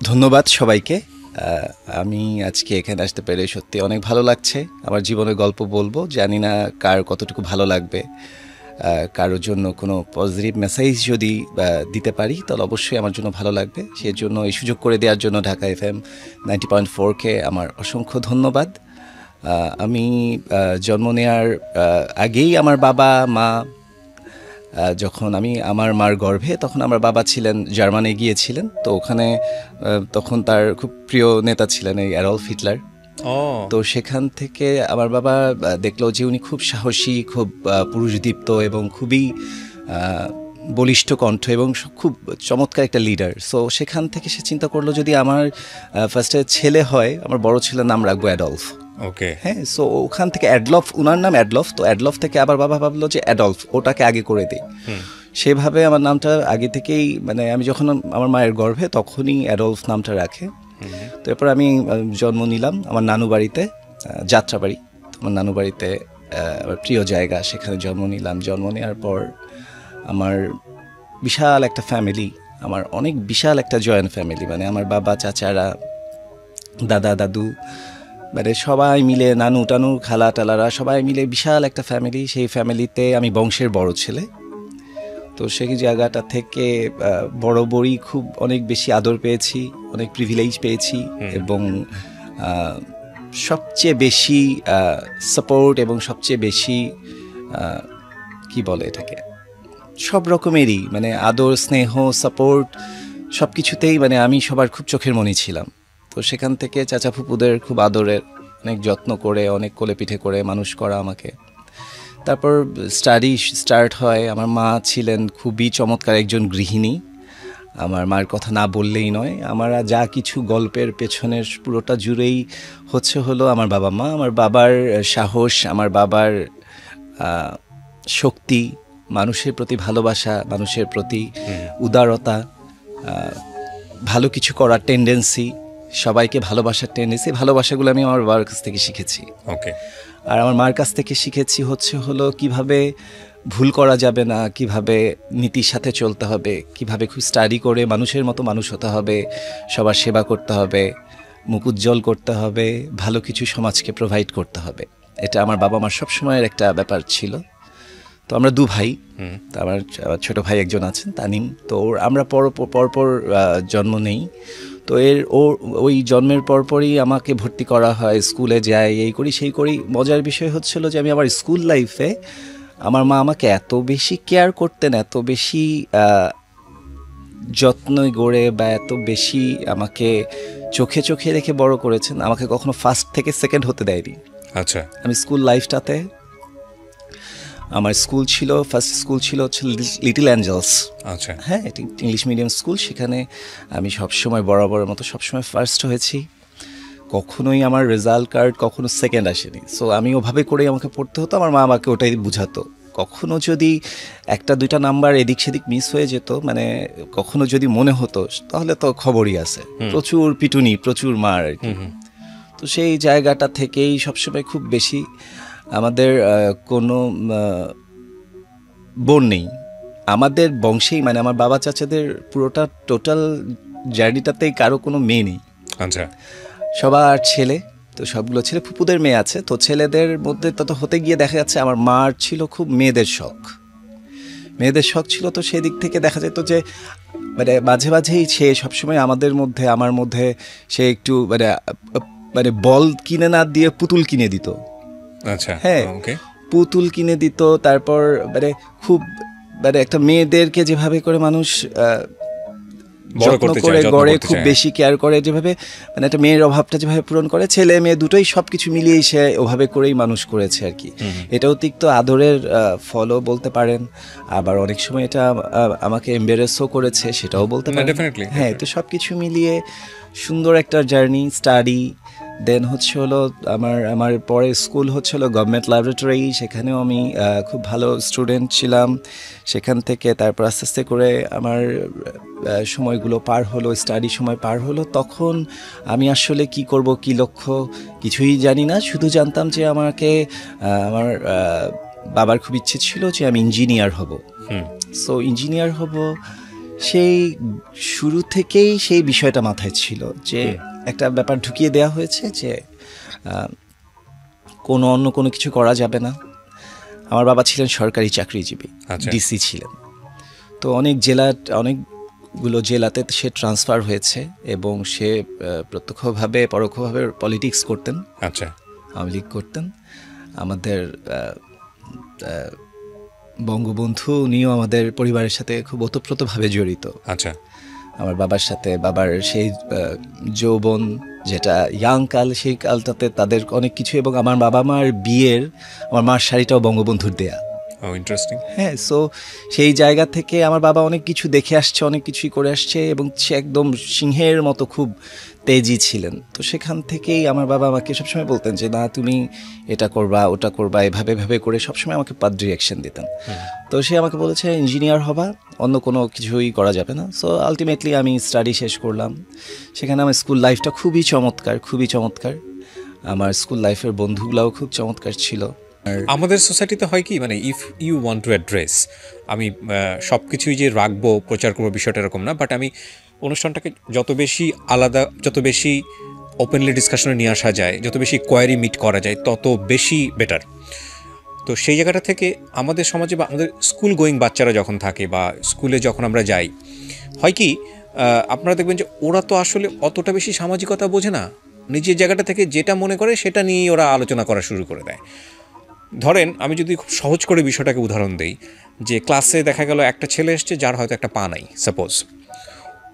ধন্যবাদ সবাইকে। আমি আজকে এখানে আসতে পেরে সত্যি অনেক ভালো লাগছে। আমার জীবনের গল্প বলবো, জানি না কার কতটুকু ভালো লাগবে। কারোর জন্য কোনো পজিটিভ মেসেজ যদি দিতে পারি তাহলে অবশ্যই আমার জন্য ভালো লাগবে। সেই জন্য এই সুযোগ করে দেওয়ার জন্য ঢাকা FM 90.4কে আমার অসংখ্য ধন্যবাদ। আমি জন্ম নেওয়ার আগেই আমার বাবা মা, যখন আমি আমার মার গর্ভে তখন আমার বাবা ছিলেন জার্মানি গিয়েছিলেন, তো ওখানে তখন তার খুব প্রিয় নেতা ছিলেন এই অ্যাডলফ হিটলার। তো সেখান থেকে আমার বাবা দেখলো যে উনি খুব সাহসী, খুব পুরুষদীপ্ত এবং খুবই বলিষ্ঠ কণ্ঠ এবং খুব চমৎকার একটা লিডার। সো সেখান থেকে সে চিন্তা করলো যদি আমার ফার্স্টে ছেলে হয়, আমার বড় ছেলের নাম রাখবো অ্যাডলফ। ওকে, হ্যাঁ, সো ওখান থেকে অ্যাডলফ, উনার নাম অ্যাডলফ, তো অ্যাডলফ থেকে আবার বাবা ভাবলো যে অ্যাডলফ, ওটাকে আগে করে দিই। সেভাবে আমার নামটা আগে থেকেই, মানে আমি যখন আমার মায়ের গর্ভে তখনই অ্যাডলফ নামটা রাখে। তো এরপর আমি জন্ম নিলাম আমার নানু বাড়িতে, যাত্রাবাড়ি। আমার নানু বাড়িতে আমার প্রিয় জায়গা, সেখানে জন্ম নিলাম। জন্ম নেওয়ার পর আমার বিশাল একটা ফ্যামিলি, আমার অনেক বিশাল একটা জয়েন্ট ফ্যামিলি, মানে আমার বাবা চাচারা, দাদা দাদু, মানে সবাই মিলে, নানু টানু খালা টালারা সবাই মিলে বিশাল একটা ফ্যামিলি। সেই ফ্যামিলিতে আমি বংশের বড় ছেলে। তো সেই জায়গাটা থেকে বড় বড়ই খুব অনেক বেশি আদর পেয়েছি, অনেক প্রিভিলেজ পেয়েছি এবং সবচেয়ে বেশি সাপোর্ট এবং সবচেয়ে বেশি কি বলে এটাকে, সব রকমেরই মানে আদর, স্নেহ, সাপোর্ট সব কিছুতেই মানে আমি সবার খুব চোখের মনি ছিলাম। তো সেখান থেকে চাচা ফুপুদের খুব আদরের, অনেক যত্ন করে, অনেক কোলে পিঠে করে মানুষ করা আমাকে। তারপর স্টাডি স্টার্ট হয়। আমার মা ছিলেন খুবই চমৎকার একজন গৃহিণী, আমার মার কথা না বললেই নয়। আমার যা কিছু গল্পের পেছনের পুরোটা জুড়েই হলো আমার বাবা মা, আমার বাবার সাহস, আমার বাবার শক্তি, মানুষের প্রতি ভালোবাসা, মানুষের প্রতি উদারতা, ভালো কিছু করার টেন্ডেন্সি, সবাইকে ভালোবাসার টেন্ডেন্সি, ভালোবাসাগুলো আমি আমার বাবার কাছ থেকে শিখেছি। ওকে, আর আমার মার কাছ থেকে শিখেছি হলো কিভাবে ভুল করা যাবে না, কিভাবে নীতির সাথে চলতে হবে, কিভাবে খুব স্টাডি করে মানুষের মতো মানুষ হতে হবে, সবার সেবা করতে হবে, মুখ উজ্জ্বল করতে হবে, ভালো কিছু সমাজকে প্রোভাইড করতে হবে। এটা আমার বাবা মার সবসময়ের একটা ব্যাপার ছিল। তো আমরা দু ভাই, তো আমার ছোট ভাই একজন আছেন তানিম, তো আমরা পরপর জন্ম নেই। তো ওই জন্মের পরপরই আমাকে ভর্তি করা হয়, স্কুলে যাই, এই করি সেই করি। মজার বিষয় হচ্ছিল যে আমি আমার স্কুল লাইফে আমার মা আমাকে এত বেশি কেয়ার করতেন, এত বেশি যত্ন গড়ে বা এত বেশি আমাকে চোখে চোখে রেখে বড় করেছেন, আমাকে কখনো ফার্স্ট থেকে সেকেন্ড হতে দেয়নি। আচ্ছা, আমি স্কুল লাইফটাতে, আমার স্কুল ছিল, ফার্স্ট স্কুল ছিল লিটল অ্যাঞ্জেলস। আচ্ছা, হ্যাঁ, এটি ইংলিশ মিডিয়াম স্কুল। সেখানে আমি সবসময় বরাবরের মতো সবসময় ফার্স্ট হয়েছি, কখনোই আমার রেজাল্ট কার্ড কখনো সেকেন্ড আসেনি। সো আমি ওভাবে করেই আমাকে পড়তে হতো, আমার মা আমাকে ওটাই বুঝাতো। কখনো যদি একটা দুইটা নাম্বার এদিক সেদিক মিস হয়ে যেত, মানে কখনো যদি মনে হতো, তাহলে তো খবরই আছে, প্রচুর পিটুনি, প্রচুর মার আর কি। তো সেই জায়গাটা থেকেই সবসময় খুব বেশি আমাদের কোনো বোন নেই আমাদের বংশেই, মানে আমার বাবা চাচাদের পুরোটা টোটাল জার্নিটাতেই কারো কোনো মেয়ে নেই। আচ্ছা, সবার ছেলে, তো সবগুলো ছেলে, ফুপুদের মেয়ে আছে, তো ছেলেদের মধ্যে তত হতে গিয়ে দেখা যাচ্ছে আমার মার ছিল খুব মেয়েদের শখ ছিল। তো সেই দিক থেকে দেখা যেত যে মানে মাঝে মাঝেই সে সবসময় আমার মধ্যে সে একটু মানে বল কিনে না দিয়ে পুতুল কিনে দিত। আচ্ছা, হ্যাঁ, পুতুল কিনে দিত। তারপর মানে খুব মানে একটা মেয়েদেরকে যেভাবে করে মানুষ যত্ন করে গড়ে, খুব বেশি কেয়ার করে, যেভাবে মানে একটা মেয়ের অভাবটা যেভাবে পূরণ করে, ছেলে মেয়ে দুটোই সবকিছু মিলিয়েই সে ওভাবে করেই মানুষ করেছে আর কি। এটা অতিরিক্ত আদরের ফলও বলতে পারেন, আবার অনেক সময় এটা আমাকে এম্বারেসও করেছে, সেটাও বলতে পারেন। হ্যাঁ, তো সবকিছু মিলিয়ে সুন্দর একটা জার্নি, স্টাডি। দেন হলো আমার পরে স্কুল হলো গভর্নমেন্ট ল্যাবরেটরি, সেখানেও আমি খুব ভালো স্টুডেন্ট ছিলাম। সেখান থেকে তারপর আস্তে আস্তে করে আমার সময়গুলো পার হলো, স্টাডি সময় পার হলো। তখন আমি আসলে কি করব, কি লক্ষ্য, কিছুই জানি না। শুধু জানতাম যে আমাকে আমার বাবার খুব ইচ্ছে ছিল যে আমি ইঞ্জিনিয়ার হব। সো ইঞ্জিনিয়ার হব, সেই শুরু থেকেই সেই বিষয়টা মাথায় ছিল যে একটা ব্যাপার ঢুকিয়ে দেওয়া হয়েছে যে অন্য কোনো কিছু করা যাবে না। আমার বাবা ছিলেন সরকারি চাকরিজীবী, ডিসি ছিলেন। তো অনেকগুলো জেলাতে সে ট্রান্সফার হয়েছে এবং সে প্রত্যক্ষভাবে পরোক্ষভাবে পলিটিক্স করতেন, আওয়ামী লীগ করতেন। আমাদের বঙ্গবন্ধু উনিও আমাদের পরিবারের সাথে খুব ওতপ্রোতভাবে জড়িত। আমার বাবার সাথে, বাবার সেই যৌবন যেটা ইয়াং কাল, সেই কালটাতে তাদের অনেক কিছু, এবং আমার বাবা মার বিয়ের আমার মার শাড়িটাও বঙ্গবন্ধুর দেয়া। ইন্টারেস্টিং। হ্যাঁ, সো সেই জায়গা থেকে আমার বাবা অনেক কিছু দেখে আসছে, অনেক কিছুই করে আসছে, এবং সে একদম সিংহের মতো খুব তেজি ছিলেন। তো সেখান থেকেই আমার বাবা আমাকে সবসময় বলতেন যে না তুমি এটা করবা, ওটা করবা, এভাবে করে সবসময় আমাকে পাদ ডিরেকশন দিতেন। তো সে আমাকে বলেছে ইঞ্জিনিয়ার হবা, অন্য কোনো কিছুই করা যাবে না। সো আলটিমেটলি আমি স্টাডি শেষ করলাম। সেখানে আমার স্কুল লাইফটা খুবই চমৎকার। আমার স্কুল লাইফের বন্ধুগুলাও খুব চমৎকার ছিল। আমাদের সোসাইটিতে হয় কি, মানে if you want to address, আমি সব কিছুই যে রাখবো, প্রচার করবো, বিষয়টা এরকম না, বাট আমি অনুষ্ঠানটাকে যত বেশি আলাদা, যত বেশি ওপেনলি ডিসকাশনে নিয়ে আসা যায়, যত বেশি কোয়ারি মিট করা যায়, তত বেশি বেটার। তো সেই জায়গাটা থেকে আমাদের সমাজে বা আমাদের স্কুল গোয়িং বাচ্চারা যখন থাকে বা স্কুলে যখন আমরা যাই, হয় কি আপনারা দেখবেন যে ওরা তো আসলে অতটা বেশি সামাজিকতা বোঝে না, নিজের জায়গাটা থেকে যেটা মনে করে সেটা নিয়েই ওরা আলোচনা করা শুরু করে দেয়। ধরেন আমি যদি খুব সহজ করে বিষয়টাকে উদাহরণ দিই, যে ক্লাসে দেখা গেল একটা ছেলে এসছে যার হয়তো একটা পা নাই, সাপোজ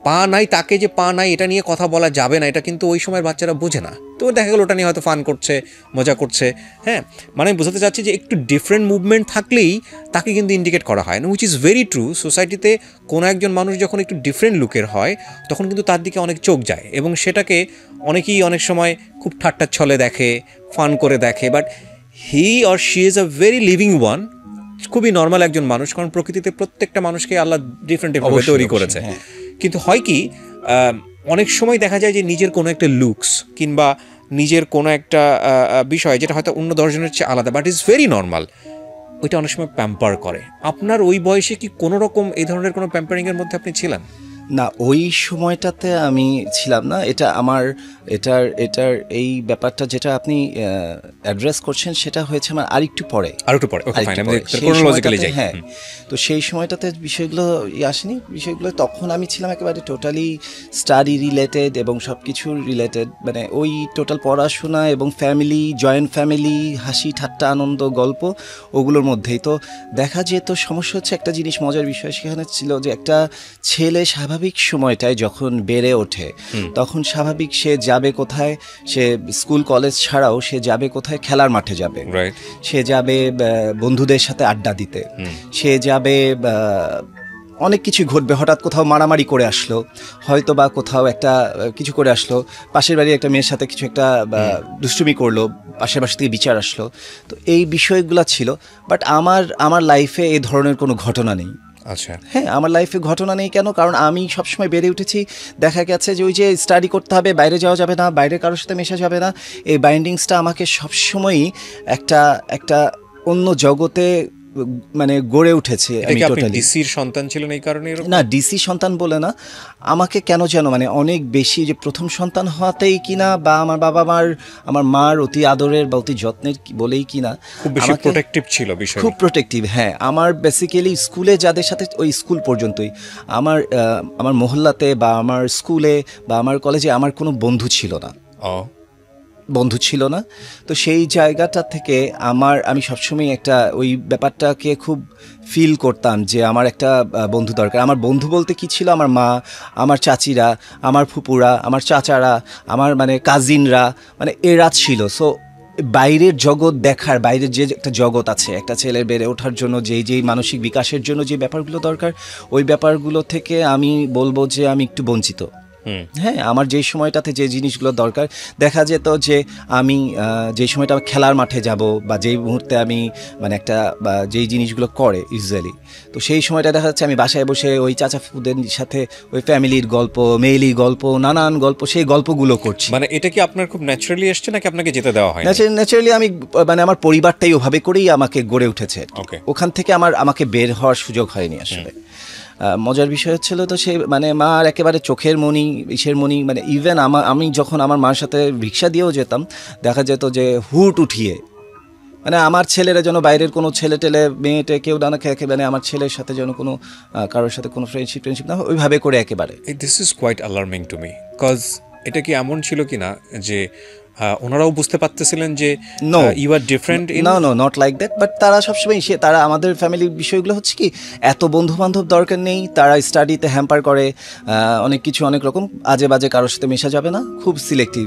পা নাই, তাকে যে পা নাই এটা নিয়ে কথা বলা যাবে না, এটা কিন্তু ওই সময়ের বাচ্চারা বোঝে না। তো দেখা গেল ওটা নিয়ে হয়তো ফান করছে, মজা করছে। হ্যাঁ, মানে বোঝাতে চাচ্ছি যে একটু ডিফারেন্ট মুভমেন্ট থাকলেই তাকে কিন্তু ইন্ডিকেট করা হয় না, উইচ ইজ ভেরি ট্রু। সোসাইটিতে কোনো একজন মানুষ যখন একটু ডিফারেন্ট লুকের হয় তখন কিন্তু তার দিকে অনেক চোখ যায়, এবং সেটাকে অনেকেই অনেক সময় খুব ঠাট্টার ছলে দেখে, ফান করে দেখে, but he or she is a very living one, খুবই নর্মাল একজন মানুষ, কারণ প্রকৃতিতে প্রত্যেকটা মানুষকে আল্লাহ ডিফারেন্টভাবে তৈরি করেছে। কিন্তু হয় কি অনেক সময় দেখা যায় যে নিজের কোনো একটা লুকস কিংবা নিজের কোনো একটা বিষয় যেটা হয়তো অন্য 10 জনের চেয়ে আলাদা, বাট ইজ ভেরি নর্মাল, ওইটা অনেক সময় প্যাম্পার করে। আপনার ওই বয়সে কি কোনো রকম এই ধরনের কোনো প্যাম্পারিংয়ের মধ্যে আপনি ছিলেন? না, ওই সময়টাতে আমি ছিলাম না। এটা আমার এটার এই ব্যাপারটা যেটা আপনি অ্যাড্রেস করছেন সেটা হয়েছে আমার আরেকটু পরে। হ্যাঁ, তো সেই সময়টাতে বিষয়গুলো আসেনি। বিষয়গুলো তখন আমি ছিলাম একেবারে টোটালি স্টাডি রিলেটেড এবং সব কিছু রিলেটেড, মানে ওই টোটাল পড়াশোনা এবং ফ্যামিলি, জয়েন্ট ফ্যামিলি, হাসি ঠাট্টা আনন্দ গল্প, ওগুলোর মধ্যেই। তো দেখা যেত সমস্যা হচ্ছে একটা জিনিস, মজার বিষয় সেখানে ছিল যে একটা ছেলে স্বাভাবিক সময়টায় যখন বেড়ে ওঠে তখন স্বাভাবিক সে যাবে কোথায়, সে স্কুল কলেজ ছাড়াও সে যাবে কোথায়, খেলার মাঠে যাবে, সে যাবে বন্ধুদের সাথে আড্ডা দিতে, সে যাবে অনেক কিছু ঘটবে। হঠাৎ কোথাও মারামারি করে আসলো, হয়তো বা কোথাও একটা কিছু করে আসলো, পাশের বাড়ির একটা মেয়ের সাথে কিছু একটা দুষ্টুমি করলো, পাশের বাসা থেকে বিচার আসলো। তো এই বিষয়গুলো ছিল, বাট আমার লাইফে এই ধরনের কোনো ঘটনা নেই। আচ্ছা, হ্যাঁ, আমার লাইফে ঘটনা নেই। কেন? কারণ আমি সবসময় বেড়ে উঠেছি, দেখা গেছে যে ওই যে স্টাডি করতে হবে, বাইরে যাওয়া যাবে না, বাইরে কারোর সাথে মেশা যাবে না, এই বাইন্ডিংসটা আমাকে সবসময়ই একটা অন্য জগতে মানে গড়ে উঠেছে। আমি টোটালি ডিসির সন্তান ছিলেন এই কারণে না, ডিসি সন্তান বলে না, আমাকে কেন যেন মানে অনেক বেশি যে প্রথম সন্তান হওয়াতেই কিনা, বা আমার বাবা মার, আমার মার অতি আদরের বা অতি যত্নের বলেই কিনা খুব বেশি প্রোটেক্টিভ ছিল বিষয়, খুব প্রোটেক্টিভ। হ্যাঁ, আমার বেসিক্যালি স্কুলে যাদের সাথে, ওই স্কুল পর্যন্তই, আমার মহল্লাতে বা আমার স্কুলে বা আমার কলেজে আমার কোনো বন্ধু ছিল না। তো সেই জায়গাটা থেকে আমি সবসময় একটা ওই ব্যাপারটাকে খুব ফিল করতাম যে আমার একটা বন্ধু দরকার। আমার বন্ধু বলতে কি ছিল, আমার মা, আমার চাচিরা, আমার ফুপুরা, আমার চাচারা, আমার মানে কাজিনরা, মানে এরা ছিল। সো বাইরের জগৎ দেখার, বাইরের যে একটা জগৎ আছে একটা ছেলের বেড়ে ওঠার জন্য, যেই মানসিক বিকাশের জন্য যে ব্যাপারগুলো দরকার, ওই ব্যাপারগুলো থেকে আমি বলবো যে আমি একটু বঞ্চিত। হ্যাঁ, আমার যেই সময়টাতে যে জিনিসগুলো দরকার, দেখা যেত যে আমি যেই সময়টা খেলার মাঠে যাব বা যেই মুহূর্তে আমি মানে একটা বা যেই জিনিসগুলো করে ইউজুয়ালি, তো সেই সময়টা দেখা যাচ্ছে আমি বাসায় বসে ওই চাচা ফুদের সাথে ওই ফ্যামিলির গল্প, মেইলি গল্প, নানান গল্প, সেই গল্পগুলো করছি। মানে এটা কি আপনার খুব ন্যাচারালি আসছে নাকি আপনাকে যেতে দেওয়া হয়? ন্যাচারালি আমি মানে আমার পরিবারটাই ওভাবে করেই আমাকে গড়ে উঠেছে। ওখান থেকে আমাকে বের হওয়ার সুযোগ হয়নি আসলে। মজার বিষয় হচ্ছিল তো সে মানে মার একেবারে চোখের মণি ইসের মণি, মানে ইভেন আমি যখন আমার মার সাথে রিক্সা দিয়েও যেতাম দেখা যেত যে হুট উঠিয়ে মানে আমার ছেলেরা যেন বাইরের কোনো ছেলে টেলে মেয়েটে কেউ ডানা খেয়ে মানে আমার ছেলের সাথে যেন কোনো কারোর সাথে কোনো ফ্রেন্ডশিপ না হয়, ওইভাবে করে একেবারে। This is quite alarming to me, cause এটা কি এমন ছিল কি না যে ওনারাও বুঝতে পারতেছিলেন যে No. You are different in no not like that, but তারা সবসময় তারা আমাদের ফ্যামিলির বিষয়গুলো হচ্ছে কি এত বন্ধু বান্ধব দরকার নেই, তারা স্টাডিতে হ্যাম্পার করে অনেক কিছু অনেক রকম আজে বাজে কারোর সাথে মেশা যাবে না, খুব সিলেক্টিভ,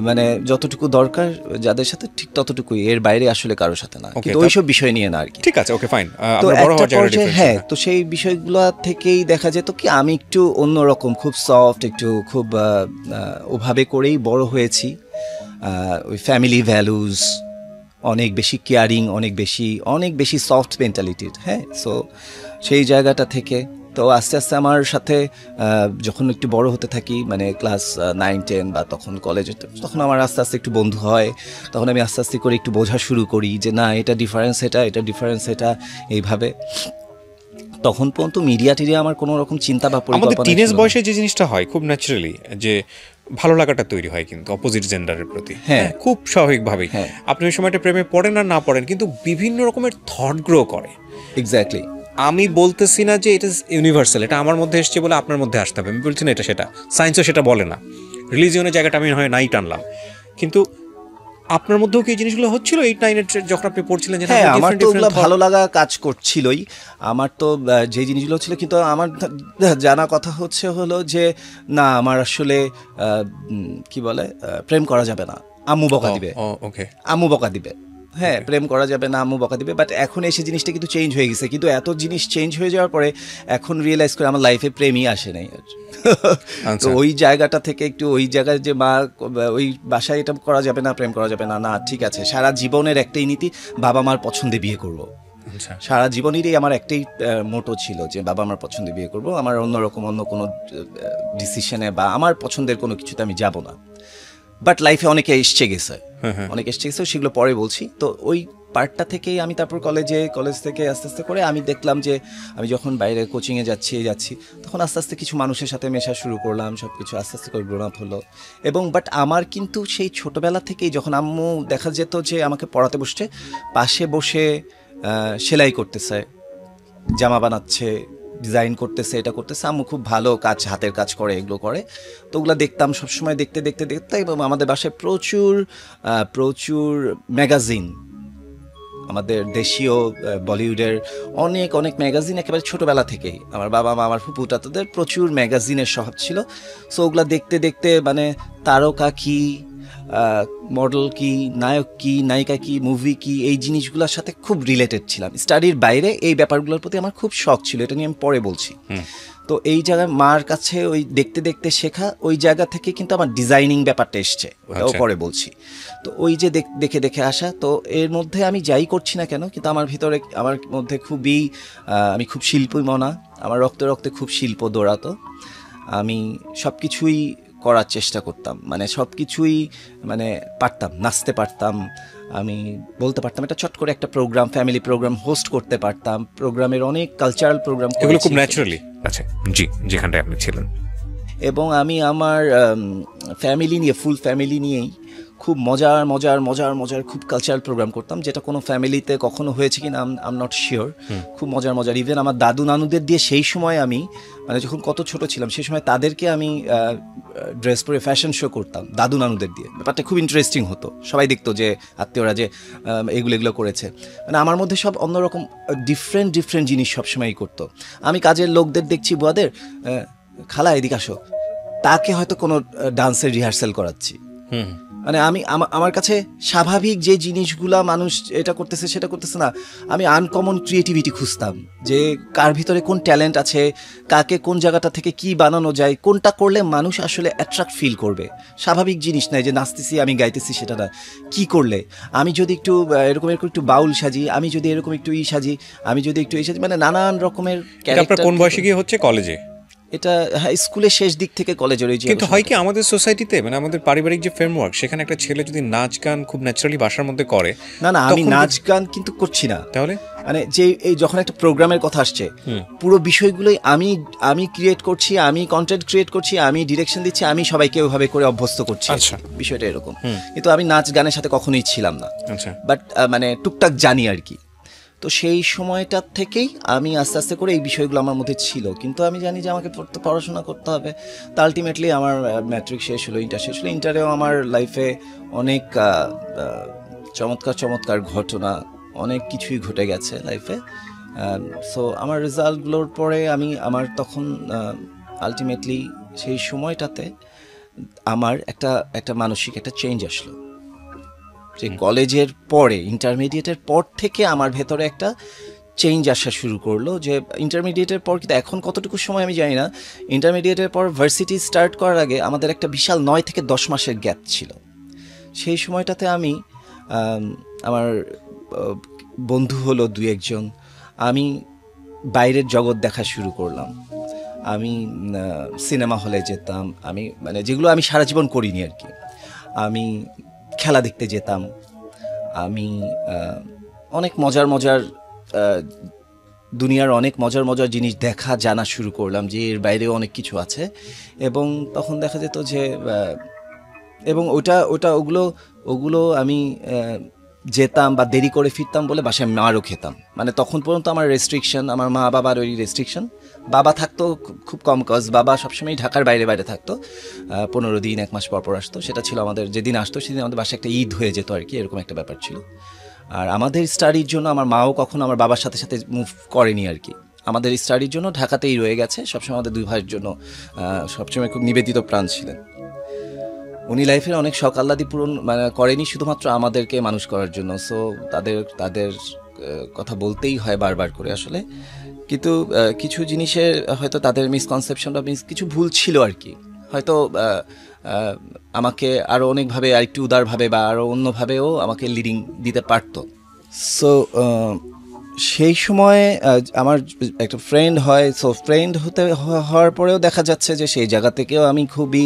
মানে যতটুকু দরকার যাদের সাথে ঠিক ততটুকুই, এর বাইরে আসলে কারোর সাথে না, কিন্তু ওইসব বিষয় নিয়ে না আর কি। ঠিক আছে, ওকে ফাইন। তো আমরা বড় একটা হওয়ার জায়গায় পর্যায়ে difference হ্যাঁ, না। তো সেই বিষয়গুলো থেকেই দেখা যেত কি আমি একটু অন্যরকম, খুব সফট, একটু খুব ওভাবে করেই বড় হয়েছি। ওই ফ্যামিলি ভ্যালুজ অনেক বেশি কেয়ারিং, অনেক বেশি সফট মেন্টালিটির, হ্যাঁ। সো সেই জায়গাটা থেকে তো আস্তে আস্তে আমার সাথে যখন একটু বড় হতে থাকি, মানে ক্লাস 9-10 বা তখন কলেজে, তখন আমার আস্তে আস্তে একটু বন্ধু হয়, তখন আমি আস্তে আস্তে করে একটু বোঝা শুরু করি যে না এটা ডিফারেন্স এটা ডিফারেন্স এটা, এইভাবে। তখন পর্যন্ত মিডিয়া টিডিয়া আমার কোনো রকম চিন্তা বা আমাদের পরিকল্পনা টিনেজ ছিল না। বয়সে যে জিনিসটা হয় খুব ন্যাচারালি, যে ভালো লাগাটা তৈরি হয় কিন্তু অপোজিট জেন্ডারের প্রতি, হ্যাঁ। খুব স্বাভাবিকভাবেই। হ্যাঁ। আপনি ওই সময়টা প্রেমে পড়েন আর না পড়েন, কিন্তু বিভিন্ন রকমের থট গ্রো করে। এক্স্যাক্টলি। আমি বলতেছি না যে এটা ইউনিভার্সাল, এটা আমার মধ্যে এসছে বলে আপনার মধ্যে আসতে হবে, আমি বলছি না এটা সেটা, সায়েন্সও সেটা বলে না, রিলিজিয়নের জায়গাটা আমি হয় নাই টানলাম, কিন্তু আপনার মধ্যেও কি এই জিনিসগুলো হচ্ছিল 8-9 যখন আপনি পড়ছিলেন? যে হ্যাঁ, আমার তো ওগুলো ভালো লাগা কাজ করছিলই, আমার তো যে জিনিসগুলো ছিল, কিন্তু আমার জানা কথা হলো যে না আমার আসলে কি বলে প্রেম করা যাবে না, আম্মু বকা দিবে, ওকে, আম্মু বকা দিবে, হ্যাঁ প্রেম করা যাবে না, আম্মু বকা দিবে। বাট এখন এসে জিনিসটা কিন্তু চেঞ্জ হয়ে গেছে, কিন্তু এত জিনিস চেঞ্জ হয়ে যাওয়ার পরে এখন রিয়েলাইজ করে আমার লাইফে প্রেমই আসে নাই আর। তো ওই জায়গাটা থেকে একটু ওই জায়গায় যে মা ওই বাসায় এটা করা যাবে না, প্রেম করা যাবে না, না ঠিক আছে, সারা জীবনের একটাই নীতি বাবা মার পছন্দে বিয়ে করব। সারা জীবনেরই আমার একটাই মোটো ছিল যে বাবা মার পছন্দে বিয়ে করব, আমার অন্যরকম অন্য কোনো ডিসিশনে বা আমার পছন্দের কোনো কিছুতে আমি যাব না। বাট লাইফে অনেকে এসছে গেছে, সেগুলো পরে বলছি। তো ওই পার্টটা থেকেই আমি তারপর কলেজ থেকে আস্তে আস্তে করে আমি দেখলাম যে আমি যখন বাইরে কোচিংয়ে যাচ্ছি তখন আস্তে আস্তে কিছু মানুষের সাথে মেশা শুরু করলাম, সব কিছু আস্তে আস্তে করে গ্রোন আপ হলো। এবং বাট আমার কিন্তু সেই ছোটোবেলা থেকেই যখন আম্মু দেখা যেত যে আমাকে পড়াতে বসছে, পাশে বসে সেলাই করতেছে, জামা বানাচ্ছে, ডিজাইন করতেছে, এটা করতেছে, আম্মু খুব ভালো কাজ, হাতের কাজ করে, এগুলো করে। তো ওগুলো দেখতাম সবসময়, দেখতে এবং আমাদের বাসায় প্রচুর ম্যাগাজিন, আমাদের দেশীয় বলিউডের অনেক ম্যাগাজিন একেবারে ছোটোবেলা থেকেই আমার বাবা মা আমার ফুপুটা তাদের প্রচুর ম্যাগাজিনের স্বভাব ছিল। সো ওগুলো দেখতে মানে তারকা কি, মডেল কি, নায়ক কি, নায়িকা কি, মুভি কি, এই জিনিসগুলোর সাথে খুব রিলেটেড ছিলাম। স্টাডির বাইরে এই ব্যাপারগুলোর প্রতি আমার খুব শখ ছিল, এটা নিয়ে আমি পরে বলছি। তো এই জায়গায় মার কাছে ওই দেখতে শেখা, ওই জায়গা থেকে কিন্তু আমার ডিজাইনিং ব্যাপারটা এসছে, ওটাও পরে বলছি। তো ওই যে দেখে আসা, তো এর মধ্যে আমি যাই করছি না কেন, কিন্তু আমার ভিতরে আমার মধ্যে খুবই আমি খুব শিল্পী মনা, আমার রক্তে খুব শিল্প দৌড়াতো। আমি সব কিছুই করার চেষ্টা করতাম, মানে সব কিছুই মানে পারতাম, নাচতে পারতাম, আমি বলতে পারতাম, এটা চট করে একটা প্রোগ্রাম, ফ্যামিলি প্রোগ্রাম হোস্ট করতে পারতাম, প্রোগ্রামের অনেক কালচারাল প্রোগ্রাম, এগুলো খুব ন্যাচারালি আছে জি, যেখানটায় আপনি ছিলেন। এবং আমি আমার ফ্যামিলি নিয়ে, ফুল ফ্যামিলি নিয়েই খুব মজার খুব কালচারাল প্রোগ্রাম করতাম, যেটা কোনো ফ্যামিলিতে কখনো হয়েছে কিনা আই এম নট শিওর। খুব মজার ইভেন আমার দাদু নানুদের দিয়ে সেই সময় আমি মানে যখন কত ছোট ছিলাম সেই সময় তাদেরকে আমি ড্রেস পরে ফ্যাশন শো করতাম দাদু নানুদের দিয়ে। ব্যাপারটা খুব ইন্টারেস্টিং হতো, সবাই দেখতো যে আত্মীয়রা যে এগুলো করেছে। মানে আমার মধ্যে সব অন্যরকম ডিফারেন্ট জিনিস সবসময়ই করতো। আমি কাজের লোকদের দেখছি, বুয়াদের খালা এদিকে আসো, তাকে হয়তো কোনো ডান্সের রিহার্সাল করাচ্ছি। মানে আমি আমার কাছে স্বাভাবিক যে জিনিসগুলা মানুষ এটা করতেছে সেটা করতেছে না, আমি আনকমন ক্রিয়েটিভিটি খুঁজতাম, যে কার ভিতরে কোন ট্যালেন্ট আছে, কাকে কোন জায়গাটা থেকে কি বানানো যায়, কোনটা করলে মানুষ আসলে অ্যাট্রাক্ট ফিল করবে। স্বাভাবিক জিনিস নাই যে নাচতেছি আমি গাইতেছি সেটা না, কি করলে আমি যদি একটু এরকম একটু বাউল সাজি, আমি যদি এরকম একটু সাজি, আমি যদি একটু সাজি, মানে নানান রকমের ক্যারেক্টার। কোন বয়সে গিয়ে হচ্ছে? কলেজে? এটা হ্যাঁ স্কুলের শেষ দিক থেকে কলেজের ওই যে কিন্তু হয় কি আমাদের সোসাইটিতে মানে আমাদের পারিবারিক যে ফ্রেমওয়ার্ক সেখানে একটা ছেলে যদি নাচ গান খুব ন্যাচারালি বাসার মধ্যে করে, না না আমি তখন নাচ গান কিন্তু করছি না, তাহলে মানে যে এই যখন একটা প্রোগ্রামের কথা আসছে পুরো বিষয়গুলোই আমি আমি ক্রিয়েট করছি, আমি কন্টেন্ট ক্রিয়েট করছি, আমি ডিরেকশন দিচ্ছি, আমি সবাইকে ওইভাবে করে অভ্যস্ত করছি। আচ্ছা। বিষয়টা এরকম, কিন্তু আমি নাচ গানের সাথে কখনোই ছিলাম না, আচ্ছা বাট মানে টুকটাক জানি আর কি। তো সেই সময়টা থেকেই আমি আস্তে আস্তে করে এই বিষয়গুলো আমার মধ্যে ছিল, কিন্তু আমি জানি যে আমাকে পড়াশোনা করতে হবে। তো আলটিমেটলি আমার ম্যাট্রিক শেষ হলো, ইন্টার শেষ হলো। ইন্টারেও আমার লাইফে অনেক চমৎকার চমৎকার ঘটনা, অনেক কিছুই ঘটে গেছে লাইফে। সো আমার রেজাল্টগুলোর পরে আমি আমার তখন আলটিমেটলি সেই সময়টাতে আমার একটা মানসিক একটা চেঞ্জ আসলো, যে কলেজের পরে ইন্টারমিডিয়েটের পর থেকে আমার ভেতরে একটা চেঞ্জ আসা শুরু করলো। যে ইন্টারমিডিয়েটের পর, কিন্তু এখন কতটুকু সময় আমি জানি না, ইন্টারমিডিয়েটের পর ভার্সিটি স্টার্ট করার আগে আমাদের একটা বিশাল 9 থেকে 10 মাসের গ্যাপ ছিল। সেই সময়টাতে আমি আমার বন্ধু হলো 2-1 আমি বাইরের জগৎ দেখা শুরু করলাম। আমি সিনেমা হলে যেতাম, আমি মানে যেগুলো আমি সারা জীবন করিনি আর কি। আমি খেলা দেখতে যেতাম, আমি অনেক মজার মজার দুনিয়ার অনেক মজার মজার জিনিস দেখা জানা শুরু করলাম, যে এর বাইরেও অনেক কিছু আছে। এবং তখন দেখা যেত যে এবং ওগুলো আমি যেতাম বা দেরি করে ফিরতাম বলে বাসায় মারও খেতাম। মানে তখন পর্যন্ত আমার রেস্ট্রিকশন, আমার মা বাবার ওই রেস্ট্রিকশন। বাবা থাকতো খুব কম, কজ বাবা সবসময় ঢাকার বাইরে বাইরে থাকতো, 15 দিন 1 মাস পর আসতো। সেটা ছিল আমাদের, যেদিন আসতো সেদিন আমাদের বাসায় একটা ঈদ হয়ে যেত আর কি, এরকম একটা ব্যাপার ছিল। আর আমাদের স্টাডির জন্য আমার মাও কখনো আমার বাবার সাথে সাথে মুভ করেনি আর কি, আমাদের স্টাডির জন্য ঢাকাতেই রয়ে গেছে সবসময়। আমাদের 2 ভাইয়ের জন্য সবসময় খুব নিবেদিত প্রাণ ছিলেন উনি। লাইফের অনেক শখ আহ্লাদি পূরণ মানে করেনি শুধুমাত্র আমাদেরকে মানুষ করার জন্য। সো তাদের কথা বলতেই হয় বারবার করে আসলে। কিন্তু কিছু জিনিসের হয়তো তাদের মিসকনসেপশন বা কিছু ভুল ছিল আর কি, হয়তো আমাকে আরও অনেকভাবে আরেকটু উদারভাবে বা আরও অন্যভাবেও আমাকে লিডিং দিতে পারতো। সো সেই সময়ে আমার একটা ফ্রেন্ড হয়। সো ফ্রেন্ড হওয়ার পরেও দেখা যাচ্ছে যে সেই জায়গা থেকেও আমি খুবই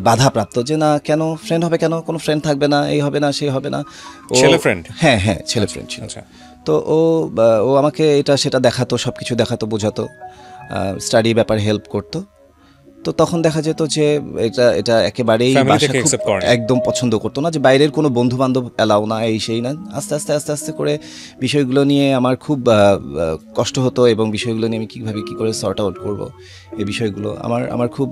বাধাপ্রাপ্ত, যে না কেন ফ্রেন্ড হবে, কেন কোনো ফ্রেন্ড থাকবে না, এই হবে না সেই হবে না। ছেলে ফ্রেন্ড? হ্যাঁ হ্যাঁ ছেলে ফ্রেন্ড ছিল। তো ও আমাকে এটা সেটা দেখাতো, সব কিছু দেখাতো, বোঝাতো, স্টাডি ব্যাপারে হেল্প করতো। তো তখন দেখা যেত যে এটা একেবারেই একদম পছন্দ করতো না, যে বাইরের কোনো বন্ধু বান্ধব এলাও না, এই সেই না। আস্তে আস্তে আস্তে আস্তে করে বিষয়গুলো নিয়ে আমার খুব কষ্ট হতো, এবং বিষয়গুলো নিয়ে আমি কীভাবে কী করে সর্ট আউট করবো এই বিষয়গুলো আমার খুব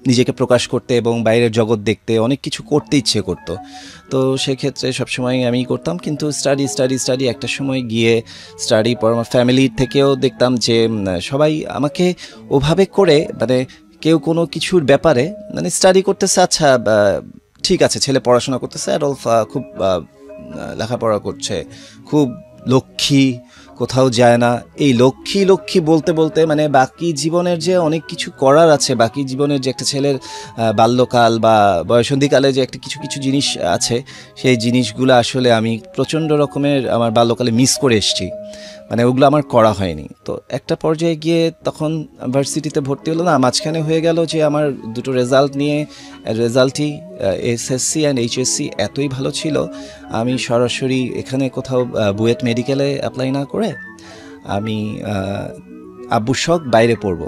নিজেকে প্রকাশ করতে এবং বাইরের জগৎ দেখতে অনেক কিছু করতে ইচ্ছে করতো। তো সেক্ষেত্রে সবসময় আমি করতাম, কিন্তু স্টাডি একটা সময় গিয়ে স্টাডি পর আমার ফ্যামিলির থেকেও দেখতাম যে সবাই আমাকে ওভাবে করে, মানে কেউ কোনো কিছুর ব্যাপারে মানে স্টাডি করতেছে, আচ্ছা ঠিক আছে ছেলে পড়াশোনা করতেছে, অ্যাডলফ খুব লেখাপড়া করছে, খুব লক্ষ্মী, কোথাও যায় না, এই লক্ষ্মী বলতে বলতে মানে বাকি জীবনের যে অনেক কিছু করার আছে, বাকি জীবনের যে একটা ছেলের বাল্যকাল বা বয়সন্ধিকালে যে একটা কিছু জিনিস আছে, সেই জিনিসগুলো আসলে আমি প্রচণ্ড রকমের আমার বাল্যকালে মিস করে এসেছি, মানে ওগুলো আমার করা হয়নি। তো একটা পর্যায়ে গিয়ে তখন ভার্সিটিতে ভর্তি হলো না, মাঝখানে হয়ে গেল যে আমার দুটো রেজাল্টই এসএসসি অ্যান্ড এইচএসসি এতই ভালো ছিল, আমি সরাসরি এখানে কোথাও বুয়েট মেডিকেলে অ্যাপ্লাই না করে আমি আব্বুর শখ বাইরে পড়বো,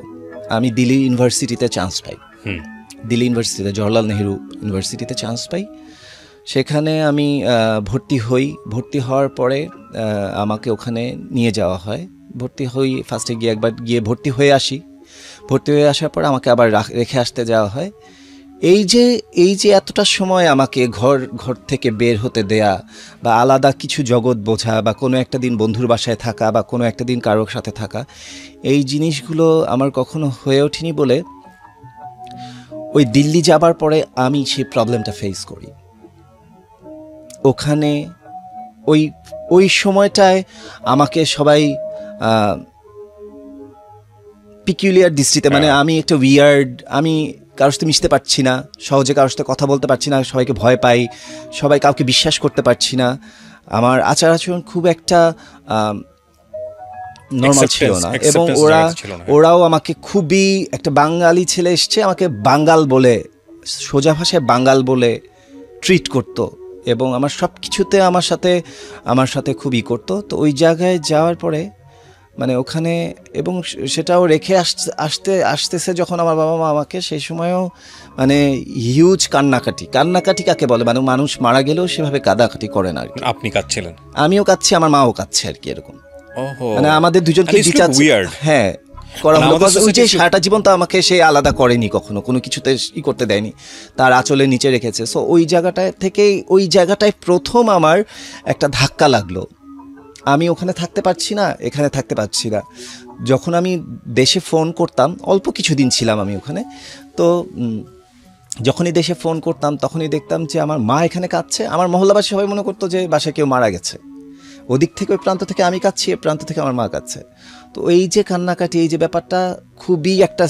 আমি দিল্লি ইউনিভার্সিটিতে চান্স পাই। দিল্লি ইউনিভার্সিটিতে, জওহরলাল নেহরু ইউনিভার্সিটিতে চান্স পাই। সেখানে আমি ভর্তি হওয়ার পরে আমাকে ওখানে নিয়ে যাওয়া হয়। ভর্তি হই, ফার্স্টে একবার গিয়ে ভর্তি হয়ে আসার পর আমাকে আবার রেখে আসতে যাওয়া হয়। এই যে এতটা সময় আমাকে ঘর থেকে বের হতে দেয়া বা আলাদা কিছু জগৎ বোঝা বা কোনো একটা দিন বন্ধুর বাসায় থাকা বা কোনো একটা দিন কারোর সাথে থাকা, এই জিনিসগুলো আমার কখনো হয়ে ওঠেনি বলে ওই দিল্লি যাবার পরে আমি সেই প্রবলেমটা ফেস করি। ওখানে ওই সময়টায় আমাকে সবাই পিকুলিয়ার দৃষ্টিতে, মানে আমি একটা উইয়ার্ড, আমি কারোর সাথে মিশতে পারছি না, সহজে কারোর সাথে কথা বলতে পারছি না, সবাইকে ভয় পাই, কাউকে বিশ্বাস করতে পারছি না, আমার আচার আচরণ খুব একটা নর্মাল ছিল না, এবং ওরাও আমাকে খুবই, একটা বাঙালি ছেলে এসছে আমাকে বাঙ্গাল বলে, সোজা ভাষায় বাঙ্গাল বলে ট্রিট করতো, এবং আমার সব কিছুতে আমার সাথে খুবই করতো। তো ওই জায়গায় যাওয়ার পরে মানে ওখানে, এবং সেটাও রেখে আসতেছে যখন আমার বাবা মা আমাকে, সেই সময়ও মানে হিউজ কান্নাকাটি কাকে বলে, মানে মানুষ মারা গেলেও সেভাবে কাঁদাকাটি করে না আর কি। আপনি কাঁদছিলেন? আমিও কাঁদছি, আমার মাও কাঁদছে আর কি, এরকম। মানে আমাদের দুজনকে হ্যাঁ করা হলো। ওই যে সারাটা জীবন তো আমাকে সে আলাদা করেনি, কখনো কোনো কিছুতে করতে দেয়নি, তার আঁচলের নিচে রেখেছে। সো ওই জায়গাটায় প্রথম আমার একটা ধাক্কা লাগলো, আমি ওখানে থাকতে পারছি না, এখানে থাকতে পারছি না। যখন আমি দেশে ফোন করতাম, অল্প কিছুদিন ছিলাম আমি ওখানে, তো যখনই দেশে ফোন করতাম তখনই দেখতাম যে আমার মা এখানে কাঁদছে, আমার মহল্লাবাসী সবাই মনে করতো যে বাসায় কেউ মারা গেছে। ওদিক থেকে, ওই প্রান্ত থেকে আমি কাঁদছি, এ প্রান্ত থেকে আমার মা কাঁদছে। তো এই যে কান্নাকাটি, এই যে ব্যাপারটা খুবই একটা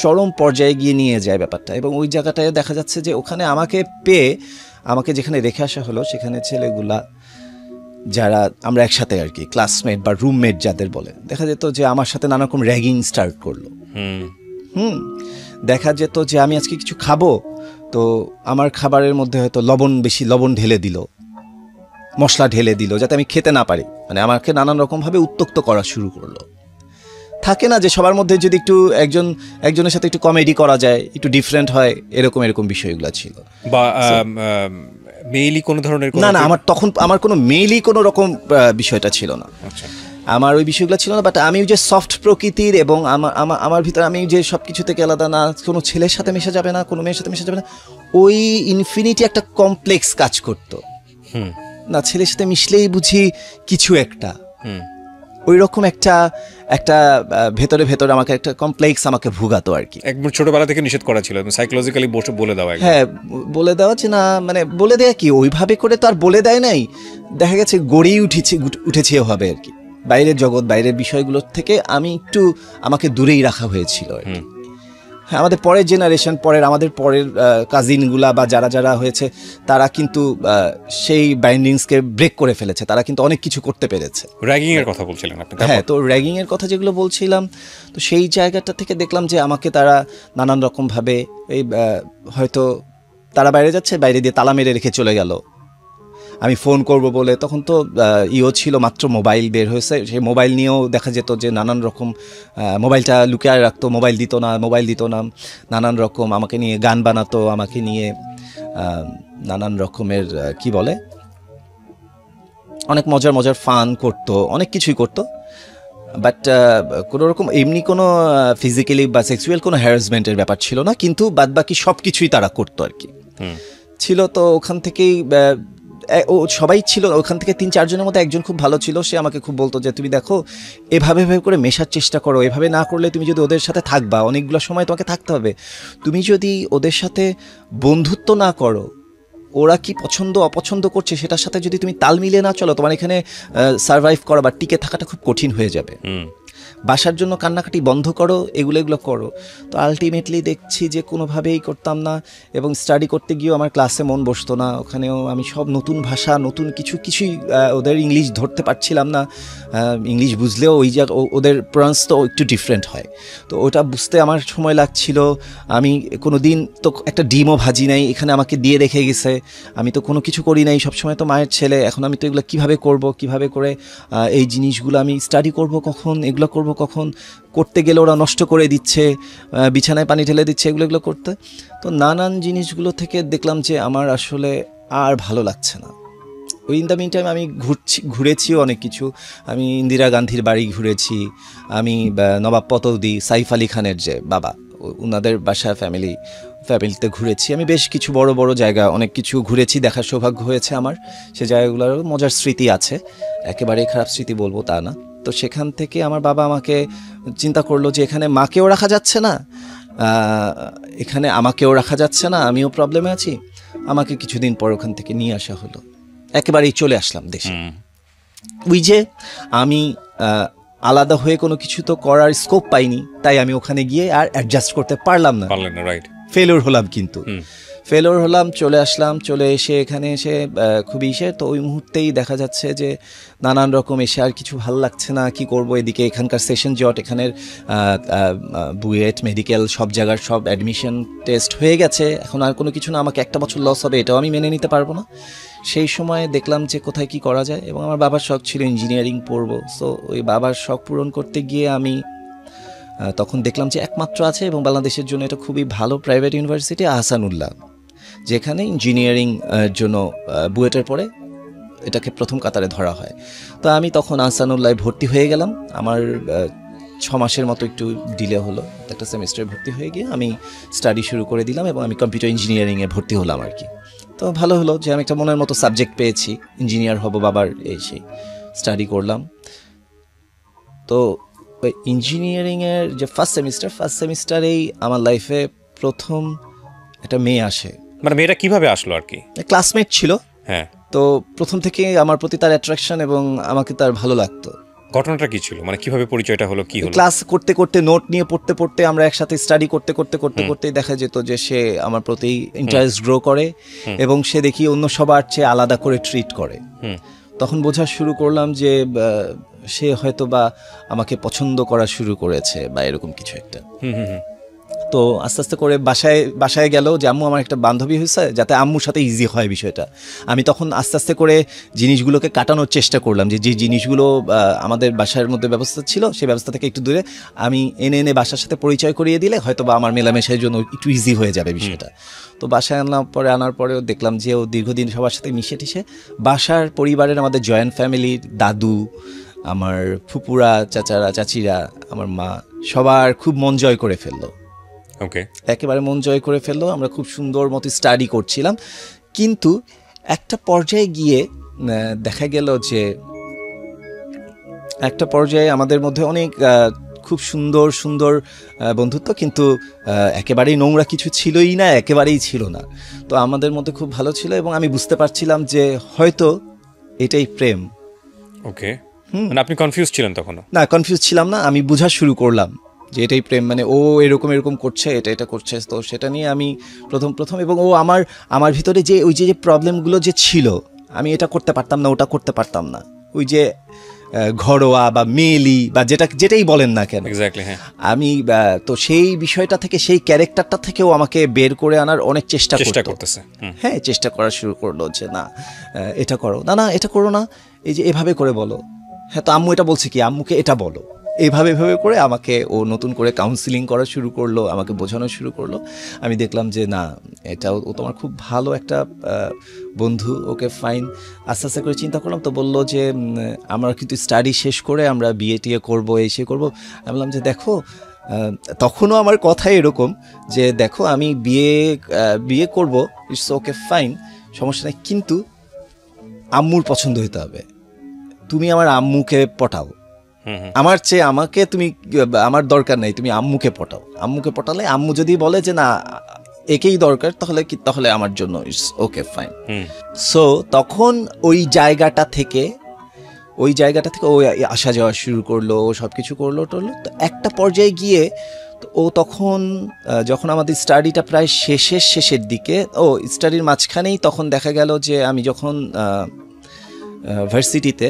চরম পর্যায়ে গিয়ে নিয়ে যায় ব্যাপারটা। এবং ওই জায়গাটায় দেখা যাচ্ছে যে ওখানে আমাকে পেয়ে, আমাকে যেখানে রেখে আসা হলো, সেখানে ছেলেগুলা যারা আমরা একসাথে আর কি ক্লাসমেট বা রুমমেট যাদের বলে, দেখা যেত যে আমার সাথে নানা রকম র্যাগিং স্টার্ট করলো। দেখা যেত যে আমি আজকে কিছু খাবো, তো আমার খাবারের মধ্যে হয়তো লবণ ঢেলে দিল, মশলা ঢেলে দিল, যাতে আমি খেতে না পারি। মানে আমাকে নানান রকমভাবে উত্ত্যক্ত করা শুরু করলো। থাকে না যে সবার মধ্যে যদি একটু একজনের সাথে একটু কমেডি করা যায়, একটু ডিফারেন্ট হয়, এরকম বিষয়গুলো ছিল। বা মেইলি কোনো ধরনের না, আমার কোনো মেইলি কোনো রকম বিষয়টা ছিল না। আচ্ছা, আমার ওই বিষয়গুলো ছিল না। বাট আমি ওই যে সফট প্রকৃতির, এবং আমার ভিতরে আমি যে সব কিছু থেকে আলাদা, না কোনো ছেলের সাথে মেশা যাবে না, কোনো মেয়ের সাথে মেশা যাবে না, ওই ইনফিনিটি একটা কমপ্লেক্স কাজ করতো। না, ছেলের সাথে মিশলেই বুঝি কিছু একটা, ওই রকম একটা ভেতরে আমাকে একটা কমপ্লেক্স আমাকে ভুগাতো আর কি। একদম ছোটবেলা থেকে নিষেধ করা ছিল, সাইকোলজিক্যালি বলে দেওয়া। হ্যাঁ, বলে দেওয়া যে না, মানে বলে দেয়া কি, ওইভাবে করে তো আর বলে দেয় নাই, দেখা গেছে গড়েই উঠেছে ওভাবে আর কি। বাইরের জগৎ, বাইরের বিষয়গুলোর থেকে আমাকে দূরেই রাখা হয়েছিল আর কি। হ্যাঁ, আমাদের পরের জেনারেশন, আমাদের পরের কাজিনগুলা বা যারা হয়েছে, তারা কিন্তু সেই বাইন্ডিংসকে ব্রেক করে ফেলেছে, তারা কিন্তু অনেক কিছু করতে পেরেছে। র্যাগিং এর কথা বলছিলেন আপনি? হ্যাঁ, তো র্যাগিং এর কথা যেগুলো বলছিলাম, তো সেই জায়গাটা থেকে দেখলাম যে আমাকে তারা নানান রকমভাবে, এই হয়তো তারা বাইরে যাচ্ছে, বাইরে দিয়ে তালা মেরে রেখে চলে গেল। আমি ফোন করব বলে, তখন তো ছিল মাত্র মোবাইল বের হয়েছে, সেই মোবাইল নিয়েও দেখা যেত যে নানান রকম, মোবাইলটা লুকিয়ে রাখতো, মোবাইল দিত না, নানান রকম আমাকে নিয়ে গান বানাতো, আমাকে নিয়ে নানান রকমের কি বলে, অনেক মজার ফান করতো, অনেক কিছুই করতো। বাট কোনো রকম এমনি কোনো ফিজিক্যালি বা সেক্সুয়াল কোনো হ্যারাসমেন্টের ব্যাপার ছিল না, কিন্তু বাদবাকি সব কিছুই তারা করতো আর কি ছিল। তো ওখান থেকেই সবাই ছিল ওখান থেকে 3-4 জনের মধ্যে একজন খুব ভালো ছিল, সে আমাকে খুব বলতো যে তুমি দেখো, এভাবে করে মেশার চেষ্টা করো, এভাবে না করলে তুমি যদি ওদের সাথে থাকবা, অনেকগুলো সময় তোমাকে থাকতে হবে, তুমি যদি ওদের সাথে বন্ধুত্ব না করো, ওরা কি পছন্দ অপছন্দ করছে সেটার সাথে যদি তুমি তাল মিলিয়ে না চলো, তোমার এখানে সার্ভাইভ করা বা টিকে থাকাটা খুব কঠিন হয়ে যাবে। বাসার জন্য কান্নাকাটি বন্ধ করো, এগুলো করো। তো আলটিমেটলি দেখছি যে কোনোভাবেই করতাম না, এবং স্টাডি করতে গিয়েও আমার ক্লাসে মন বসতো না। ওখানেও আমি সব নতুন ভাষা, নতুন কিছুই ওদের ইংলিশ ধরতে পারছিলাম না। ইংলিশ বুঝলেও ওই যে ওদের প্রনাউন্স তো একটু ডিফারেন্ট হয়, তো ওটা বুঝতে আমার সময় লাগছিল। আমি কোনো দিন তো একটা ডিমও ভাজি নাই, এখানে আমাকে দিয়ে রেখে গেছে, আমি তো কোনো কিছু করি নাই, সবসময় তো মায়ের ছেলে। এখন আমি তো এগুলো কীভাবে করে এই জিনিসগুলো আমি স্টাডি করব কখন, এগুলো করব কখন, করতে গেলে ওরা নষ্ট করে দিচ্ছে, বিছানায় পানি ঢেলে দিচ্ছে, এগুলো করতে। তো নানান জিনিসগুলো থেকে দেখলাম যে আমার আসলে আর ভালো লাগছে না। ওই ইন দ্য মিন টাইম আমি ঘুরেছিও অনেক কিছু। আমি ইন্দিরা গান্ধীর বাড়ি ঘুরেছি, আমি নবাব পতৌদি, সাইফ আলী খানের যে বাবা, ওনাদের বাসা ফ্যামিলিতে ঘুরেছি। আমি বেশ কিছু বড় জায়গা অনেক কিছু ঘুরেছি, দেখার সৌভাগ্য হয়েছে আমার। সে জায়গাগুলোর মজার স্মৃতি আছে, একেবারেই খারাপ স্মৃতি বলবো তা না। তো সেখান থেকে আমার বাবা আমাকে চিন্তা করলো যে এখানে মাকেও রাখা যাচ্ছে না, এখানে আমাকেও রাখা যাচ্ছে না, আমিও প্রবলেমে আছি। আমাকে কিছুদিন পর ওখান থেকে নিয়ে আসা হলো, একেবারেই চলে আসলাম দেশে। ওই যে আমি আলাদা হয়ে কোনো কিছু তো করার স্কোপ পাইনি, তাই আমি ওখানে গিয়ে আর অ্যাডজাস্ট করতে পারলাম না, রাইট, ফেলিওর হলাম। কিন্তু ফেলোর হলাম, চলে আসলাম, চলে এসে এখানে এসে খুবই তো ওই মুহূর্তেই দেখা যাচ্ছে যে নানান রকম এসে আর কিছু ভালো লাগছে না, কি করব, এদিকে এখানকার সেশন জট, এখানের বুয়েট মেডিকেল সব জায়গার সব অ্যাডমিশন টেস্ট হয়ে গেছে, এখন আর কোনো কিছু না, আমাকে একটা বছর লস হবে, এটাও আমি মেনে নিতে পারবো না। সেই সময় দেখলাম যে কোথায় কি করা যায়, এবং আমার বাবার শখ ছিল ইঞ্জিনিয়ারিং পড়বো। সো ওই বাবার শখ পূরণ করতে গিয়ে আমি তখন দেখলাম যে একমাত্র আছে এবং বাংলাদেশের জন্য এটা খুবই ভালো প্রাইভেট ইউনিভার্সিটি আহসানুল্লাহ, যেখানে ইঞ্জিনিয়ারিং জন্য বুয়েটের পরে এটাকে প্রথম কাতারে ধরা হয়। তো আমি তখন আহসানুল্লাহ ভর্তি হয়ে গেলাম। আমার 6 মাসের মতো একটু ডিলে হলো, একটা সেমিস্টারে ভর্তি হয়ে গিয়ে আমি স্টাডি শুরু করে দিলাম এবং আমি কম্পিউটার ইঞ্জিনিয়ারিংয়ে ভর্তি হলাম আর কি। তো ভালো হলো যে আমি একটা মনের মতো সাবজেক্ট পেয়েছি, ইঞ্জিনিয়ার হব বাবার সেই স্টাডি করলাম। তো ওই ইঞ্জিনিয়ারিংয়ের যে ফার্স্ট সেমিস্টারেই আমার লাইফে প্রথম একটা মেয়ে আসে। মানে মেয়েটা কিভাবে আসলো আর কি? ক্লাসমেট ছিল। হ্যাঁ। তো প্রথম থেকে আমার প্রতি তার অ্যাট্রাকশন এবং আমাকে তার ভালো লাগতো। ঘটনাটা কি ছিল, মানে কিভাবে পরিচয়টা হলো, কি হলো? ক্লাস করতে করতে, নোট নিয়ে পড়তে পড়তে, আমরা একসাথে স্টাডি করতে দেখা যেত যে সে আমার প্রতি ইন্টারেস্ট গ্রো করে এবং সে দেখি অন্য সবার চেয়ে আলাদা করে ট্রিট করে। তখন বোঝা শুরু করলাম যে সে হয়তো বা আমাকে পছন্দ করা শুরু করেছে বা এরকম কিছু একটা। তো আস্তে আস্তে করে বাসায় গেল যে আম্মু আমার একটা বান্ধবী হয়েছে, যাতে আম্মুর সাথে ইজি হয় বিষয়টা। আমি তখন আস্তে আস্তে করে জিনিসগুলোকে কাটানোর চেষ্টা করলাম, যে জিনিসগুলো আমাদের বাসার মধ্যে ব্যবস্থা ছিল সেই ব্যবস্থা থেকে একটু দূরে আমি এনে বাসার সাথে পরিচয় করিয়ে দিলে হয়তো বা আমার মেলামেশার জন্য একটু ইজি হয়ে যাবে বিষয়টা। তো বাসায় আনার পরেও দেখলাম যে ও দীর্ঘদিন সবার সাথে মিশে টিশে, বাসার পরিবারের আমাদের জয়েন্ট ফ্যামিলির দাদু, আমার ফুপুরা, চাচারা, চাচিরা, আমার মা, সবার খুব মন জয় করে ফেললো। ওকে, একেবারে মন জয় করে ফেললো। আমরা খুব সুন্দর মতো স্টাডি করছিলাম, কিন্তু একটা পর্যায়ে গিয়ে দেখা গেল যে একটা পর্যায়ে আমাদের মধ্যে অনেক খুব সুন্দর সুন্দর বন্ধুত্ব, কিন্তু একেবারেই নোংরা কিছু ছিলই না, একেবারেই ছিল না। তো আমাদের মধ্যে খুব ভালো ছিল এবং আমি বুঝতে পারছিলাম যে হয়তো এটাই প্রেম। ওকে, মানে আপনি কনফিউজ ছিলেন তখন? না, কনফিউজ ছিলাম না, আমি বোঝা শুরু করলাম যে এটাই প্রেম, মানে ও এরকম করছে, এটা করছে। তো সেটা নিয়ে আমি প্রথম এবং ও আমার ভিতরে যে ওই যে প্রবলেমগুলো যে ছিল, আমি এটা করতে পারতাম না, ওটা করতে পারতাম না, ওই যে ঘরোয়া বা মেলি বা যেটাই বলেন না কেন, আমি তো সেই বিষয়টা থেকে, সেই ক্যারেক্টারটা থেকেও আমাকে বের করে আনার অনেক চেষ্টা করতেছে। হ্যাঁ, চেষ্টা করা শুরু করলো যে না এটা করো, না এটা করো না, এই যে এভাবে করে বলো। হ্যাঁ, তো আম্মু এটা বলছে কি, আম্মুকে এটা বলো, এইভাবে করে আমাকে ও নতুন করে কাউন্সিলিং করা শুরু করলো, আমাকে বোঝানো শুরু করলো। আমি দেখলাম যে না, এটাও ও তোমার খুব ভালো একটা বন্ধু, ওকে ফাইন। আস্তে আস্তে করে চিন্তা করলাম, তো বললো যে আমরা কিন্তু স্টাডি শেষ করে আমরা বিয়ে করবো, সে করবো। আমি বললাম যে দেখো, তখনও আমার কথা এরকম যে দেখো আমি বিয়ে করবো, ইটস ওকে ফাইন, সমস্যা নেই, কিন্তু আম্মুর পছন্দ হতে হবে। তুমি আমার আম্মুকে পটাও, আমার চেয়ে আমাকে তুমি, আমার দরকার নেই, তুমি আম্মুকে পটাও। আম্মুকে পটালে আম্মু যদি বলে যে না একেই দরকার, তাহলে আমার জন্য ইটস ওকে ফাইন। সো তখন ওই জায়গাটা থেকে ও আসা যাওয়া শুরু করলো, সব কিছু করলো টরলো। তো একটা পর্যায়ে গিয়ে ও তখন যখন আমাদের স্টাডিটা প্রায় শেষের দিকে, স্টাডির মাঝখানেই তখন দেখা গেল যে আমি যখন ভার্সিটিতে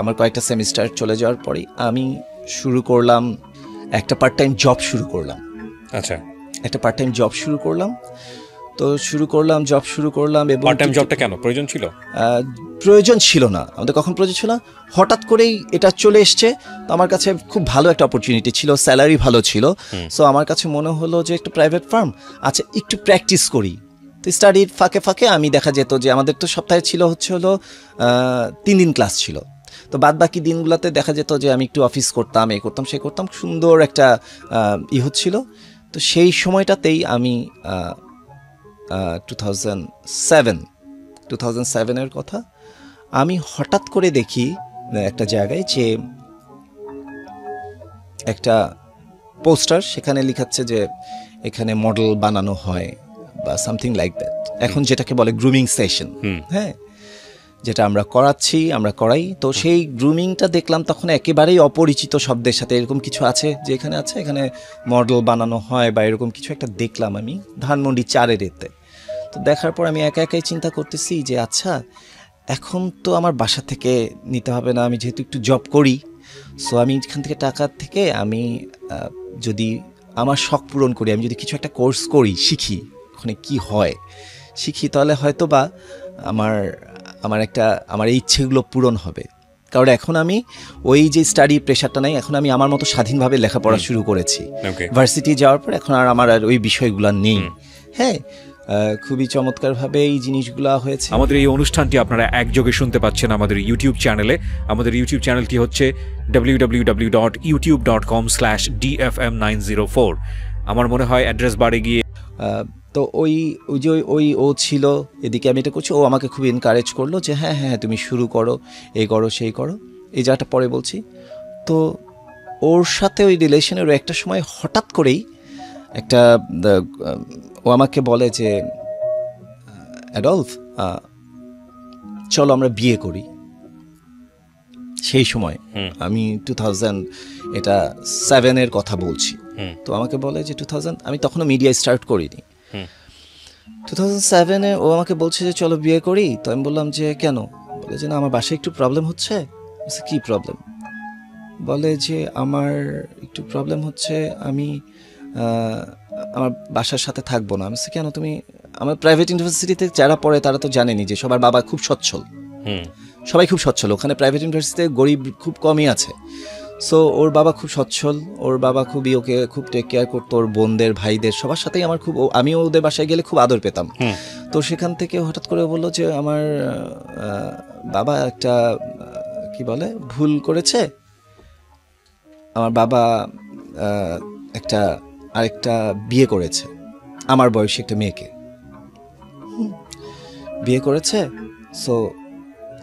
আমার কয়েকটা সেমিস্টার চলে যাওয়ার পরেই আমি শুরু করলাম একটা পার্ট টাইম জব শুরু করলাম। আচ্ছা, একটা পার্ট টাইম জব শুরু করলাম। তো জব শুরু করলাম এবং পার্ট টাইম জবটা কেন প্রয়োজন ছিল? প্রয়োজন ছিল না আমাদের, কখন প্রয়োজন ছিল না, হঠাৎ করেই এটা চলে এসছে। তো আমার কাছে খুব ভালো একটা অপরচুনিটি ছিল, স্যালারি ভালো ছিল। সো আমার কাছে মনে হলো যে একটা প্রাইভেট ফার্ম, আচ্ছা একটু প্র্যাকটিস করি। তো স্টাডির ফাঁকে আমি দেখা যেত যে আমাদের তো সপ্তাহে ছিল হলো 3 দিন ক্লাস ছিল। তো বাদ বাকি দিনগুলোতে দেখা যেত যে আমি একটু অফিস করতাম, সে করতাম, সুন্দর একটা হচ্ছিল। তো সেই সময়টাতেই আমি 2007-এর কথা, আমি হঠাৎ করে দেখি একটা জায়গায় যে একটা পোস্টার, সেখানে লিখাচ্ছে যে এখানে মডেল বানানো হয় বা সামথিং লাইক দ্যাট, এখন যেটাকে বলে গ্রুমিং সেশন। হ্যাঁ, যেটা আমরা করাই। তো সেই গ্রুমিংটা দেখলাম তখন একেবারেই অপরিচিত শব্দের সাথে, এরকম কিছু আছে যে এখানে মডেল বানানো হয় বা এরকম কিছু একটা দেখলাম আমি ধানমন্ডি 4-এর এতে। তো দেখার পর আমি একা একাই চিন্তা করতেছি যে আচ্ছা এখন তো আমার বাসা থেকে নিতে হবে না, আমি যেহেতু একটু জব করি, সো আমি এখান থেকে টাকা থেকে আমি যদি আমার শখ পূরণ করি, আমি যদি কিছু একটা কোর্স করি, শিখি ওখানে কি হয় শিখি, তাহলে হয়তো বা আমার আমার এই ইচ্ছেগুলো পূরণ হবে। কারণ এখন আমি ওই যে স্টাডি প্রেশারটা নাই, এখন আমি আমার মতো স্বাধীনভাবে লেখাপড়া শুরু করেছি। ভার্সিটি যাওয়ার পর এখন আর আমার আর ওই বিষয়গুলো নেই। হ্যাঁ, খুবই চমৎকারভাবে এই জিনিসগুলো হয়েছে। আমাদের এই অনুষ্ঠানটি আপনারা একযোগে শুনতে পাচ্ছেন আমাদের ইউটিউব চ্যানেলে। আমাদের ইউটিউব চ্যানেলটি হচ্ছে www.youtube.com/dfm904। আমার মনে হয় অ্যাড্রেস বারে গিয়ে তো ওই ও ছিল এদিকে, আমি এটা করছি, ও আমাকে খুব এনকারেজ করলো যে হ্যাঁ হ্যাঁ তুমি শুরু করো, এই করো সেই করো, এই জায়গাটা পরে বলছি। তো ওর সাথে ওই রিলেশনের একটা সময় হঠাৎ করেই একটা ও আমাকে বলে যে অ্যাডলফ চলো আমরা বিয়ে করি। সেই সময় আমি 2007 কথা বলছি। তো আমাকে বলে যে 2000, আমি তখনও মিডিয়া স্টার্ট করিনি, 2007 ও আমাকে বলছে যে চলো বিয়ে করি। তো আমি বললাম যে কেন? বলে যে না আমার বাসায় একটু প্রবলেম হচ্ছে। কি প্রবলেম? বলে যে আমার একটু প্রবলেম হচ্ছে, আমি আমার বাসার সাথে থাকবো না। আমি কেন? তুমি আমার প্রাইভেট ইউনিভার্সিটিতে যারা পড়ে তারা তো জানেনি যে সবার বাবা খুব সচ্ছল, সবাই খুব সচ্ছল, ওখানে প্রাইভেট ইউনিভার্সিটিতে গরিব খুব কমই আছে। সো ওর বাবা খুব সচ্ছল, ওর বাবা খুবই ওকে খুব টেক কেয়ার করতো, ওর বোনদের ভাইদের সবার সাথেই আমার খুব, আমিও ওদের বাসায় গেলে খুব আদর পেতাম। তো সেখান থেকে হঠাৎ করে বললো যে আমার বাবা একটা কি বলে ভুল করেছে, আমার বাবা আরেকটা বিয়ে করেছে, আমার বয়সী একটা মেয়েকে বিয়ে করেছে। সো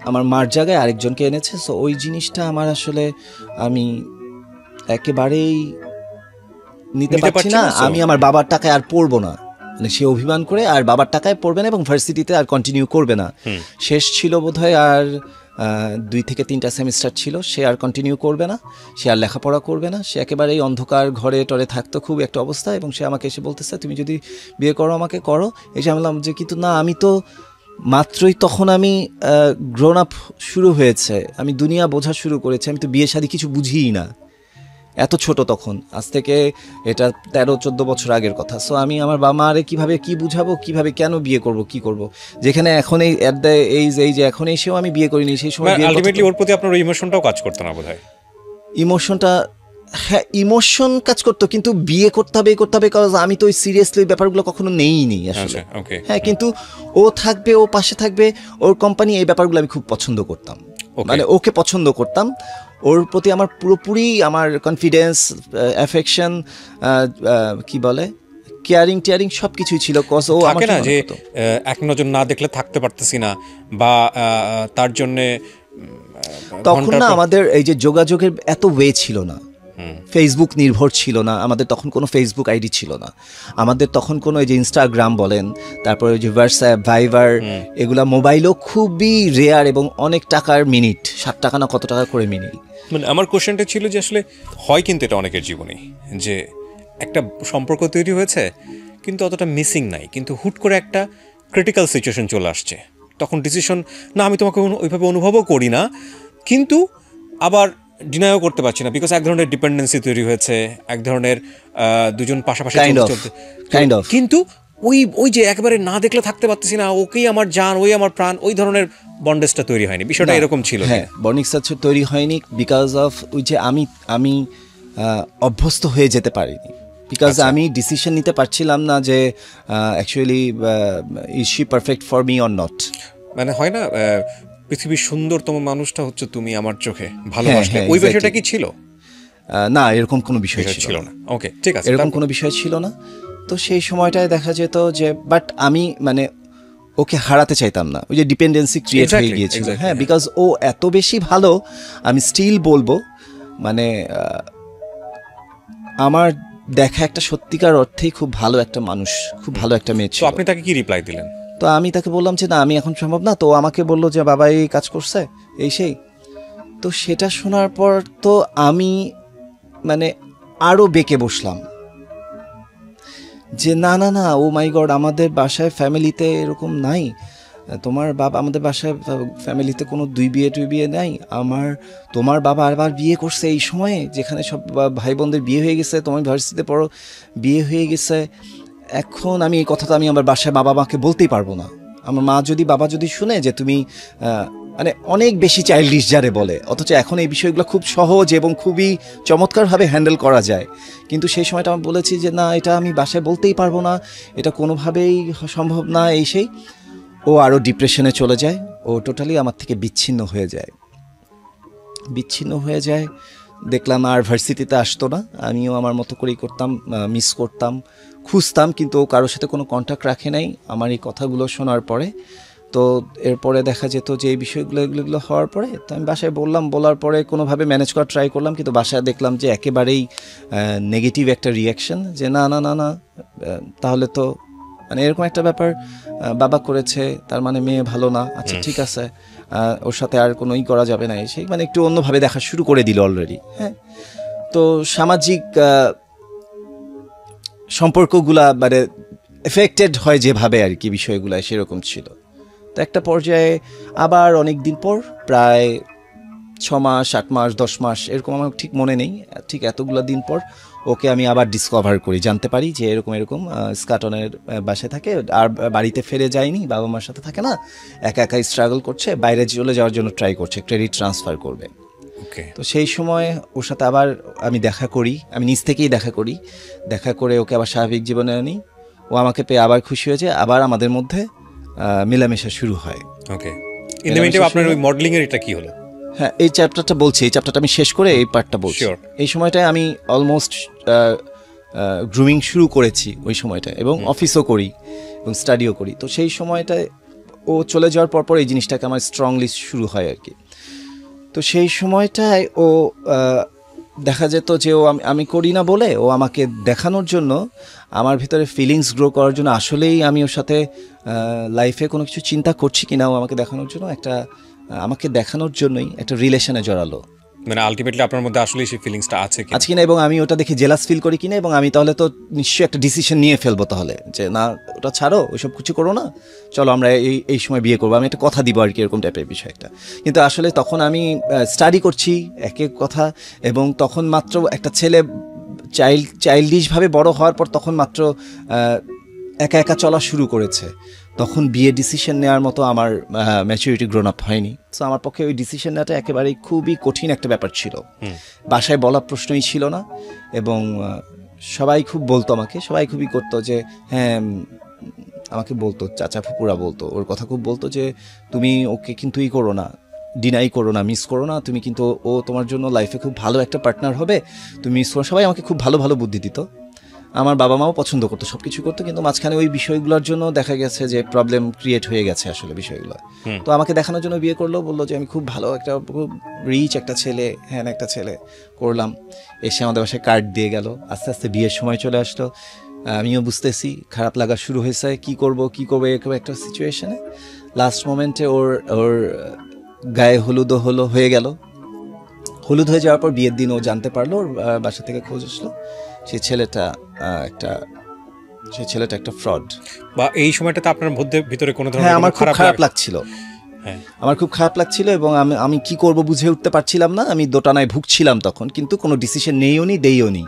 আমার মার জায়গায় আরেকজনকে এনেছে। সো ওই জিনিসটা আমার আসলে আমি একেবারেই নিতে পারছি না। আমি আমার বাবার টাকায় আর পড়বো না, মানে সে অভিমান করে আর বাবার টাকায় পড়বে না এবং ভার্সিটিতে আর কন্টিনিউ করবে না। শেষ ছিল বোধহয় আর 2 থেকে 3টা সেমিস্টার ছিল, সে আর কন্টিনিউ করবে না, সে আর লেখাপড়া করবে না, সে একেবারেই অন্ধকার ঘরে টরে থাকতো, খুব একটা অবস্থা। এবং সে আমাকে এসে বলতেছে তুমি যদি বিয়ে করো আমাকে করো। এসে আমি বললাম যে কিন্তু না, আমি তো মাত্রই তখন আমি গ্রোন আপ শুরু হয়েছে, আমি দুনিয়া বোঝা শুরু করেছি, আমি তো বিয়ে শাদী কিছু বুঝিই না, এত ছোট তখন, আজ থেকে এটা 13-14 বছর আগের কথা। সো আমি আমার বাবা মারে কিভাবে কি বুঝাবো, কিভাবে কেন বিয়ে করব, কি করব, যেখানে এখন এই যে এখন এসেও আমি বিয়ে করিনি, সেই সময় আলটিমেটলি ওর প্রতি আপনার ইমোশনটাও কাজ করতো না বোধহয়। ইমোশনটা, হ্যাঁ ইমোশন কাজ করতো, কিন্তু বিয়ে করতে হবে কারণ আমি তো ওই সিরিয়াসলি ব্যাপারগুলো কখনো নেইনি আসলে। হ্যাঁ, কিন্তু ও থাকবে, ও পাশে থাকবে, ওর কোম্পানি, এই ব্যাপারগুলো আমি খুব পছন্দ করতাম, মানে ওকে পছন্দ করতাম, ওর প্রতি আমার পুরোপুরি আমার কনফিডেন্স, অ্যাফেকশন, কি বলে কেয়ারিং সব কিছুই ছিল। কজ ও আমাকে না যে এক নজর না দেখলে থাকতে পারতেছি না, বা তার জন্যে তখন না আমাদের এই যে যোগাযোগের এত ওয়ে ছিল না, ফেসবুক নির্ভর ছিল না আমাদের তখন, কোনো ফেসবুক আইডি ছিল না আমাদের তখন, কোনো এই যে ইনস্টাগ্রাম বলেন, তারপরে যে হোয়াটসঅ্যাপ, ভাইবার, এগুলা মোবাইলও খুবই রেয়ার এবং অনেক টাকার মিনিট, 7 টাকা না কত টাকা করে মিনিট। মানে আমার কোশ্চেনটা ছিল যে আসলে হয় কিন্তু এটা অনেকের জীবনে যে একটা সম্পর্ক তৈরি হয়েছে কিন্তু অতটা মিসিং নাই, কিন্তু হুট করে একটা ক্রিটিক্যাল সিচুয়েশন চলে আসছে, তখন ডিসিশন না আমি তোমাকে ওইভাবে অনুভবও করি না কিন্তু আবার ডিনাইও করতে পারছি না, বিকজ এক ধরনের ডিপেন্ডেন্সি তৈরি হয়েছে, এক ধরনের দুজন পাশাপাশি চলতে, কিন্তু ওই যে একেবারে না দেখলে থাকতে পারতেছি না, ওকেই আমার জান, ওই আমার প্রাণ, ওই ধরনের বন্ডেজটা তৈরি হয়নি, বিষয়টা এরকম ছিল। হ্যাঁ, বন্ডিংটা তৈরি হয়নি বিকজ অফ ওই যে আমি অভ্যস্ত হয়ে যেতে পারিনি, বিকজ আমি ডিসিশন নিতে পারছিলাম না যে actually is she perfect for me or not. মানে হয় না পৃথিবীর সুন্দরতম মানুষটা হচ্ছে তুমি আমার চোখে, ভালোবাসলে, ওই বিষয়টা কি ছিল? না, এরকম কোনো বিষয় ছিল না। ওকে, ঠিক আছে, এরকম কোনো বিষয় ছিল না। তো সেই সময়টায় দেখা যেত যে, বাট আমি মানে ওকে হারাতে চাইতাম না, ওই যে ডিপেন্ডেন্সি ক্রিয়েট হয়ে গিয়েছিল। হ্যাঁ, বিকজ ও এত বেশি ভালো, আমি স্টিল বলবো মানে আমার দেখা একটা সত্যিকার অর্থেই খুব ভালো একটা মানুষ, খুব ভালো একটা মেয়ে ছিল। আপনি তাকে কি রিপ্লাই দিলেন? তো আমি তাকে বললাম যে না, আমি এখন সম্ভব না। তো আমাকে বললো যে বাবা এই কাজ করছে, এই সেই। তো সেটা শোনার পর তো আমি মানে আরো বেঁকে বসলাম যে না না না, ও মাই গড, আমাদের বাসায় ফ্যামিলিতে এরকম নাই, তোমার বাবা, আমাদের বাসায় ফ্যামিলিতে কোনো দুই বিয়ে নাই। তোমার বাবা আবার বিয়ে করছে এই সময়ে, যেখানে সব ভাই বোনদের বিয়ে হয়ে গেছে, তোমার ইউনিভার্সিটিতে পড়ো, বিয়ে হয়ে গেছে। এখন আমি এই কথাটা আমি আমার বাসায় বাবা মাকে বলতেই পারবো না। আমার মা যদি, বাবা যদি শুনে যে তুমি মানে অনেক বেশি চাইল্ডিশ যারে বলে, অথচ এখন এই বিষয়গুলো খুব সহজ এবং খুবই চমৎকারভাবে হ্যান্ডেল করা যায়। কিন্তু সেই সময়টা আমি বলেছি যে না, এটা আমি বাসায় বলতেই পারবো না, এটা কোনোভাবেই সম্ভব না, এই সেই। ও আরও ডিপ্রেশনে চলে যায়, ও টোটালি আমার থেকে বিচ্ছিন্ন হয়ে যায়। দেখলাম আর ভার্সিটিতে আসতো না, আমিও আমার মতো করেই করতাম, মিস করতাম, খুঁজতাম, কিন্তু ও কারোর সাথে কোনো কন্ট্যাক্ট রাখে নাই আমার এই কথাগুলো শোনার পরে। তো এরপরে দেখা যেত যে এই বিষয়গুলো এগুলো হওয়ার পরে তো আমি বাসায় বলার পরে কোনোভাবে ম্যানেজ করার ট্রাই করলাম, কিন্তু বাসায় দেখলাম যে একেবারেই নেগেটিভ একটা রিয়াকশন, যে না না না না, তাহলে তো মানে এরকম একটা ব্যাপার, বাবা করেছে তার মানে মেয়ে ভালো না, আচ্ছা ঠিক আছে, ওর সাথে আর কোনোই করা যাবে না, সেই মানে একটু অন্যভাবে দেখা শুরু করে দিল অলরেডি। হ্যাঁ, তো সামাজিক সম্পর্কগুলা মানে এফেক্টেড হয় যেভাবে আর কি, বিষয়গুলো সেরকম ছিল। তো একটা পর্যায়ে আবার অনেক দিন পর, প্রায় 6 মাস 8 মাস 10 মাস এরকম, আমার ঠিক মনে নেই, ঠিক এতগুলো দিন পর ওকে আমি আবার ডিসকভার করি, জানতে পারি যে এরকম স্কাটনের বাসায় থাকে, আর বাড়িতে ফিরে যায়নি, বাবা মার সাথে থাকে না, একা একাই স্ট্রাগল করছে, বাইরে চলে যাওয়ার জন্য ট্রাই করছে, ক্রেডিট ট্রান্সফার করবে। তো সেই সময় ওর সাথে আবার আমি দেখা করি, আমি নিজ থেকেই দেখা করে ওকে আবার স্বাভাবিক জীবনে আনি। ও আমাকে পেয়ে আবার খুশি হয়েছে, আবার আমাদের মধ্যে মেলামেশা শুরু হয়। ওকে, ইন দ্য মিনটাইম আপনার ওই মডেলিং এর এটা কি হলো? হ্যাঁ, এই চ্যাপ্টারটা বলছি, এই চ্যাপ্টারটা আমি শেষ করে এই পার্টটা বলছি। এই সময়টায় আমি অলমোস্ট গ্রুমিং শুরু করেছি ওই সময়টায়, এবং অফিসও করি এবং স্টাডিও করি। তো সেই সময়টায় ও চলে যাওয়ার পর এই জিনিসটাকে আমার স্ট্রংলি শুরু হয় আর কি। তো সেই সময়টায় ও দেখা যেত যে ও আমি করি না বলে ও আমাকে দেখানোর জন্য, আমার ভিতরে ফিলিংস গ্রো করার জন্য, আসলেই আমি ওর সাথে লাইফে কোনো কিছু চিন্তা করছি কিনা, ও আমাকে দেখানোর জন্যই একটা রিলেশনে জড়ালো। মানে আলটিমেটলি আপনার মধ্যে আসলে সেই ফিলিংসটা আছে কিনা, এবং আমি ওটা দেখে জেলাস ফিল করি কিনা, এবং আমি তাহলে তো নিশ্চয়ই একটা ডিসিশন নিয়ে ফেলবো তাহলে, যে না ওটা ছাড়ো, ওইসব কিছু করো না, চলো আমরা এই সময় বিয়ে করবো, আমি একটা কথা দিব আর কি, এরকম টাইপের বিষয় একটা। কিন্তু আসলে তখন আমি স্টাডি করছি এক কথা, এবং তখন মাত্র একটা ছেলে চাইল্ডিশভাবে বড় হওয়ার পর তখন মাত্র একা একা চলা শুরু করেছে, তখন বিয়ে ডিসিশন নেওয়ার মতো আমার ম্যাচুরিটি গ্রোন আপ হয়নি। সো আমার পক্ষে ওই ডিসিশন নেওয়াটা একেবারেই খুবই কঠিন একটা ব্যাপার ছিল, বাসায় বলা প্রশ্নই ছিল না, এবং সবাই খুব বলতো আমাকে, সবাই খুবই করতো যে হ্যাঁ, আমাকে বলতো, চাচা ফুপুরা বলতো, ওর কথা খুব বলতো যে তুমি ওকে কিন্তু করো না, ডিনাই করো না, মিস করো না, তুমি কিন্তু ও তোমার জন্য লাইফে খুব ভালো একটা পার্টনার হবে, তুমি মিস করো। সবাই আমাকে খুব ভালো ভালো বুদ্ধি দিত, আমার বাবা মাও পছন্দ করতো, সব কিছু করতো, কিন্তু মাঝখানে ওই বিষয়গুলোর জন্য দেখা গেছে যে প্রবলেম ক্রিয়েট হয়ে গেছে আসলে বিষয়গুলো। তো আমাকে দেখানোর জন্য বিয়ে করলো, বললো যে আমি খুব ভালো একটা, খুব রিচ একটা ছেলে, হ্যাঁ একটা ছেলে করলাম, এসে আমাদের বাসায় কার্ড দিয়ে গেল। আস্তে আস্তে বিয়ের সময় চলে আসলো, আমিও বুঝতেছি, খারাপ লাগা শুরু হয়েছে, কি করব এরকম একটা সিচুয়েশনে। লাস্ট মোমেন্টে ওর গায়ে হলুদও হয়ে গেল। হলুদ হয়ে যাওয়ার পর বিয়ের দিন ও জানতে পারলো, ওর বাসা থেকে খোঁজ আসলো, সেই ছেলেটা একটা ফ্রড। বা এই সময়টাতে আপনার ভিতরে কোনো ধরনের, হ্যাঁ, আমার খুব খারাপ লাগছিল, আমার খুব খারাপ লাগছিল, এবং আমি কি করব বুঝে উঠতে পারছিলাম না, আমি দোটানায় ভুগছিলাম তখন, কিন্তু কোনো ডিসিশন দেইও নি,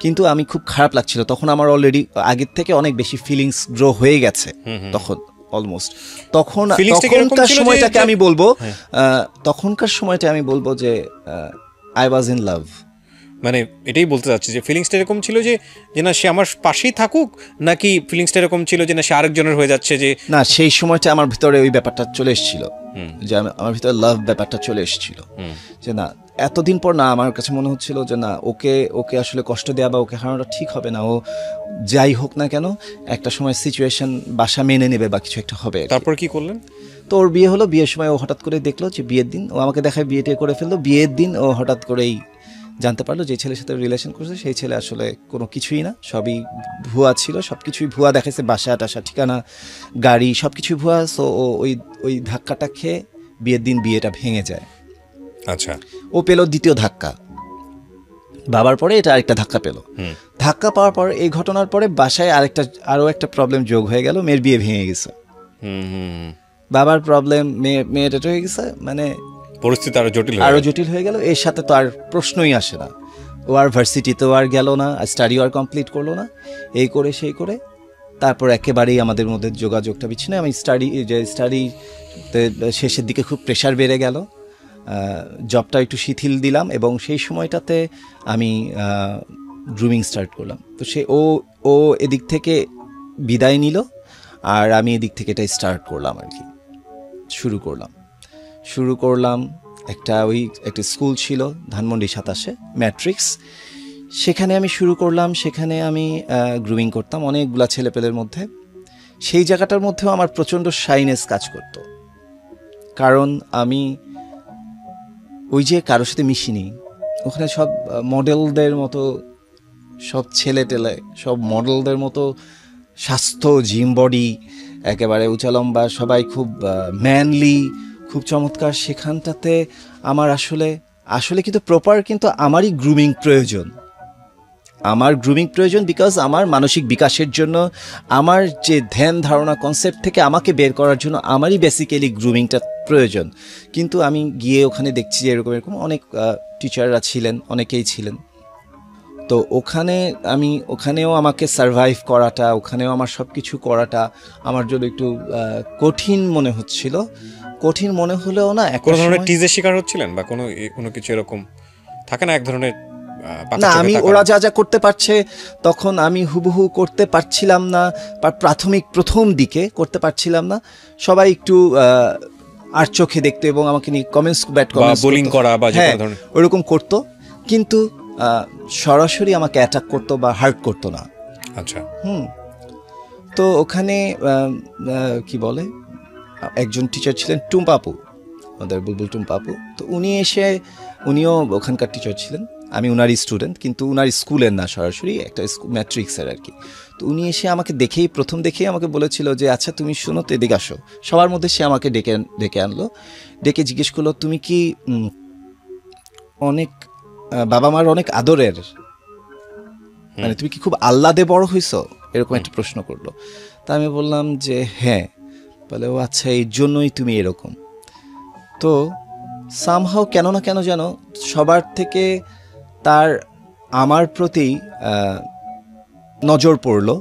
কিন্তু আমি খুব খারাপ লাগছিল তখন, আমার অলরেডি আগের থেকে অনেক বেশি ফিলিংস গ্রো হয়ে গেছে তখন, অলমোস্ট তখনকার সময়টাকে আমি বলবো যে আই ওয়াজ ইন লাভ। মানে এটাই বলতে চাচ্ছি যে ফিলিংসটা এরকম ছিল যে না সে আমার পাশেই থাকুক, নাকি ফিলিংসটা এরকম ছিল যে না সে আরেকজনের হয়ে যাচ্ছে, যে না সেই সময়টা আমার ভিতরে ওই ব্যাপারটা চলে এসেছিল, যে আমার ভিতরে লাভ ব্যাপারটা চলে এসেছিল, যে না এতদিন পর না, আমার কাছে মনে হচ্ছিল যে না ওকে আসলে কষ্ট দেওয়া বা ওকে হারানোটা ঠিক হবে না, ও যাই হোক না কেন একটা সময় সিচুয়েশন বাসা মেনে নেবে বা কিছু একটা হবে। তারপর কি করলেন? তো ওর বিয়ে হলো, বিয়ের সময় ও হঠাৎ করে দেখলো যে বিয়ের দিন, ও আমাকে দেখায় বিয়েটা করে ফেললো, বিয়ের দিন ও হঠাৎ করেই জানতে পারলো যে ছেলের সাথে রিলেশন করছে সেই ছেলে আসলে কোনো কিছুই না, সবই ভুয়া ছিল, সব কিছুই ভুয়া দেখাইছে, বাসা টাসা ঠিকানা গাড়ি সব কিছুই ভুয়া। সো ওই ধাক্কাটা খেয়ে বিয়ের দিন বিয়েটা ভেঙে যায়। আচ্ছা, ও পেল দ্বিতীয় ধাক্কা, বাবার পরে এটা আরেকটা ধাক্কা পেল। ধাক্কা পাওয়ার পর এই ঘটনার পরে বাসায় আরও একটা প্রবলেম যোগ হয়ে গেল, মেয়ের বিয়ে ভেঙে গেছে। বাবার প্রবলেম, মেয়েটা হয়ে গেছে, মানে পরিস্থিতি আরো জটিল হয়ে গেল। এর সাথে তো আর প্রশ্নই আসে না, ও আর ভার্সিটিতেও আর গেল না, স্টাডিও আর কমপ্লিট করলো না, এই করে সেই করে তারপর একেবারেই আমাদের মধ্যে যোগাযোগটা বিচ্ছিন্ন। আমি স্টাডি শেষের দিকে খুব প্রেশার বেড়ে গেল, জবটা একটু শিথিল দিলাম, এবং সেই সময়টাতে আমি গ্রুমিং স্টার্ট করলাম। তো ও এদিক থেকে বিদায় নিল, আর আমি এদিক থেকে এটা স্টার্ট করলাম আর কি, শুরু করলাম। একটা স্কুল ছিল ধানমন্ডি 27-এ, ম্যাট্রিক্স, সেখানে আমি শুরু করলাম। সেখানে আমি গ্রুমিং করতাম অনেকগুলা ছেলেপেলের মধ্যে। সেই জায়গাটার মধ্যেও আমার প্রচণ্ড শাইনেস কাজ করতো, কারণ আমি ওই যে কারোর সাথে মিশিনি, ওখানে সব মডেলদের মতো, সব ছেলে সব মডেলদের মতো স্বাস্থ্য, জিম বডি, একেবারে উঁচা লম্বা, সবাই খুব ম্যানলি, খুব চমৎকার। সেখানটাতে আমার আসলে কিন্তু প্রপার কিন্তু আমারই গ্রুমিং প্রয়োজন, বিকজ আমার মানসিক বিকাশের জন্য, আমার যে ধ্যান ধারণা কনসেপ্ট থেকে আমাকে বের করার জন্য আমারই বেসিক্যালি গ্রুমিংটা প্রয়োজন। কিন্তু আমি গিয়ে ওখানে দেখছি যে এরকম অনেক টিচাররা ছিলেন, অনেকেই ছিলেন। তো ওখানেও আমাকে সারভাইভ করাটা, ওখানেও আমার সব কিছু করাটা আমার জন্য একটু কঠিন মনে হচ্ছিল। কঠিন মনে হলেও না, কোনো ধরনের টিজের শিকার হচ্ছিলেন বা কোনো কিছু এরকম থাকে না এক ধরনের? না, আমি ওরা যা করতে পারছে তখন আমি হুবহু করতে পারছিলাম না, বা প্রথম দিকে করতে পারছিলাম না। সবাই একটু আর চোখে দেখতো এবং আমাকে নিয়ে ব্যাড কমেন্টস, বোলিং করা বা যে কোনো ধরনের ওরকম করতো, কিন্তু সরাসরি আমাকে অ্যাটাক করতো বা হার্ট করতো না। আচ্ছা। তো ওখানে কি বলে, একজন টিচার ছিলেন টুম্পাপু, আমাদের বুলবুল টুম্পাপু। তো উনিও ওখানকার টিচার ছিলেন। আমি উনারই স্টুডেন্ট, কিন্তু উনার স্কুলের না, সরাসরি একটা ম্যাট্রিক্সের আর কি। তো উনি এসে আমাকে প্রথম দেখেই আমাকে বলেছিল যে আচ্ছা তুমি শোনো তো, এদিকে আসো। সবার মধ্যে সে আমাকে ডেকে আনলো, ডেকে জিজ্ঞেস করলো তুমি কি অনেক বাবা মার অনেক আদরের, মানে তুমি কি খুব আহ্লাদে বড় হইছো, এরকম একটা প্রশ্ন করলো। তা আমি বললাম যে হ্যাঁ। বলে ও আচ্ছা, এই জন্যই তুমি এরকম। তো সামহাও কেন যেন সবার থেকে তার আমার প্রতি নজর পড়লো,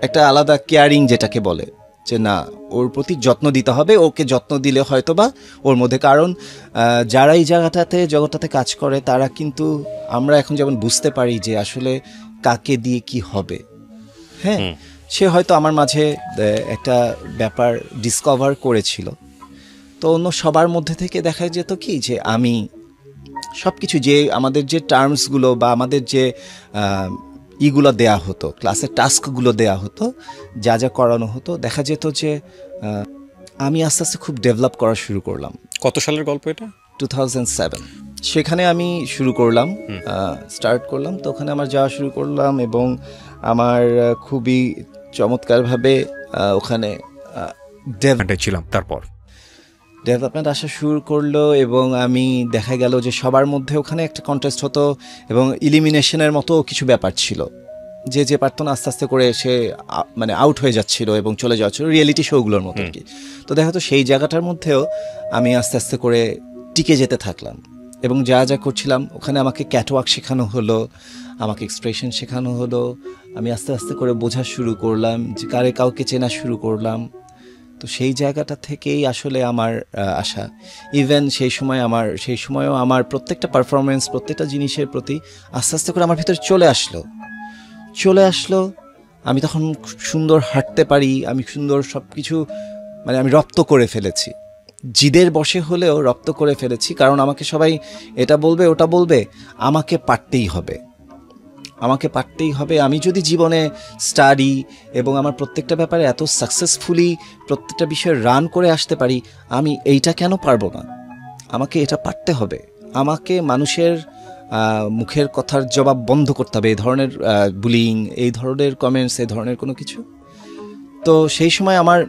একটা আলাদা কেয়ারিং যেটাকে বলে, যে না ওর প্রতি যত্ন দিতে হবে, ওকে যত্ন দিলে হয়তো বা ওর মধ্যে, কারণ যারা এই জগৎটাতে কাজ করে তারা কিন্তু, আমরা এখন যেমন বুঝতে পারি যে আসলে কাকে দিয়ে কি হবে, হ্যাঁ, সে হয়তো আমার মাঝে একটা ব্যাপার ডিসকভার করেছিল। তো অন্য সবার মধ্যে থেকে দেখা যেত কি যে আমি সব কিছু, যে আমাদের যে টার্মসগুলো বা আমাদের যে ইগুলো দেয়া হতো, ক্লাসের টাস্কগুলো দেয়া হতো, যা করানো হতো, দেখা যেত যে আমি আস্তে আস্তে খুব ডেভেলপ করা শুরু করলাম। কত সালের গল্প এটা? 2007। সেখানে আমি স্টার্ট করলাম। তো ওখানে আমার যাওয়া শুরু করলাম, এবং আমার খুবই চমৎকারভাবে ওখানে ডেভেলপমেন্ট আসা শুরু করলো। এবং আমি দেখা গেল যে সবার মধ্যে ওখানে একটা কন্টেস্ট হতো, এবং ইলিমিনেশনের মতো কিছু ব্যাপার ছিল, যে পারতো না আস্তে আস্তে করে সে মানে আউট হয়ে যাচ্ছিল এবং চলে যাচ্ছিল, রিয়েলিটি শোগুলোর মতো আর কি। তো দেখা তো সেই জায়গাটার মধ্যেও আমি আস্তে আস্তে করে টিকে যেতে থাকলাম, এবং যা করছিলাম ওখানে আমাকে ক্যাটওয়াক শেখানো হলো, আমাকে এক্সপ্রেশন শেখানো হলো। আমি আস্তে আস্তে করে বোঝা শুরু করলাম, যে কাউকে চেনা শুরু করলাম। তো সেই জায়গাটা থেকেই আসলে আমার আশা। ইভেন সেই সময়ও আমার প্রত্যেকটা পারফরমেন্স, প্রত্যেকটা জিনিসের প্রতি আস্তে আস্তে করে আমার ভিতরে চলে আসলো। আমি তখন সুন্দর হাঁটতে পারি, আমি সুন্দর সব কিছু, মানে আমি রপ্ত করে ফেলেছি, জিদের বশে হলেও রপ্ত করে ফেলেছি। কারণ আমাকে সবাই এটা বলবে, ওটা বলবে, আমাকে পারতেই হবে। আমি যদি জীবনে স্টাডি এবং আমার প্রত্যেকটা ব্যাপারে এত সাকসেসফুলি প্রত্যেকটা বিষয়ে রান করে আসতে পারি, আমি এইটা কেন পারবো না? আমাকে এটা পারতে হবে। আমাকে মানুষের মুখের কথার জবাব বন্ধ করতে হবে, এই ধরনের বুলিং, এই ধরনের কমেন্টস, এই ধরনের কোনো কিছু। তো সেই সময় আমার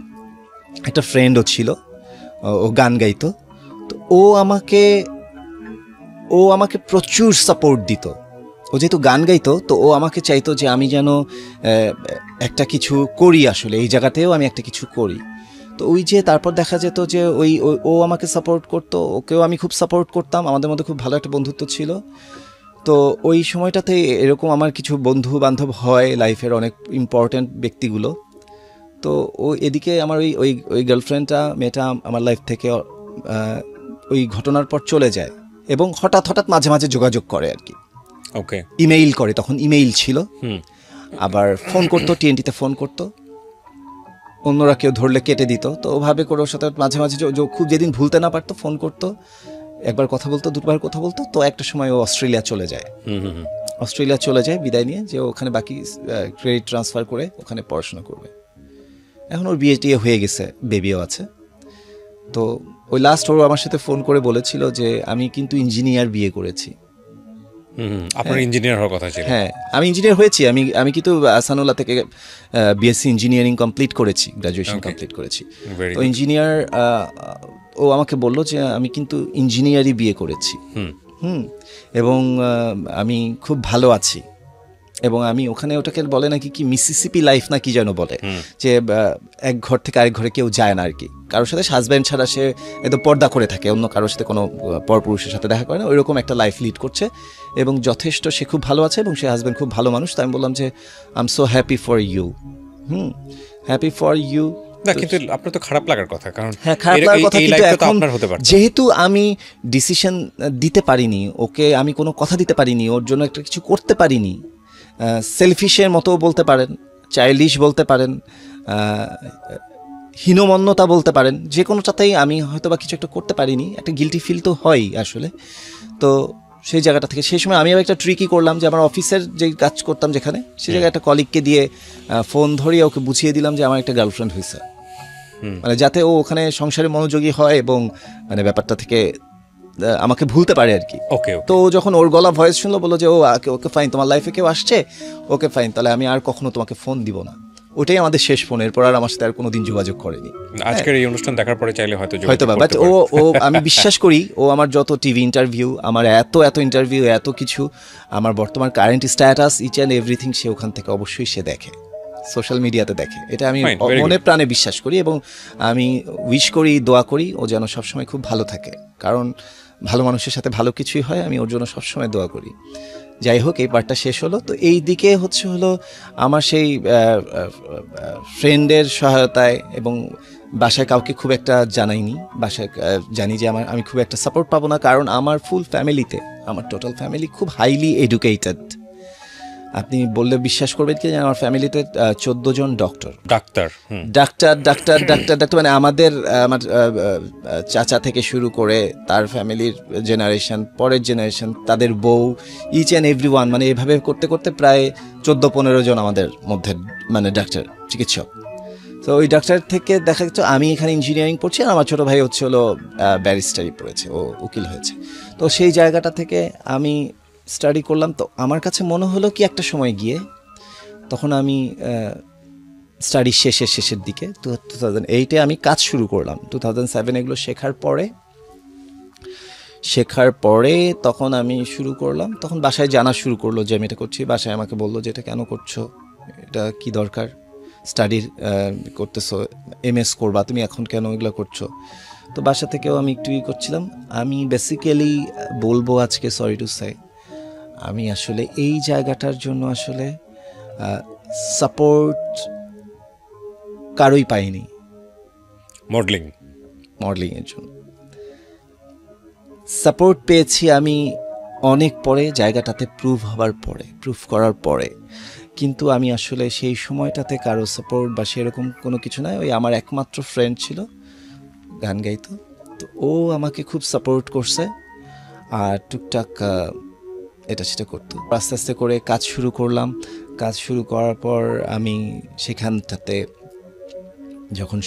একটা ফ্রেন্ডও ছিল, ও গান গাইতো। তো ও আমাকে প্রচুর সাপোর্ট দিত, ও যেহেতু গান গাইতো, তো ও আমাকে চাইতো যে আমি যেন একটা কিছু করি, আসলে এই জায়গাতেও আমি একটা কিছু করি। তো ওই যে তারপর দেখা যেত যে ও আমাকে সাপোর্ট করতো, ওকেও আমি খুব সাপোর্ট করতাম, আমাদের মধ্যে খুব ভালো একটা বন্ধুত্ব ছিল। তো ওই সময়টাতে এরকম আমার কিছু বন্ধু বান্ধব হয় লাইফের অনেক ইম্পর্ট্যান্ট ব্যক্তিগুলো। তো এদিকে আমার ওই গার্লফ্রেন্ডটা, মেয়েটা আমার লাইফ থেকে ওই ঘটনার পর চলে যায়, এবং হঠাৎ মাঝে মাঝে যোগাযোগ করে আর কি। ওকে। ইমেইল করে, তখন ইমেইল ছিল, আবার ফোন করতো, TNT-তে ফোন করতো, অন্যরা কেউ ধরলে কেটে দিত। তো ওভাবে করে ওর সাথে মাঝে মাঝে খুব যেদিন ভুলতে না পারতো ফোন করতো, একবার কথা বলতো, দুবার কথা বলতো। তো একটা সময় ও অস্ট্রেলিয়া চলে যায় বিদায় নিয়ে, যে ওখানে বাকি ক্রেডিট ট্রান্সফার করে ওখানে পড়াশোনা করবে। এখন ওর বিয়ে টিয়ে হয়ে গেছে, বেবিও আছে। তো ওই লাস্ট ও আমার সাথে ফোন করে বলেছিল যে আমি কিন্তু ইঞ্জিনিয়ার বিয়ে করেছি। আপনার ইঞ্জিনিয়ার হওয়ার কথা ছিল? হ্যাঁ, আমি ইঞ্জিনিয়ার হয়েছি। আমি কিন্তু আসানুল্লাহ থেকে BSc ইঞ্জিনিয়ারিং কমপ্লিট করেছি, গ্র্যাজুয়েশন কমপ্লিট করেছি। তো ইঞ্জিনিয়ার, ও আমাকে বললো যে আমি কিন্তু ইঞ্জিনিয়ারই বিয়ে করেছি, এবং আমি খুব ভালো আছি। এবং আমি ওখানে, ওটাকে বলে নাকি কি মিসিসিপি লাইফ না কি যেন বলে, যে এক ঘর থেকে আরেক ঘরে কেউ যায় না আর কি, কারোর সাথে হাজব্যান্ড ছাড়া সে একদম পর্দা করে থাকে, অন্য কারোর সাথে কোনো পরপুরুষের সাথে দেখা করে না, ওইরকম একটা লাইফ লিড করছে, এবং যথেষ্ট সে খুব ভালো আছে, এবং সে হাজব্যান্ড খুব ভালো মানুষ। তাই আমি বললাম যে I am so happy for you. Happy for you. না, কিন্তু আপনার তো খারাপ লাগার কথা, কারণ হ্যাঁ, খারাপ লাগার কথা, কিন্তু এখন হতে পারে যেহেতু আমি ডিসিশন দিতে পারিনি, ওকে আমি কোনো কথা দিতে পারিনি, ওর জন্য একটা কিছু করতে পারিনি, সেলফিশের মতো বলতে পারেন, চাইল্ডিশ বলতে পারেন, হীনমন্যতা বলতে পারেন, যে কোনোটাতেই আমি হয়তো বা কিছু একটা করতে পারিনি, একটা গিল্টি ফিল তো হয় আসলে। তো সেই জায়গাটা থেকে সেই সময় আমি একটা ট্রিকই করলাম, যে আমার অফিসের যে কাজ করতাম যেখানে, সেই জায়গায় একটা কলিগকে দিয়ে ফোন ধরিয়ে ওকে বুঝিয়ে দিলাম যে আমার একটা গার্লফ্রেন্ড হয়েছে, মানে যাতে ও ওখানে সংসারে মনোযোগী হয়, এবং মানে ব্যাপারটা থেকে আমাকে ভুলতে পারে আর কি। ওকে। তো যখন ওর গলা ভয়েস শুনলো, বললো যে ওকে ফাইন, তোমার লাইফে কেউ আসছে, ওকে ফাইন, তাহলে আমি আর কখনো তোমাকে ফোন দিব না। ওটাই আমাদের শেষ ফোন, এরপর আর আমার সাথে আর কোনোদিন যোগাযোগ করেনি। আজকের এই অনুষ্ঠান দেখার পরে চাইলে হয়তো বাট ও আমি বিশ্বাস করি, ও আমার যত টিভি ইন্টারভিউ, আমার এত ইন্টারভিউ, এত কিছু, আমার বর্তমান current status, each and everything সে ওখান থেকে অবশ্যই সে দেখে, সোশ্যাল মিডিয়াতে দেখে। এটা আমি মনে প্রাণে বিশ্বাস করি, এবং আমি উইশ করি, দোয়া করি ও যেন সবসময় খুব ভালো থাকে, কারণ ভালো মানুষের সাথে ভালো কিছুই হয়। আমি ওর জন্য সবসময় দোয়া করি। যাই হোক, এই পার্টটা শেষ হলো। তো এই দিকে হলো আমার সেই ফ্রেন্ডের সহায়তায়, এবং বাসায় কাউকে খুব একটা জানাইনি, বাসায় জানি যে আমি খুব একটা সাপোর্ট পাবো না, কারণ আমার ফুল ফ্যামিলিতে, আমার টোটাল ফ্যামিলি খুব হাইলি এডুকেটেড। আপনি বললে বিশ্বাস করবেন কি, আমার ফ্যামিলিতে 14 জন ডাক্তার, মানে আমার চাচা থেকে শুরু করে তার ফ্যামিলির জেনারেশন, পরের জেনারেশন, তাদের বউ, ইচ অ্যান্ড এভরি ওয়ান, মানে এভাবে করতে করতে প্রায় 14-15 জন আমাদের মধ্যে মানে ডাক্তার, চিকিৎসক। তো ওই ডাক্তার থেকে দেখা যাচ্ছে আমি এখানে ইঞ্জিনিয়ারিং পড়ছি, আর আমার ছোটো ভাই হলো ব্যারিস্টারি পড়েছে, ও উকিল হয়েছে। তো সেই জায়গাটা থেকে আমি স্টাডি করলাম। তো আমার কাছে মনে হলো কি, একটা সময় গিয়ে, তখন আমি স্টাডি শেষের দিকে 2008-এ আমি কাজ শুরু করলাম। 2007 এগুলো শেখার পরে তখন আমি শুরু করলাম, তখন বাসায় জানা শুরু করলো যে আমি এটা করছি। বাসায় আমাকে বললো যে এটা কেন করছো, এটা কি দরকার, স্টাডির করতেছো, MS করবা তুমি, এখন কেন এগুলো করছো। তো বাসা থেকেও আমি একটু করছিলাম। আমি বেসিক্যালি বলবো আজকে, সরি টু সে, আমি আসলে এই জায়গাটার জন্য আসলে সাপোর্ট কারোই পাইনি। মডেলিংয়ের জন্য সাপোর্ট পেয়েছি আমি অনেক পরে, জায়গাটাতে প্রুভ করার পরে, কিন্তু আমি আসলে সেই সময়টাতে কারো সাপোর্ট বা সেরকম কোনো কিছু নয়। ওই আমার একমাত্র ফ্রেন্ড ছিল, গান গাইতো, তো ও আমাকে খুব সাপোর্ট করছে, আর টুকটাক এটা সেটা করতো। আস্তে আস্তে করে কাজ শুরু করলাম। কাজ শুরু করার পর আমি সেখানটাতে যখন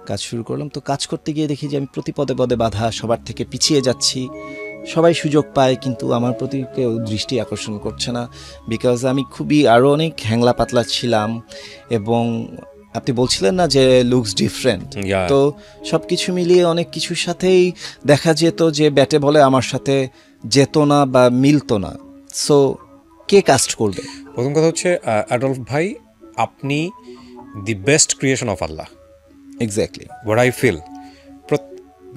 কাজ শুরু করলাম, তো কাজ করতে গিয়ে দেখি যে আমি প্রতি পদে বাধা, সবার থেকে পিছিয়ে যাচ্ছি। সবাই সুযোগ পায়, কিন্তু আমার প্রতি কেউ দৃষ্টি আকর্ষণ করছে না, বিকজ আমি খুবই আরও অনেক হ্যাংলা পাতলা ছিলাম। এবং আপনি বলছিলেন না যে লুকস ডিফারেন্ট, তো সব কিছু মিলিয়ে অনেক কিছুর সাথেই দেখা যেত যে ব্যাটে বলে আমার সাথে যেত না বা মিলতো না। সো কে কাস্ট করবে? প্রথম কথা হচ্ছে অ্যাডলফ ভাই, আপনি the best creation of Allah. Exactly what I feel.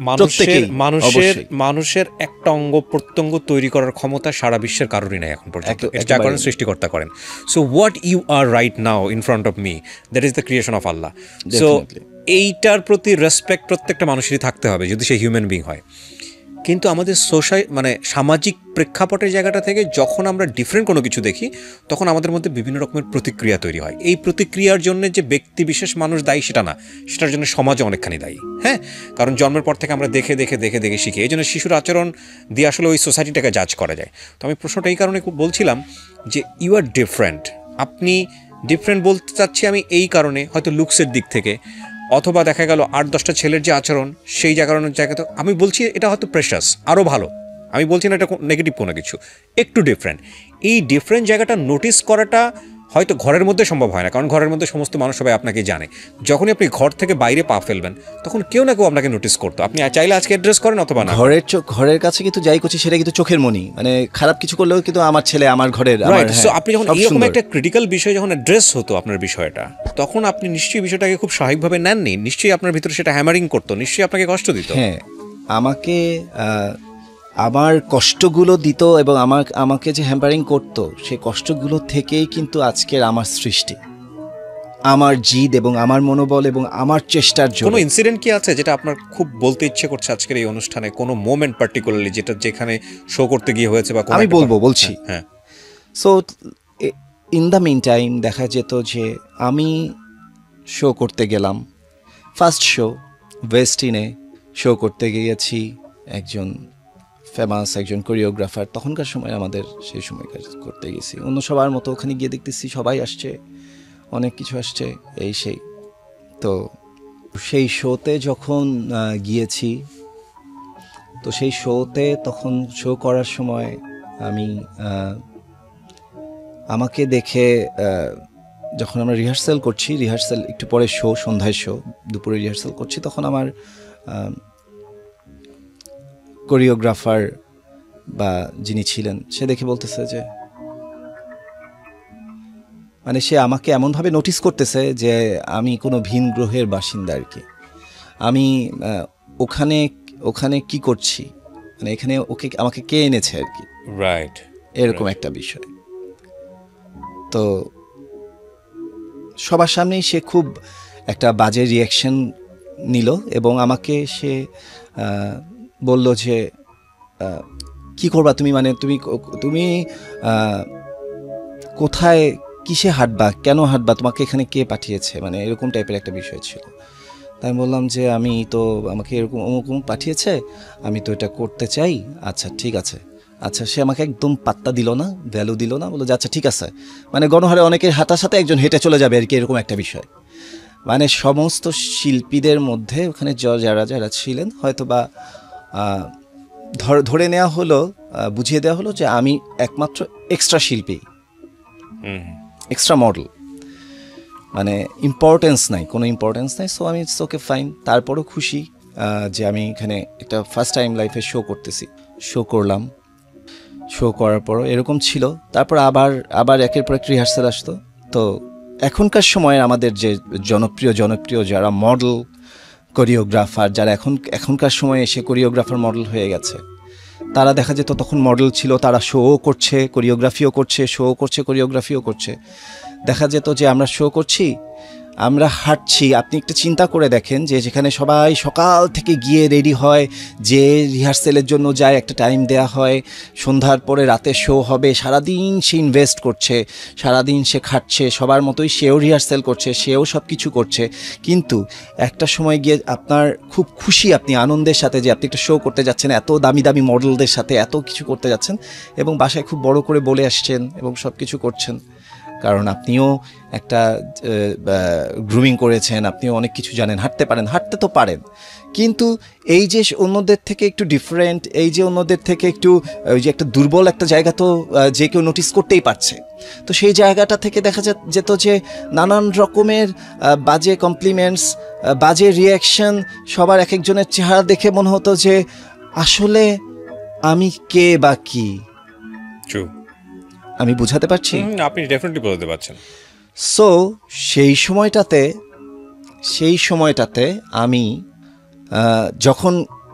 মানুষের মানুষের মানুষের একটা অঙ্গ প্রত্যঙ্গ তৈরি করার ক্ষমতা সারা বিশ্বের কারোরই নেই এখন পর্যন্ত। যা করেন সৃষ্টিকর্তা করেন। So what you are right now in front of me, that is the creation of Allah. So এইটার প্রতি রেসপেক্ট প্রত্যেকটা মানুষেরই থাকতে হবে যদি সে হিউম্যান বিং হয়। কিন্তু আমাদের সামাজিক প্রেক্ষাপটের জায়গাটা থেকে যখন আমরা ডিফারেন্ট কোনো কিছু দেখি, তখন আমাদের মধ্যে বিভিন্ন রকমের প্রতিক্রিয়া তৈরি হয়। এই প্রতিক্রিয়ার জন্য যে ব্যক্তি বিশেষ মানুষ দায়ী সেটা না, সেটার জন্য সমাজও অনেকখানি দায়ী। হ্যাঁ, কারণ জন্মের পর থেকে আমরা দেখে দেখে দেখে দেখে শিখি। এই জন্য শিশুর আচরণ দিয়ে আসলে ওই সোসাইটিটাকে জাজ করা যায়। তো আমি প্রশ্নটা এই কারণে বলছিলাম যে ইউ আর ডিফারেন্ট। আপনি ডিফারেন্ট বলতে চাচ্ছি আমি এই কারণে, হয়তো লুকসের দিক থেকে, অথবা দেখা গেল 8-10টা ছেলের যে আচরণ সেই জায়গাতে আমি বলছি এটা হয়তো প্রেশাস, আরও ভালো। আমি বলছি না এটা নেগেটিভ কোনো কিছু, একটু ডিফারেন্ট। এই ডিফারেন্ট জায়গাটা নোটিস করাটা হয়তো ঘরের মধ্যে সম্ভব হয় না, কারণ ঘরের মধ্যে সমস্ত মানুষ সবাই আপনাকে জানে। যখনই আপনি ঘর থেকে বাইরে পা ফেলবেন, তখন কেউ না কেউ আপনাকে নোটিস করতো। আপনি চাইলে আজকে অ্যাড্রেস করেন অথবা না। ঘরের কাছে কিন্তু যাই করছি সেটা কিন্তু চোখের মণি, মানে খারাপ কিছু করলেও কিন্তু আমার ছেলে, আমার ঘরের। সো আপনি যখন এরকম একটা ক্রিটিক্যাল বিষয় যখন অ্যাড্রেস হতো আপনার বিষয়টা, তখন আপনি নিশ্চয়ই বিষয়টাকে খুব স্বাভাবিকভাবে নেননি। নিশ্চয়ই আপনার ভিতরে সেটা হ্যামারিং করতো, নিশ্চয়ই আপনাকে কষ্ট দিত। হ্যাঁ, আমাকে আমার কষ্টগুলো দিত এবং আমাকে যে হ্যাম্পারিং করতো, সেই কষ্টগুলো থেকেই কিন্তু আজকের আমার সৃষ্টি, আমার জিদ এবং আমার মনোবল এবং আমার চেষ্টার জন্য। কোনো ইনসিডেন্ট কি আছে যেটা আপনার খুব বলতে ইচ্ছে করছে আজকের এই অনুষ্ঠানে? কোনো মোমেন্ট পার্টিকুলারলি যেটা যেখানে শো করতে গিয়ে হয়েছে বা আমি বলছি। হ্যাঁ। So in the meantime দেখা যেত যে আমি শো করতে গেলাম, ফার্স্ট শো ওয়েস্টিনে শো করতে গিয়েছি, একজন ফেমাস একজন কোরিওগ্রাফার। তখনকার সময় আমাদের সেই সময় কাজ করতে গেছি, অন্য সবার মতো ওখানে গিয়ে দেখতেছি সবাই আসছে, অনেক কিছু আসছে, এই সেই। তো সেই শোতে যখন গিয়েছি, তো সেই শোতে তখন শো করার সময় আমাকে দেখে, যখন আমরা রিহার্সাল করছি, রিহার্সাল একটু পরে শো, সন্ধ্যায় শো, দুপুরে রিহার্সাল করছি, তখন আমার কোরিওগ্রাফার বা যিনি ছিলেন সে দেখে বলতেছে যে, মানে সে আমাকে এমনভাবে নোটিস করতেছে যে আমি কোনো ভিন গ্রহের বাসিন্দা আর কি। আমি ওখানে কি করছি, মানে এখানে আমাকে কে এনেছে আর কি, রাইট, এরকম একটা বিষয়। তো সবার সামনেই সে খুব একটা বাজে রিয়াকশন নিল এবং আমাকে সে বলল যে কি করবা তুমি, মানে তুমি কোথায়, কিসে হাঁটবা, কেন হাঁটবা, তোমাকে এখানে কে পাঠিয়েছে, মানে এরকম টাইপের একটা বিষয় ছিল। তাই আমি বললাম যে আমাকে এরকম অমুক পাঠিয়েছে, আমি তো এটা করতে চাই। আচ্ছা ঠিক আছে। আচ্ছা, সে আমাকে একদম পাত্তা দিল না, ভ্যালু দিল না, বললো যে আচ্ছা ঠিক আছে, মানে গণহারে অনেকের হাঁটার সাথে একজন হেঁটে চলে যাবে আর কি, এরকম একটা বিষয়। মানে সমস্ত শিল্পীদের মধ্যে ওখানে যারা ছিলেন হয়তো বা ধরে নেওয়া হলো, বুঝিয়ে দেওয়া হলো যে আমি একমাত্র এক্সট্রা শিল্পী, এক্সট্রা মডেল, মানে ইম্পর্টেন্স নাই, কোনো ইম্পর্টেন্স নাই। সো আমি ইটস ওকে ফাইন। তারপরও খুশি যে আমি এখানে একটা ফার্স্ট টাইম লাইফে শো করতেছি। শো করলাম, শো করার পরও এরকম ছিল। তারপর আবার একের পর এক রিহার্সাল আসতো। তো এখনকার সময়ে আমাদের যে জনপ্রিয় যারা মডেল কোরিওগ্রাফার, যারা এখনকার সময়ে এসে কোরিওগ্রাফার মডেল হয়ে গেছে, তারা দেখা যেত তখন মডেল ছিল, তারা শোও করছে, কোরিওগ্রাফিও করছে, কোরিওগ্রাফিও করছে। দেখা যেত যে আমরা শো করছি, আমরা হাঁটছি, আপনি একটু চিন্তা করে দেখেন যে যেখানে সবাই সকাল থেকে গিয়ে রেডি হয়, যে রিহার্সেলের জন্য যায়, একটা টাইম দেয়া হয়, সন্ধ্যার পরে রাতে শো হবে, সারাদিন সে ইনভেস্ট করছে, সারাদিন সে খাটছে, সবার মতোই সেও রিহার্সেল করছে, সেও সব কিছু করছে। কিন্তু একটা সময় গিয়ে আপনার খুব খুশি, আপনি আনন্দের সাথে যে আপনি একটা শো করতে যাচ্ছেন, এত দামি দামি মডেলদের সাথে এত কিছু করতে যাচ্ছেন এবং বাসায় খুব বড় করে বলে আসছেন এবং সব কিছু করছেন, কারণ আপনিও একটা গ্রুমিং করেছেন, আপনিও অনেক কিছু জানেন, হাঁটতে তো পারেন। কিন্তু এই যে অন্যদের থেকে একটু ডিফারেন্ট, এই যে অন্যদের থেকে একটু ওই যে একটা দুর্বল একটা জায়গা তো যে কেউ নোটিস করতেই পারছে। তো সেই জায়গাটা থেকে দেখা যেত যে নানান রকমের বাজে কমপ্লিমেন্টস, বাজে রিয়াকশন, সবার এক একজনের চেহারা দেখে মনে হতো যে আসলে আমি কে বা কি। আমি বুঝাতে পারছি? আপনি ডেফিনেটলি বলতে পারছেন। সো সেই সময়টাতে আমি যখন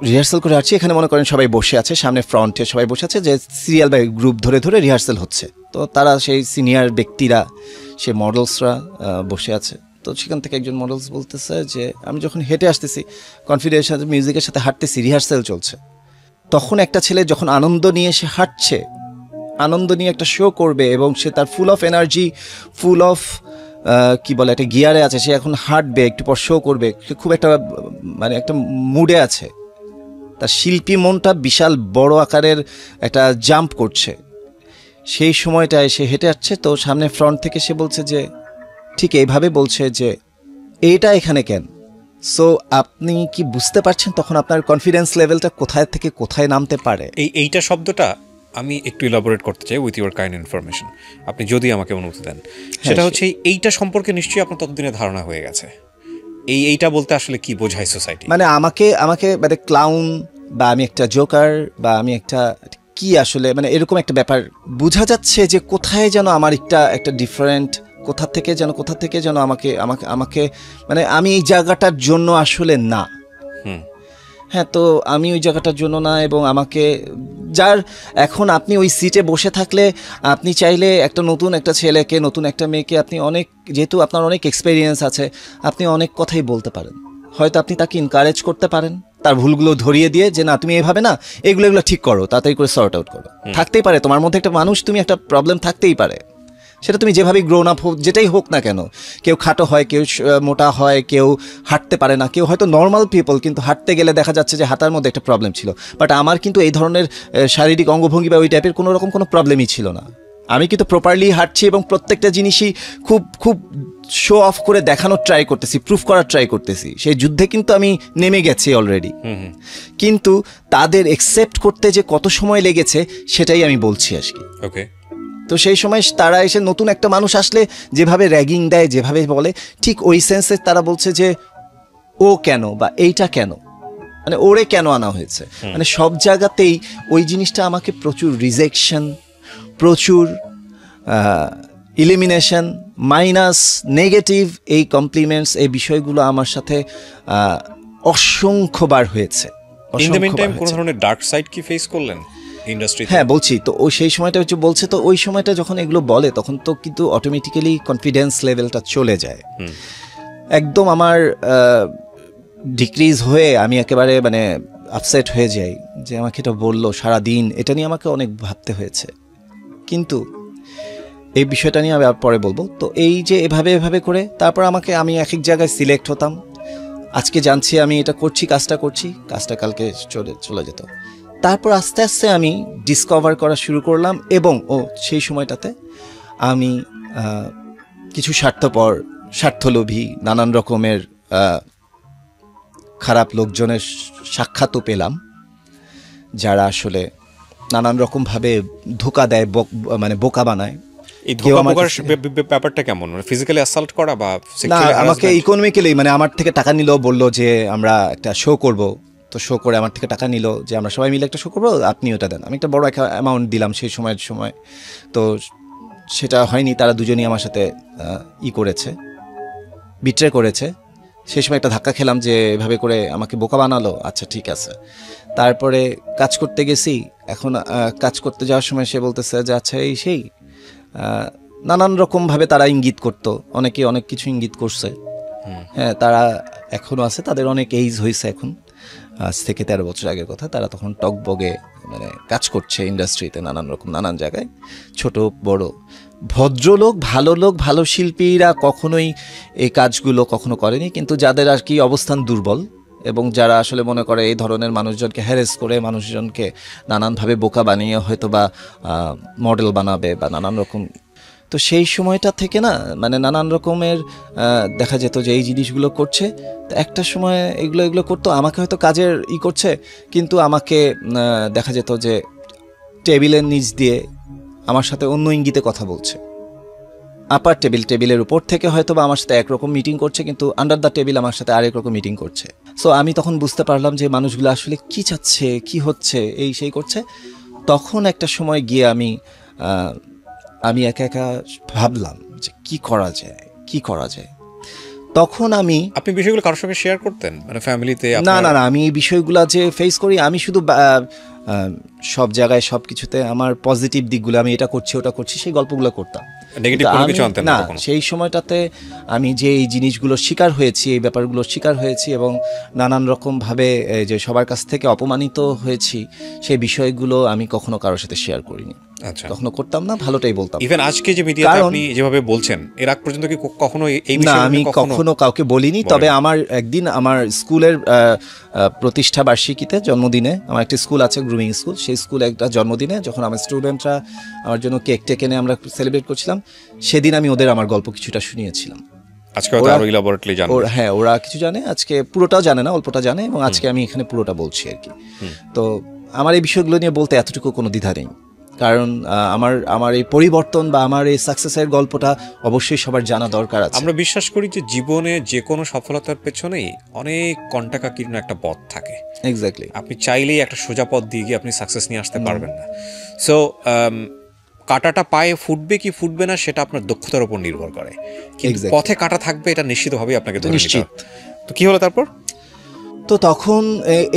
রিহার্সাল করে আসছি, এখানে মনে করেন সবাই বসে আছে, সামনে ফ্রন্টে সবাই বসে আছে, যে সিরিয়াল বাই গ্রুপ ধরে ধরে রিহার্সাল হচ্ছে। তো তারা সেই সিনিয়র ব্যক্তিরা, সে মডেলসরা বসে আছে। তো সেখান থেকে একজন মডেলস বলতেছে যে আমি যখন হেঁটে আসতেছি, কনফিডেন্স মিউজিকের সাথে হাঁটতেছি, রিহার্সাল চলছে, তখন একটা ছেলে যখন আনন্দ নিয়ে সে হাঁটছে, আনন্দ নিয়ে একটা শো করবে এবং সে তার full of energy, full of কি বলে একটা গিয়ারে আছে, সে এখন হাঁটবে, একটু পর শো করবে, সে খুব একটা মানে একটা মুডে আছে, তার শিল্পী মনটা বিশাল বড় আকারের একটা জাম্প করছে। সেই সময়টায় সে হেঁটে আসছে, তো সামনে ফ্রন্ট থেকে সে বলছে যে ঠিক এইভাবে বলছে যে এইটা এখানে কেন। সো আপনি কি বুঝতে পারছেন তখন আপনার কনফিডেন্স লেভেলটা কোথায় থেকে কোথায় নামতে পারে? এইটা শব্দটা আমি একটু ইলাবোরেট করতে চাই উইথ ইউর কাইন্ড ইনফরমেশন, আপনি যদি আমাকে অনুমতি দেন। সেটা হচ্ছে এইটা সম্পর্কে নিশ্চয়ই আপনার ততদিনে ধারণা হয়ে গেছে। এইটা বলতে আসলে কি বোঝায় সোসাইটি? মানে আমাকে মানে ক্লাউন বা আমি একটা জোকার বা আমি একটা কি আসলে মানে এরকম একটা ব্যাপার বোঝা যাচ্ছে যে কোথায় যেন আমার একটা ডিফারেন্ট, কোথা থেকে যেন আমাকে মানে আমি এই জায়গাটার জন্য আসলে না। হ্যাঁ, তো আমি ওই জায়গাটার জন্য না, এবং আমাকে যার এখন আপনি ওই সিটে বসে থাকলে আপনি চাইলে একটা নতুন একটা ছেলেকে, নতুন একটা মেয়েকে আপনি অনেক, যেহেতু আপনার অনেক এক্সপেরিয়েন্স আছে, আপনি অনেক কথাই বলতে পারেন। হয়তো আপনি তাকে এনকারেজ করতে পারেন, তার ভুলগুলো ধরিয়ে দিয়ে যে না তুমি এভাবে না, এগুলো ঠিক করো, তাড়াতাড়ি করে সর্ট আউট করো। থাকতেই পারে তোমার মধ্যে একটা মানুষ, তুমি একটা প্রবলেম থাকতেই পারে, সেটা তুমি যেভাবেই গ্রোন আপ হোক, যেটাই হোক না কেন, কেউ খাটো হয়, কেউ মোটা হয়, কেউ হাঁটতে পারে না, কেউ হয়তো নর্মাল পিপল কিন্তু হাঁটতে গেলে দেখা যাচ্ছে যে হাঁটার মধ্যে একটা প্রবলেম ছিল। বাট আমার কিন্তু এই ধরনের শারীরিক অঙ্গভঙ্গি বা ওই টাইপের কোনো রকম কোনো প্রবলেমই ছিল না। আমি কিন্তু প্রপারলি হাঁটছি এবং প্রত্যেকটা জিনিসই খুব খুব শো অফ করে দেখানোর ট্রাই করতেছি, প্রুফ করার ট্রাই করতেছি। সেই যুদ্ধে কিন্তু আমি নেমে গেছি অলরেডি। কিন্তু তাদের একসেপ্ট করতে যে কত সময় লেগেছে সেটাই আমি বলছি আজকে। ওকে। তো সেই সময় তারা এসে নতুন একটা মানুষ আসলে যেভাবে র্যাগিং দেয়, যেভাবে বলে, ঠিক ওই সেন্সে তারা বলছে যে ও কেন বা এইটা কেন, মানে ওরে কেন আনা হয়েছে। মানে সব জায়গাতেই ওই জিনিসটা আমাকে প্রচুর রিজেকশন, প্রচুর ইলিমিনেশন, মাইনাস, নেগেটিভ, এই কমপ্লিমেন্টস, এই বিষয়গুলো আমার সাথে অসংখ্যবার হয়েছে। ইন দ্য মিন টাইম কোন ধরনের ডার্ক সাইড কি ফেস করলেন ইন্ডাস্ট্রিতে? হ্যাঁ, বলছি তো, ওই সেই সময়টা হচ্ছে বলছে, তো ওই সময়টা যখন এগুলো বলে তখন তো কিন্তু অটোমেটিক্যালি কনফিডেন্স লেভেলটা চলে যায় একদম আমার ডিক্রিজ হয়ে, আমি একেবারে মানে আপসেট হয়ে যাই যে আমাকে এটা বললো সারাদিন, এটা নিয়ে আমাকে অনেক ভাবতে হয়েছে। কিন্তু এই বিষয়টা নিয়ে আমি পরে বলবো। তো এই যে এভাবে করে তারপর আমি এক এক জায়গায় সিলেক্ট হতাম, আজকে জানছি আমি এটা করছি, কাজটা কালকে চলে যেত। তারপর আস্তে আস্তে আমি ডিসকভার করা শুরু করলাম, এবং সেই সময়টাতে আমি কিছু স্বার্থলোভী নানান রকমের খারাপ লোকজনের সাক্ষাৎও পেলাম, যারা আসলে নানান রকমভাবে ধোঁকা দেয়, মানে বোকা বানায়। এই ধোঁকা ব্যাপারটা কেমন, মানে ফিজিক্যালি অ্যাসাল্ট করা বা সেক্সুয়ালি? আমাকে ইকোনমিক্যালি, মানে আমার থেকে টাকা নিল, বললো যে আমরা একটা শো করব, তো শো করে আমার থেকে টাকা নিল যে আমরা সবাই মিলে একটা শো করবো, আপনি ওটা দেন। আমি একটা বড় অ্যামাউন্ট দিলাম সেই সময়, তো সেটা হয়নি। তারা দুজনই আমার সাথে বিট্রে করেছে। সেই সময় একটা ধাক্কা খেলাম যে এভাবে করে আমাকে বোকা বানালো। আচ্ছা ঠিক আছে। তারপরে কাজ করতে গেছি। এখন কাজ করতে যাওয়ার সময় সে বলতেছে যে আচ্ছা এই সেই নানান রকমভাবে তারা ইঙ্গিত করতো, অনেকে অনেক কিছু ইঙ্গিত করছে। হ্যাঁ, তারা এখনও আছে, তাদের অনেক এইজ হয়েছে এখন, আজ থেকে 13 বছর আগের কথা। তারা তখন টকবগে মানে কাজ করছে ইন্ডাস্ট্রিতে, নানান জায়গায়, ছোট বড়, ভদ্রলোক, ভালো লোক, ভালো শিল্পীরা কখনোই এই কাজগুলো কখনো করেনি। কিন্তু যাদের আর কি অবস্থান দুর্বল এবং যারা আসলে মনে করে এই ধরনের মানুষজনকে হ্যারেস করে, মানুষজনকে নানানভাবে বোকা বানিয়ে হয়তো বা মডেল বানাবে বা নানান রকম, তো সেই সময়টা থেকে না মানে নানান রকমের দেখা যেত যে এই জিনিসগুলো করছে। তো একটা সময় এগুলো করতো, আমাকে হয়তো কাজের করছে, কিন্তু আমাকে দেখা যেত যে টেবিলের নিচ দিয়ে আমার সাথে অন্য ইঙ্গিতে কথা বলছে। আপার টেবিলের উপর থেকে হয়তো বা আমার সাথে একরকম মিটিং করছে, কিন্তু আন্ডার দ্য টেবিল আমার সাথে আরেক রকম মিটিং করছে। সো আমি তখন বুঝতে পারলাম যে মানুষগুলো আসলে কি চাচ্ছে, কি হচ্ছে, এই সেই করছে। তখন একটা সময় গিয়ে আমি আমি একা একা ভাবলাম যে কি করা যায়, কি করা যায়। তখন আমি আপনি বিষয়গুলো কারোর সঙ্গে শেয়ার করতেন, মানে ফ্যামিলিতে? না না না, আমি এই বিষয়গুলো যে ফেস করি, আমি শুধু সব জায়গায় সব কিছুতে আমার পজিটিভ দিকগুলো, আমি এটা করছি ওটা করছি, সেই গল্পগুলো করতাম। নেগেটিভ কিন্তু কোনো আমি কিছু আনতেন না না, কখনো? সেই সময়টাতে আমি যে এই জিনিসগুলোর শিকার হয়েছি, এই ব্যাপারগুলোর শিকার হয়েছি এবং নানান রকমভাবে যে সবার কাছ থেকে অপমানিত হয়েছি, সেই বিষয়গুলো আমি কখনো কারোর সাথে শেয়ার করিনি, আচ্ছা। কখনো করতাম না, ভালোটাই বলতাম। ইভেন আজকে যে মিডিয়াতে কারণ- আপনি যেভাবে বলছেন, এর আগ পর্যন্ত কি কখনো এই না, বিষয়ে আমি কখনো কাউকে বলিনি। তবে আমার একদিন আমার স্কুলের প্রতিষ্ঠা বার্ষিকীতে, জন্মদিনে, আমার একটা স্কুল আছে গ্রুমিং স্কুল, সেই স্কুলে একটা জন্মদিনে যখন আমার স্টুডেন্টরা আমার জন্য কেক টেক এনে আমরা সেলিব্রেট করছিলাম, সেদিন আমি ওদের আমার গল্প কিছুটা শুনিয়েছিলাম। আজকে হয়তো আরো ইলাবোরেটলি জানেন। হ্যাঁ, ওরা কিছু জানে, আজকে পুরোটাও জানে না, অল্পটা জানে, এবং আজকে আমি এখানে পুরোটা বলছি আর কি। তো আমার এই বিষয়গুলো নিয়ে বলতে এতটুকু কোনো দ্বিধা নেই, কারণ আমার এই পরিবর্তন বা আমার এই সাকসেসের গল্পটা অবশ্যই সবার জানা দরকার আছে। আমরা বিশ্বাস করি যে জীবনে যে কোনো সফলতার পেছনেই অনেক কণ্টাকাকীর্ণ একটা পথ থাকে। এক্স্যাক্টলি। আপনি চাইলেই একটা সোজা পথ দিয়ে গিয়ে আপনি সাকসেস নিয়ে আসতে পারবেন না। সো কাঁটাটা পায়ে ফুটবে কি ফুটবে না সেটা আপনার দক্ষতার উপর নির্ভর করে, কিন্তু Exactly. পথে কাঁটা থাকবে এটা নিশ্চিতভাবে আপনাকে ধরে নিতে নিশ্চিত। হবে। তো কি হলো তারপর? তো তখন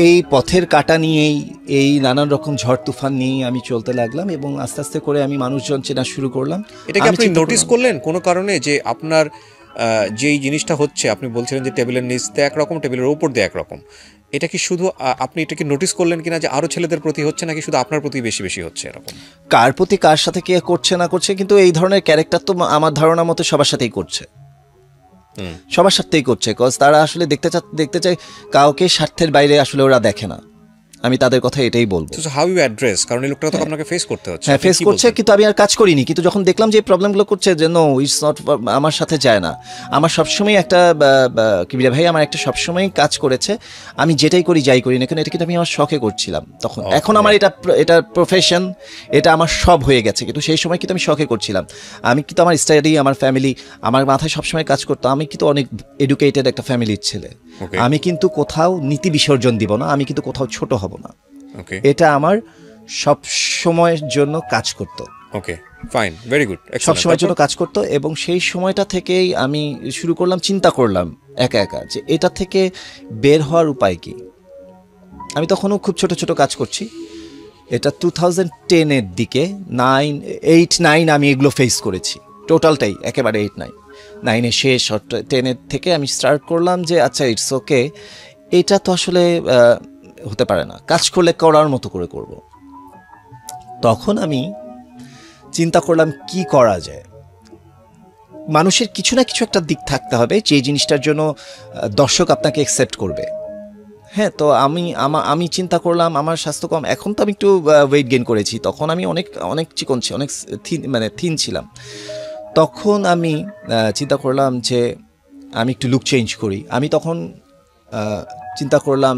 এই পথের কাঁটা নিয়েই, এই নানান রকম ঝড় তুফান নিয়েই আমি চলতে লাগলাম, এবং আস্তে আস্তে করে আমি মানুষজন চেনা শুরু করলাম। এটা কি আমি আপনি চিন্তা নোটিস করলাম- করলেন কোনো কারণে যে আপনার যেই জিনিসটা হচ্ছে, আপনি বলছিলেন যে টেবিলের নিচতে একরকম, টেবিলের উপর দিয়ে একরকম, এটা কি শুধু আপনি এটা কি নোটিস করলেন কিনা যে আরো ছেলেদের প্রতি হচ্ছে, নাকি শুধু আপনার প্রতি বেশি বেশি হচ্ছে এরকম? কার প্রতি কার সাথে কে করছে না করছে, কিন্তু এই ধরনের ক্যারেক্টার তো আমার ধারণা মতো সবার সাথেই করছে, সবার সাথেই করছে। কজ তারা আসলে দেখতে চায় কাউকে স্বার্থের বাইরে আসলে ওরা দেখে না। আমি তাদের কথা এটাই বলবো। তো হাউ ইউ অ্যাড্রেস, কারণ এই লোকটা তো আপনাকে ফেস করতে হচ্ছে। হ্যাঁ, আপনি ফেস কি করছে, বলছেন? কিন্তু আমি আর কাজ করিনি। কিন্তু যখন দেখলাম যে এই প্রবলেমগুলো করছে, যে নো ইটস নট, আমার সাথে যায় না, আমার সবসময় একটা কি বলে ভাই, আমার একটা সবসময় কাজ করেছে, আমি যেটাই করি যাই করি না কেন, এটা কিন্তু আমি আমার শখে করছিলাম তখন। Okay. এখন আমার এটা প্রফেশন, এটা আমার সব হয়ে গেছে, কিন্তু সেই সময় কিন্তু আমি শখে করছিলাম। আমি কিন্তু আমার স্টাডি, আমার ফ্যামিলি, আমার মাথায় সবসময় কাজ করতো। আমি কিন্তু অনেক এডুকেটেড একটা ফ্যামিলির ছেলে। Okay. আমি কিন্তু কোথাও নীতি বিসর্জন দিব না, আমি কিন্তু কোথাও ছোট হব না। ওকে এটা আমার সব সময়ের জন্য কাজ করতো, ওকে ফাইন, ভেরি গুড। সব সময়ের জন্য কাজ করতো। এবং সেই সময়টা থেকেই আমি শুরু করলাম, চিন্তা করলাম একা একা যে এটা থেকে বের হওয়ার উপায় কি। আমি তখনও খুব ছোট ছোট কাজ করছি। এটা 2010-এর দিকে, 8-9 আমি এগুলো ফেস করেছি, টোটালটাই একেবারে 8-9-9-এর শেষ, 10-এর থেকে আমি স্টার্ট করলাম যে আচ্ছা ইটস ওকে, এটা তো আসলে হতে পারে না, কাজ করলে করার মতো করে করব। তখন আমি চিন্তা করলাম কি করা যায়। মানুষের কিছু না কিছু একটা দিক থাকতে হবে যে জিনিসটার জন্য দর্শক আপনাকে অ্যাকসেপ্ট করবে। হ্যাঁ, তো আমি চিন্তা করলাম আমার স্বাস্থ্য কম, এখন তো আমি একটু ওয়েট গেইন করেছি, তখন আমি অনেক চিকন ছিলাম, অনেক থিন ছিলাম। তখন আমি চিন্তা করলাম যে আমি একটু লুক চেঞ্জ করি। আমি তখন চিন্তা করলাম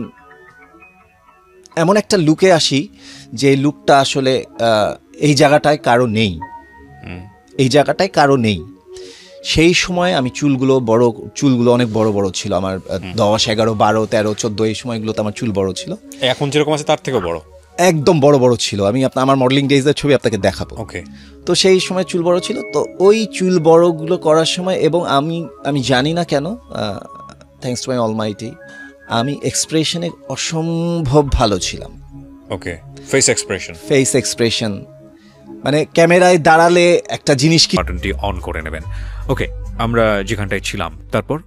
এমন একটা লুকে আসি যে লুকটা আসলে এই জায়গাটায় কারো নেই, এই জায়গাটায় কারো নেই। সেই সময় আমি চুলগুলো অনেক বড় বড় ছিল আমার, 10, 11, 12, 13, 14 এই সময়গুলোতে আমার চুল বড় ছিল, এখন যেরকম আছে তার থেকেও বড়, একদম বড় বড় ছিল। আমি আমার মডেলিং ডেজের ছবি আপনাকে দেখাবো। ওকে। তো সেই সময় চুল বড় ছিল, তো ওই চুল বড়গুলো করার সময়, এবং আমি জানি না কেন, থ্যাঙ্কস টু মাই অলমাইটি, আমি এক্সপ্রেশনে অসম্ভব ভালো ছিলাম। ওকে, ফেস এক্সপ্রেশন, মানে ক্যামেরায় দাঁড়ালে একটা জিনিস কি, বাটনটি অন করে নেবেন। ওকে, আমরা যেখানটায় ছিলাম তারপর।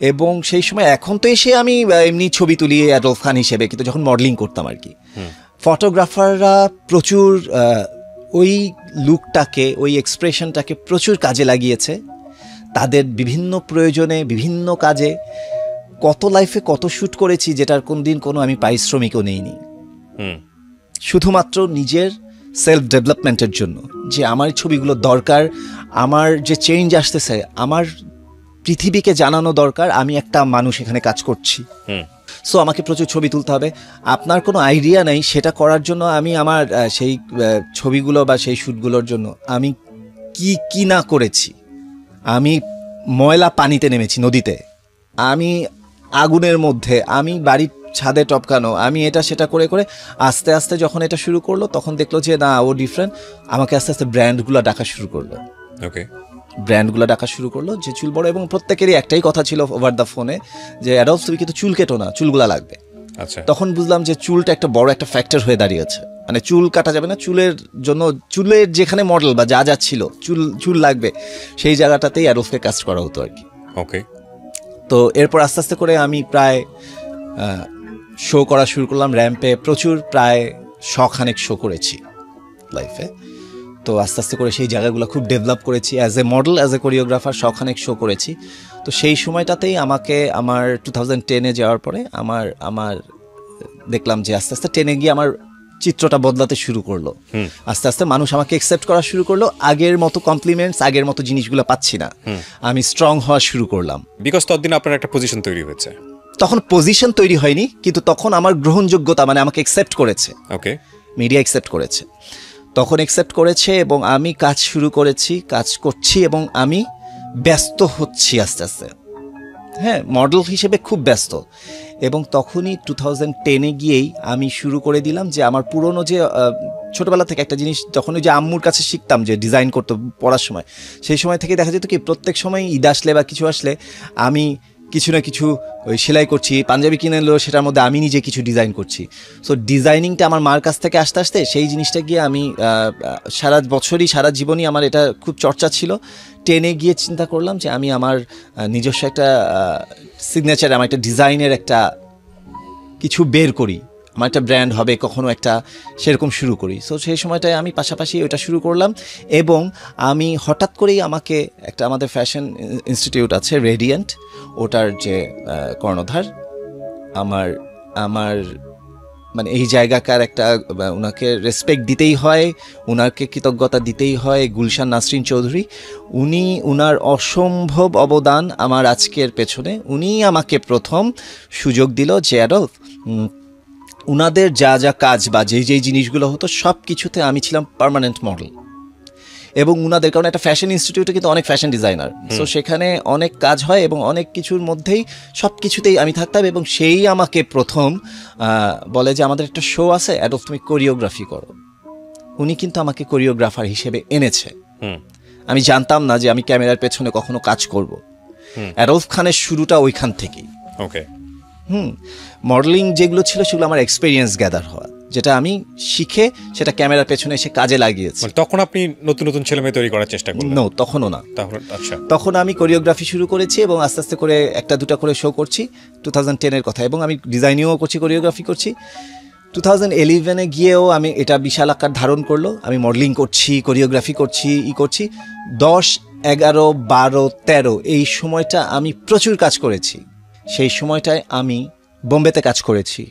এবং সেই সময়, এখন তো এসে আমি এমনি ছবি তুলি অ্যাডলফ খান হিসেবে, কিন্তু যখন মডেলিং করতাম আর কি, ফটোগ্রাফাররা প্রচুর ওই লুকটাকে, ওই এক্সপ্রেশনটাকে প্রচুর কাজে লাগিয়েছে তাদের বিভিন্ন প্রয়োজনে, বিভিন্ন কাজে। কত লাইফে কত শ্যুট করেছি যেটার কোনদিন কোনো আমি পারিশ্রমিকও নেইনি, শুধুমাত্র নিজের সেলফ ডেভেলপমেন্টের জন্য, যে আমার ছবিগুলো দরকার, আমার যে চেঞ্জ আসতেছে, আমার পৃথিবীকে জানানো দরকার আমি একটা মানুষ এখানে কাজ করছি। সো আমাকে প্রচুর ছবি তুলতে হবে। আপনার কোনো আইডিয়া নেই সেটা করার জন্য আমি আমার সেই ছবিগুলো বা সেই শ্যুটগুলোর জন্য আমি কি না করেছি। আমি ময়লা পানিতে নেমেছি, নদীতে, আমি আগুনের মধ্যে, আমি বাড়ির ছাদে টপকানো, আমি এটা সেটা করে করে আস্তে আস্তে যখন এটা শুরু করলো তখন দেখলো যে না ও ডিফারেন্ট, আমাকে আস্তে আস্তে ব্র্যান্ডগুলো ডাকা শুরু করলো। ওকে, ব্র্যান্ডগুলো ডাকা শুরু করলো যে চুল বড়, এবং প্রত্যেকেরই একটাই কথা ছিল ওভার দ্য ফোনে যে অ্যাডলফ তুমি কিন্তু চুল কেটো না, চুলগুলা লাগবে। আচ্ছা, তখন বুঝলাম যে চুলটা একটা বড় একটা ফ্যাক্টর হয়ে দাঁড়িয়েছে, মানে চুল কাটা যাবে না, চুলের জন্য চুলের যেখানে মডেল বা যা যা ছিল চুল লাগবে সেই জায়গাটাতেই অ্যাডলফকে কাস্ট করা হতো আর কি। ওকে, তো এরপর আস্তে আস্তে করে আমি প্রায় শো করা শুরু করলাম র্যাম্পে, প্রচুর প্রায় 100 শো করেছি লাইফে। তো আস্তে আস্তে করে সেই জায়গাগুলো খুব ডেভেলপ করেছি, as a model as a choreographer 100 show করেছি। তো সেই সময়টাতেই আমাকে আমার 2010-এ যাওয়ার পরে আমার দেখলাম যে আস্তে আস্তে 10-এ গিয়ে আমার চিত্রটা বদলাতে শুরু করলো। আস্তে আস্তে মানুষ আমাকে অ্যাকসেপ্ট করা শুরু করলো, আগের মতো কমপ্লিমেন্টস আগের মতো জিনিসগুলো পাচ্ছি না, আমি স্ট্রং হওয়া শুরু করলাম। বিকজ ততদিন আপনার একটা পজিশন তৈরি হয়েছে। তখন পজিশন তৈরি হয়নি, কিন্তু তখন আমার গ্রহণযোগ্যতা, মানে আমাকে অ্যাকসেপ্ট করেছে, ওকে, মিডিয়া অ্যাকসেপ্ট করেছে, তখন অ্যাকসেপ্ট করেছে এবং আমি কাজ শুরু করেছি, কাজ করছি এবং আমি ব্যস্ত হচ্ছি আস্তে আস্তে, হ্যাঁ মডেল হিসেবে খুব ব্যস্ত। এবং তখনই 2010-এ গিয়েই আমি শুরু করে দিলাম যে আমার পুরনো যে ছোটবেলা থেকে একটা জিনিস, যখন ওই যে আম্মুর কাছে শিখতাম যে ডিজাইন করতে পড়ার সময়, সেই সময় থেকে দেখা যেত কি প্রত্যেক সময় ঈদ আসলে বা কিছু আসলে আমি কিছু না কিছু ওই সেলাই করছি, পাঞ্জাবি কিনে এলো সেটার মধ্যে আমি নিজে কিছু ডিজাইন করছি। সো ডিজাইনিংটা আমার মার কাছ থেকে আস্তে আস্তে সেই জিনিসটা গিয়ে আমি সারা বছরই সারা জীবনই আমার এটা খুব চর্চা ছিল। 10-এ গিয়ে চিন্তা করলাম যে আমি আমার নিজস্ব একটা সিগনেচার, আমার একটা ডিজাইনের একটা কিছু বের করি, আমার একটা ব্র্যান্ড হবে কখনো একটা, সেরকম শুরু করি। সো সেই সময়টায় আমি পাশাপাশি ওইটা শুরু করলাম এবং আমি হঠাৎ করেই আমাকে একটা, আমাদের ফ্যাশন ইনস্টিটিউট আছে রেডিয়েন্ট, ওটার যে কর্ণধার আমার মানে এই জায়গাকার একটা ওনাকে রেসপেক্ট দিতেই হয়, ওনাকে কৃতজ্ঞতা দিতেই হয়, গুলশান নাসরিন চৌধুরী, উনি ওনার অসম্ভব অবদান আমার আজকের পেছনে। উনি আমাকে প্রথম সুযোগ দিল যে অ্যাডলফ, উনাদের যা যা কাজ বা যেই জিনিসগুলো হতো সব কিছুতে আমি ছিলাম পার্মানেন্ট মডেল। এবং উনাদের কারণে একটা ফ্যাশন ইনস্টিটিউটে কিন্তু অনেক ফ্যাশন ডিজাইনার, সো সেখানে অনেক কাজ হয় এবং অনেক কিছুর মধ্যেই সব কিছুতেই আমি থাকতাম। এবং সেই আমাকে প্রথম বলে যে আমাদের একটা শো আছে অ্যাডলফ, তুমি কোরিওগ্রাফি করো। উনি কিন্তু আমাকে কোরিওগ্রাফার হিসেবে এনেছে, আমি জানতাম না যে আমি ক্যামেরার পেছনে কখনো কাজ করব। অ্যাডলফ খানের শুরুটা ওইখান থেকেই। ওকে, মডেলিং যেগুলো ছিল সেগুলো আমার এক্সপিরিয়েন্স গ্যাদার হওয়া, যেটা আমি শিখে সেটা ক্যামেরার পেছনে এসে কাজে লাগিয়েছি। তখন আপনি নতুন নতুন ছেলে মেয়ে তৈরি করার চেষ্টা করলেন? নো, তখনও না। আচ্ছা, তখন আমি কোরিওগ্রাফি শুরু করেছি এবং আস্তে আস্তে করে একটা দুটা করে শো করছি 2010-এর কথা, এবং আমি ডিজাইনিংও করছি, কোরিওগ্রাফি করছি। 2011-এ গিয়েও আমি এটা বিশাল আকার ধারণ করলো, আমি মডেলিং করছি, কোরিওগ্রাফি করছি, করছি। 10, 11, 12, 13 এই সময়টা আমি প্রচুর কাজ করেছি। সেই সময়টায় আমি বোম্বেতে কাজ করেছি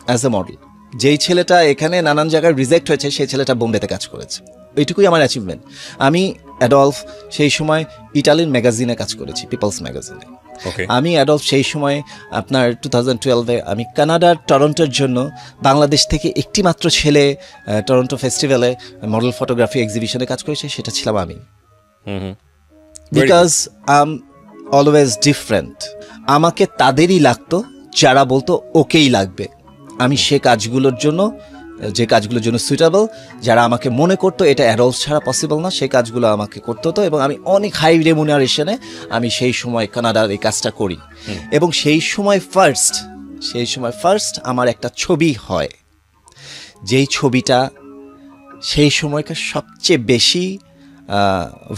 অ্যাজ এ মডেল। যেই ছেলেটা এখানে নানান জায়গায় রিজেক্ট হয়েছে সেই ছেলেটা বোম্বেতে কাজ করেছে, এইটুকুই আমার অ্যাচিভমেন্ট। আমি অ্যাডলফ সেই সময় ইটালির ম্যাগাজিনে কাজ করেছি, পিপলস ম্যাগাজিনে। আমি অ্যাডলফ সেই সময় আপনার 2012-এ আমি কানাডার টরন্টোর জন্য বাংলাদেশ থেকে একটি মাত্র ছেলে টরন্টো ফেস্টিভ্যালে মডেল ফটোগ্রাফি এক্সিবিশনে কাজ করেছে, সেটা ছিলাম আমি। Because I am always different. আমাকে তাদেরই লাগতো যারা বলতো ওকেই লাগবে, আমি সে কাজগুলোর জন্য, যে কাজগুলোর জন্য সুইটেবল, যারা আমাকে মনে করতো এটা অ্যাডলফ ছাড়া পসিবল না, সেই কাজগুলো আমাকে করতে হতো। এবং আমি অনেক হাই রেমুনারেশনে আমি সেই সময় কানাডার এই কাজটা করি। এবং সেই সময় ফার্স্ট আমার একটা ছবি হয়, যেই ছবিটা সেই সময়কার সবচেয়ে বেশি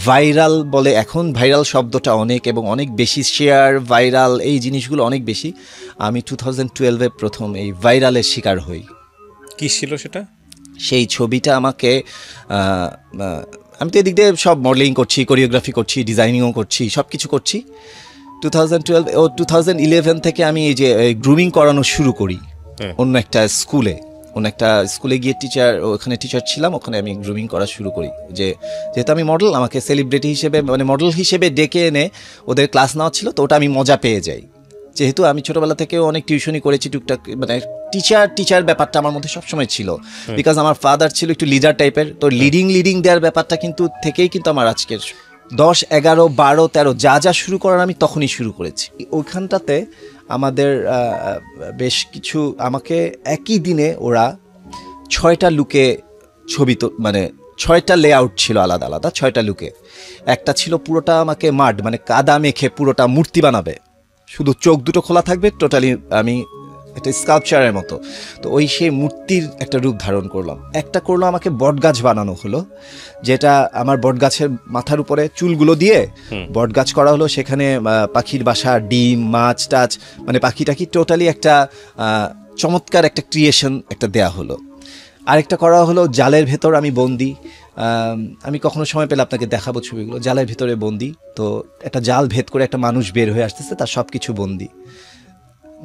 ভাইরাল বলে, এখন ভাইরাল শব্দটা অনেক এবং অনেক বেশি শেয়ার, ভাইরাল এই জিনিসগুলো অনেক বেশি। আমি 2012-এ প্রথম এই ভাইরালের শিকার হই। কি ছিল সেটা? সেই ছবিটা আমাকে, আমি তো এদিক দিয়ে সব মডেলিং করছি, কোরিওগ্রাফি করছি, ডিজাইনিংও করছি, সব কিছু করছি। 2012 ও 2011 থেকে আমি এই যে গ্রুমিং করানো শুরু করি অন্য একটা স্কুলে গিয়ে ওখানে টিচার ছিলাম, ওখানে আমি গ্রুমিং করা শুরু করি। যেহেতু আমি মডেল, আমাকে সেলিব্রিটি হিসেবে মানে মডেল হিসেবে ডেকে এনে ওদের ক্লাস নেওয়া ছিল, তো ওটা আমি মজা পেয়ে যাই। যেহেতু আমি ছোটবেলা থেকেও অনেক টিউশনই করেছি টুকটাক, মানে টিচার ব্যাপারটা আমার মধ্যে সবসময় ছিল। বিকজ আমার ফাদার ছিল একটু লিডার টাইপের, তো লিডিং দেওয়ার ব্যাপারটা কিন্তু থেকেই কিন্তু আমার আজকের 10, 11, 12, 13 যা শুরু করার আমি তখনই শুরু করেছি। ওইখানটাতে আমাদের বেশ কিছু আমাকে একই দিনে ওরা 6টা লুকে ছবি তো মানে 6টা লেআউট ছিল আলাদা আলাদা 6টা লুকে। একটা ছিল পুরোটা আমাকে মাড মানে কাদা মেখে পুরোটা মূর্তি বানাবে, শুধু চোখ দুটো খোলা থাকবে, টোটালি আমি একটা স্কাল্পচারের মতো। তো ওই সেই মূর্তির একটা রূপ ধারণ করলাম। একটা করলো আমাকে বটগাছ বানানো হলো, যেটা আমার বটগাছের মাথার উপরে চুলগুলো দিয়ে বটগাছ করা হলো, সেখানে পাখির বাসা, ডিম, মাছ টাছ মানে পাখি টাকি টোটালি একটা চমৎকার একটা ক্রিয়েশন একটা দেয়া হলো। আরেকটা করা হলো জালের ভেতর আমি বন্দি, আমি কখনো সময় পেলে আপনাকে দেখাবো ছবিগুলো। জালের ভেতরে বন্দি, তো একটা জাল ভেদ করে একটা মানুষ বের হয়ে আসতেছে, তার সব কিছু বন্দি।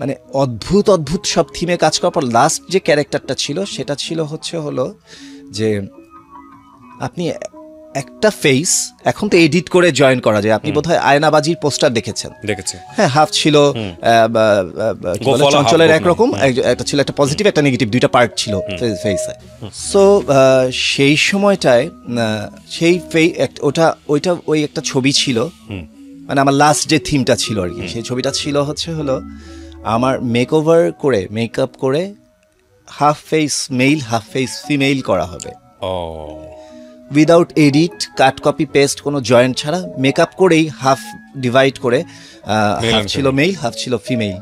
মানে অদ্ভুত অদ্ভুত সব থিমে কাজ করার পর লাস্ট যে ক্যারেক্টারটা ছিল সেটা ছিল হলো যে আপনি একটা ফেস, এখন তো এডিট করে জয়েন করা যায়, আপনি বোধহয় আয়নাবাজির পোস্টার দেখেছে, হ্যাঁ, হাফ ছিল চঞ্চলের একরকম, একটা ছিল একটা পজিটিভ একটা নেগেটিভ, দুইটা পার্ট ছিল ফেসে। সো সেই সময়টায় সেই ওইটা ওই একটা ছবি ছিল, মানে আমার লাস্ট যে থিমটা ছিল আর কি, সেই ছবিটা ছিল হলো আমার মেকওভার করে মেকআপ করে half face male half face female করা হবে, without edit, cut copy paste, কোনো জয়েন্ট ছাড়া মেকআপ করেই হাফ ডিভাইড করে, হাফ ছিল মেল হাফ ছিল ফিমেল।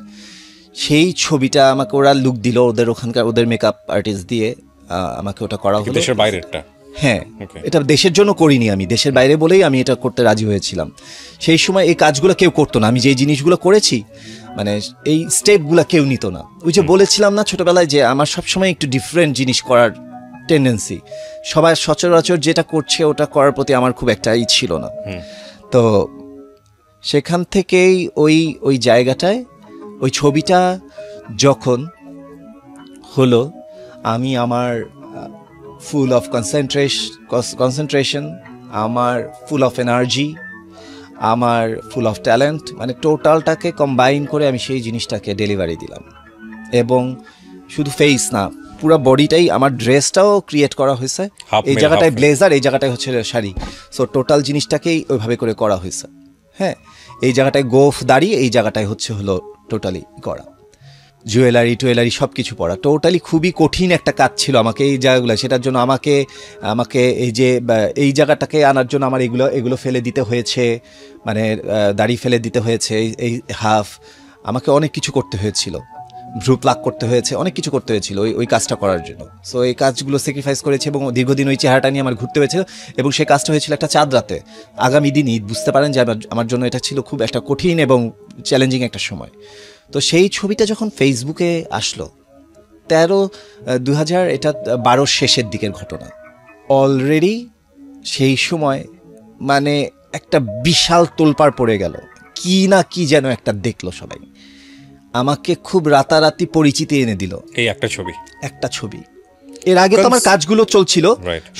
সেই ছবিটা আমাকে ওরা লুক দিল, ওদের মেকআপ আর্টিস্ট দিয়ে আমাকে ওটা করা হলো। দেশের বাইরেরটা? হ্যাঁ, এটা দেশের জন্য করিনি আমি, দেশের বাইরে বলেই আমি এটা করতে রাজি হয়েছিলাম। সেই সময় এই কাজগুলো কেউ করতো না, আমি যে জিনিসগুলো করেছি মানে এই স্টেপগুলো কেউ নিত না। ওই যে বলেছিলাম না ছোটবেলায় যে আমার সবসময় একটু ডিফারেন্ট জিনিস করার টেন্ডেন্সি, সবাই সচরাচর যেটা করছে ওটা করার প্রতি আমার খুব একটা ই ছিল না। তো সেখান থেকেই ওই জায়গাটায় ওই ছবিটা যখন হলো, আমি আমার ফুল অফ কনসেন্ট্রেশন, আমার ফুল অফ এনার্জি, আমার ফুল অফ ট্যালেন্ট, মানে টোটালটাকে কম্বাইন করে আমি সেই জিনিসটাকে ডেলিভারি দিলাম। এবং শুধু ফেস না, পুরো বডিটাই, আমার ড্রেসটাও ক্রিয়েট করা হয়েছে, এই জায়গাটায় ব্লেজার, এই জায়গাটায় হচ্ছে শাড়ি, সো টোটাল জিনিসটাকেই ওইভাবে করে করা হয়েছে। হ্যাঁ, এই জায়গাটায় গোফ দাড়ি, এই জায়গাটায় হলো টোটালি করা, জুয়েলারি সব কিছু পড়া, টোটালি খুবই কঠিন একটা কাজ ছিল আমাকে এই জায়গাগুলো, সেটার জন্য আমাকে এই জায়গাটাকে আনার জন্য আমার এগুলো ফেলে দিতে হয়েছে, মানে দাড়ি ফেলে দিতে হয়েছে, এই হাফ, আমাকে অনেক কিছু করতে হয়েছিল, ভ্রু প্লাক করতে হয়েছে, অনেক কিছু করতে হয়েছিল ওই কাজটা করার জন্য। সো এই কাজগুলো স্যাক্রিফাইস করেছে এবং দীর্ঘদিন ওই চেহারাটা নিয়ে আমার ঘুরতে হয়েছিল। এবং সেই কাজটা হয়েছিল একটা চাঁদ রাতে, আগামী দিন ঈদ, বুঝতে পারেন যে আমার জন্য এটা ছিল খুব একটা কঠিন এবং চ্যালেঞ্জিং একটা সময়। তো সেই ছবিটা যখন ফেসবুকে আসলো 2012 এটা 12 শেষের দিকের ঘটনা, অলরেডি সেই সময় মানে একটা বিশাল তোলপাড় পড়ে গেল, কি না কি যেন একটা দেখলো সবাই, আমাকে খুব রাতারাতি পরিচিতি এনে দিল এই একটা ছবি। এর আগে তো আমার কাজগুলো চলছিল,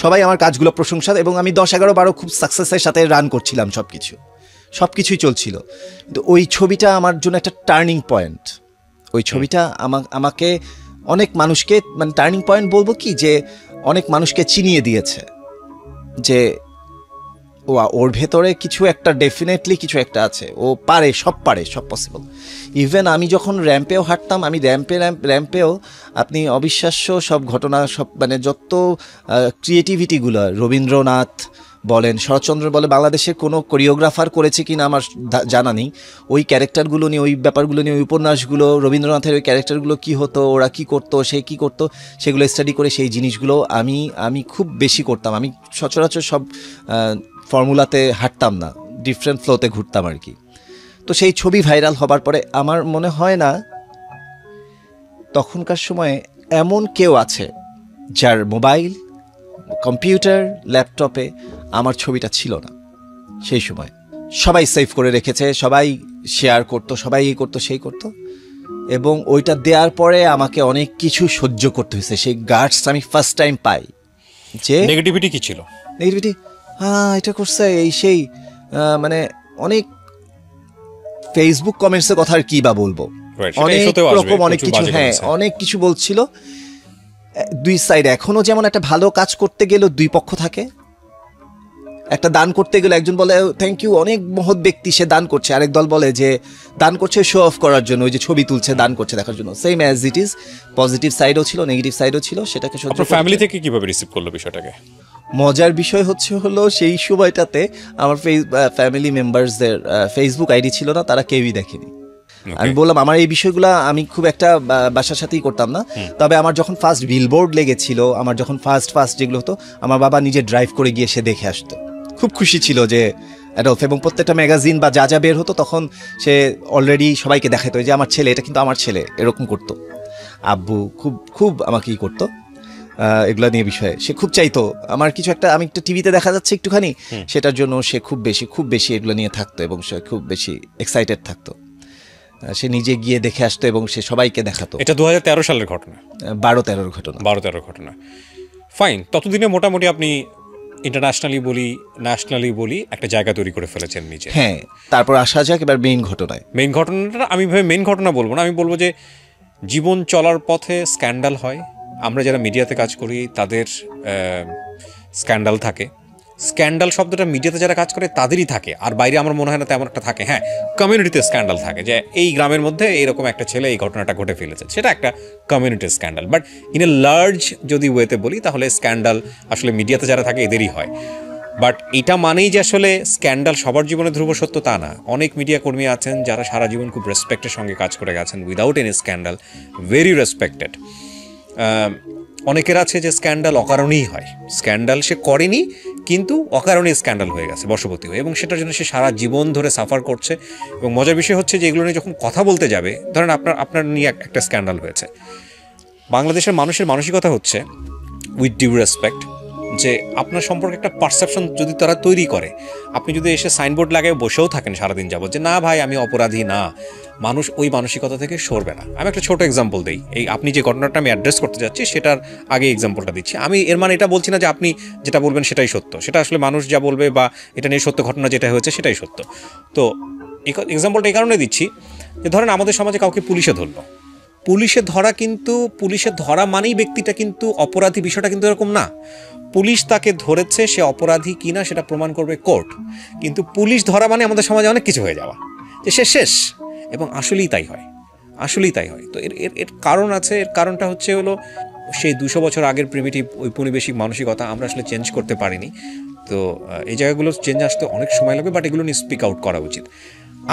সবাই আমার কাজগুলো প্রশংসা, এবং আমি 10, 11, 12 খুব সাকসেসের সাথে রান করছিলাম, সবকিছুই চলছিল। কিন্তু ওই ছবিটা আমার জন্য একটা টার্নিং পয়েন্ট। ওই ছবিটা আমাকে অনেক মানুষকে, মানে টার্নিং পয়েন্ট বলবো কি, যে অনেক মানুষকে চিনিয়ে দিয়েছে যে ওর ভেতরে কিছু একটা, ডেফিনেটলি কিছু একটা আছে, ও পারে, সব পসিবল। ইভেন আমি যখন র্যাম্পেও হাঁটতাম, আমি র্যাম্পেও আপনি অবিশ্বাস্য সব ঘটনা, সব মানে যত ক্রিয়েটিভিটিগুলো, রবীন্দ্রনাথ বলেন, শরৎচন্দ্র বলে, বাংলাদেশের কোনো কোরিওগ্রাফার করেছে কিনা আমার জানা নেই, ওই ক্যারেক্টারগুলো নিয়ে, ওই ব্যাপারগুলো নিয়ে, ওই উপন্যাসগুলো, রবীন্দ্রনাথের ওই ক্যারেক্টারগুলো কি হতো, ওরা কি করতো, সে কি করতো, সেগুলো স্টাডি করে সেই জিনিসগুলো আমি খুব বেশি করতাম। আমি সচরাচর সব ফর্মুলাতে হাঁটতাম না, ডিফারেন্ট ফ্লোতে ঘুরতাম আর কি। তো সেই ছবি ভাইরাল হবার পরে আমার মনে হয় না তখনকার সময়ে এমন কেউ আছে যার মোবাইল, কম্পিউটার, ল্যাপটপে আমার ছবিটা ছিল না। সেই সময় সবাই সেভ করে রেখেছে, সবাই শেয়ার করতো, সবাই এই করতো সেই করতো, এবং ওইটা দেওয়ার পরে আমাকে অনেক কিছু সহ্য করতে হয়েছে। সেই গার্ডস আমি ফার্স্ট টাইম পাই। যে নেগেটিভিটি কি ছিল? নেগেটিভিটি, এটা করছে এই সেই, মানে অনেক ফেসবুক কমেন্টসের কথা আর কি বা বলবো, অনেক রকম অনেক কিছু, হ্যাঁ অনেক কিছু বলছিল দুই সাইড। এখনো যেমন একটা ভালো কাজ করতে গেলেও দুই পক্ষ থাকে, একটা দান করতে গেলে একজন বলে থ্যাংক ইউ, অনেক মহৎ ব্যক্তি, সে দান করছে, আরেক দল বলে যে দান করছে শো অফ করার জন্য, ওই যে ছবি তুলছে দান করছে দেখার জন্য। Same as it is, positive সাইডও ছিল, নেগেটিভ সাইডও ছিল, সেটাকে সহ্য আপনার ফ্যামিলি থেকে কিভাবে রিসিভ করলো বিষয়টাকে? মজার বিষয় হলো সেই সময়টাতে আমার ফ্যামিলি মেম্বার্সদের ফেসবুক আইডি ছিল না, তারা কেউই দেখেনি। আমি বললাম আমার এই বিষয়গুলো আমি খুব একটা বাসার সাথেই করতাম না, তবে আমার যখন ফার্স্ট বিলবোর্ড লেগেছিল, আমার যখন ফার্স্ট যেগুলো হতো, আমার বাবা নিজে ড্রাইভ করে গিয়ে সে দেখে আসতো, খুব খুশি ছিল যে অ্যাডলফ, এবং প্রত্যেকটা ম্যাগাজিন বা যা বের হতো তখন সে অলরেডি সবাইকে দেখাতো যে আমার ছেলে, এটা কিন্তু আমার ছেলে, এরকম করতো। আব্বু খুব খুব আমাকে ই করতো এগুলা নিয়ে বিষয়ে, সে খুব চাইতো আমার কিছু একটা, আমি একটা টিভিতে দেখা যাচ্ছে একটুখানি, সেটার জন্য সে খুব বেশি এগুলো নিয়ে থাকতো এবং সে খুব বেশি এক্সাইটেড থাকতো। সে নিজে গিয়ে দেখে আসতো এবং সে সবাইকে দেখাতো। এটা 2013 সালের ঘটনা, 12-13 ঘটনা। 12-13 ঘটনা, ফাইন। ততদিনে মোটামুটি আপনি ইন্টারন্যাশনালি বলি, ন্যাশনালি বলি, একটা জায়গা তৈরি করে ফেলেছেন নিজে। হ্যাঁ, তারপর আসা যাক এবার মেইন ঘটনায়। মেইন ঘটনাটা আমি ভেবে মেইন ঘটনা বলবো না, আমি বলবো যে জীবন চলার পথে স্ক্যান্ডাল হয়। আমরা যারা মিডিয়াতে কাজ করি তাদের স্ক্যান্ডাল থাকে। স্ক্যান্ডাল শব্দটা মিডিয়াতে যারা কাজ করে তাদেরই থাকে, আর বাইরে আমার মনে হয় না তেমন একটা থাকে। হ্যাঁ, কমিউনিটিতে স্ক্যান্ডাল থাকে, যে এই গ্রামের মধ্যে এইরকম একটা ছেলে এই ঘটনাটা ঘটে ফেলেছে, সেটা একটা কমিউনিটির scandal. But in a large যদি ওয়েতে বলি তাহলে স্ক্যান্ডাল আসলে মিডিয়াতে যারা থাকে এদেরই হয়। বাট এটা মানেই যে আসলে স্ক্যান্ডাল সবার জীবনে ধ্রুব সত্য তা না। অনেক মিডিয়া কর্মী আছেন যারা সারা জীবন খুব রেসপেক্টের সঙ্গে কাজ করে গেছেন, without any scandal, very respected. অনেকের আছে যে স্ক্যান্ডাল অকারণেই হয়, স্ক্যান্ডাল সে করেনি কিন্তু অকারণেই স্ক্যান্ডাল হয়ে গেছে, বশবর্তী হয়ে, এবং সেটার জন্য সে সারা জীবন ধরে সাফার করছে। এবং মজার বিষয় হচ্ছে যে এগুলো নিয়ে যখন কথা বলতে যাবে, ধরেন আপনার নিয়ে একটা স্ক্যান্ডাল হয়েছে, বাংলাদেশের মানুষের মানসিকতা হচ্ছে উইথ ডিউ রেসপেক্ট, যে আপনার সম্পর্কে একটা পারসেপশন যদি তারা তৈরি করে, আপনি যদি এসে সাইনবোর্ড লাগায় বসেও থাকেন সারাদিন যাবত যে না ভাই আমি অপরাধী না, মানুষ ওই মানসিকতা থেকে সরবে না। আমি একটা ছোট এক্সাম্পল দিই, এই আপনি যে ঘটনাটা আমি অ্যাড্রেস করতে যাচ্ছি সেটার আগে এক্সাম্পলটা দিচ্ছি। আমি এর মানে এটা বলছি না যে আপনি যেটা বলবেন সেটাই সত্য, সেটা আসলে মানুষ যা বলবে বা এটা নিয়ে সত্য ঘটনা যেটা হয়েছে সেটাই সত্য। তো এক্সাম্পলটা এই কারণে দিচ্ছি যে ধরেন আমাদের সমাজে কাউকে পুলিশে ধরলো, পুলিশে ধরা মানেই ব্যক্তিটা কিন্তু অপরাধী, বিষয়টা কিন্তু এরকম না। পুলিশ তাকে ধরেছে, সে অপরাধী কিনা সেটা প্রমাণ করবে কোর্ট, কিন্তু পুলিশ ধরা মানে আমাদের সমাজে অনেক কিছু হয়ে যাওয়া, যে সে শেষ। এবং আসলেই তাই হয়। তো এর কারণ আছে। এর কারণটা হলো সেই 200 বছর আগের প্রিমিটিভ ঔপনিবেশিক মানসিকতা আমরা আসলে চেঞ্জ করতে পারিনি। তো এই জায়গাগুলো চেঞ্জ আসতে অনেক সময় লাগবে, বাট এগুলো নিয়ে স্পিক আউট করা উচিত।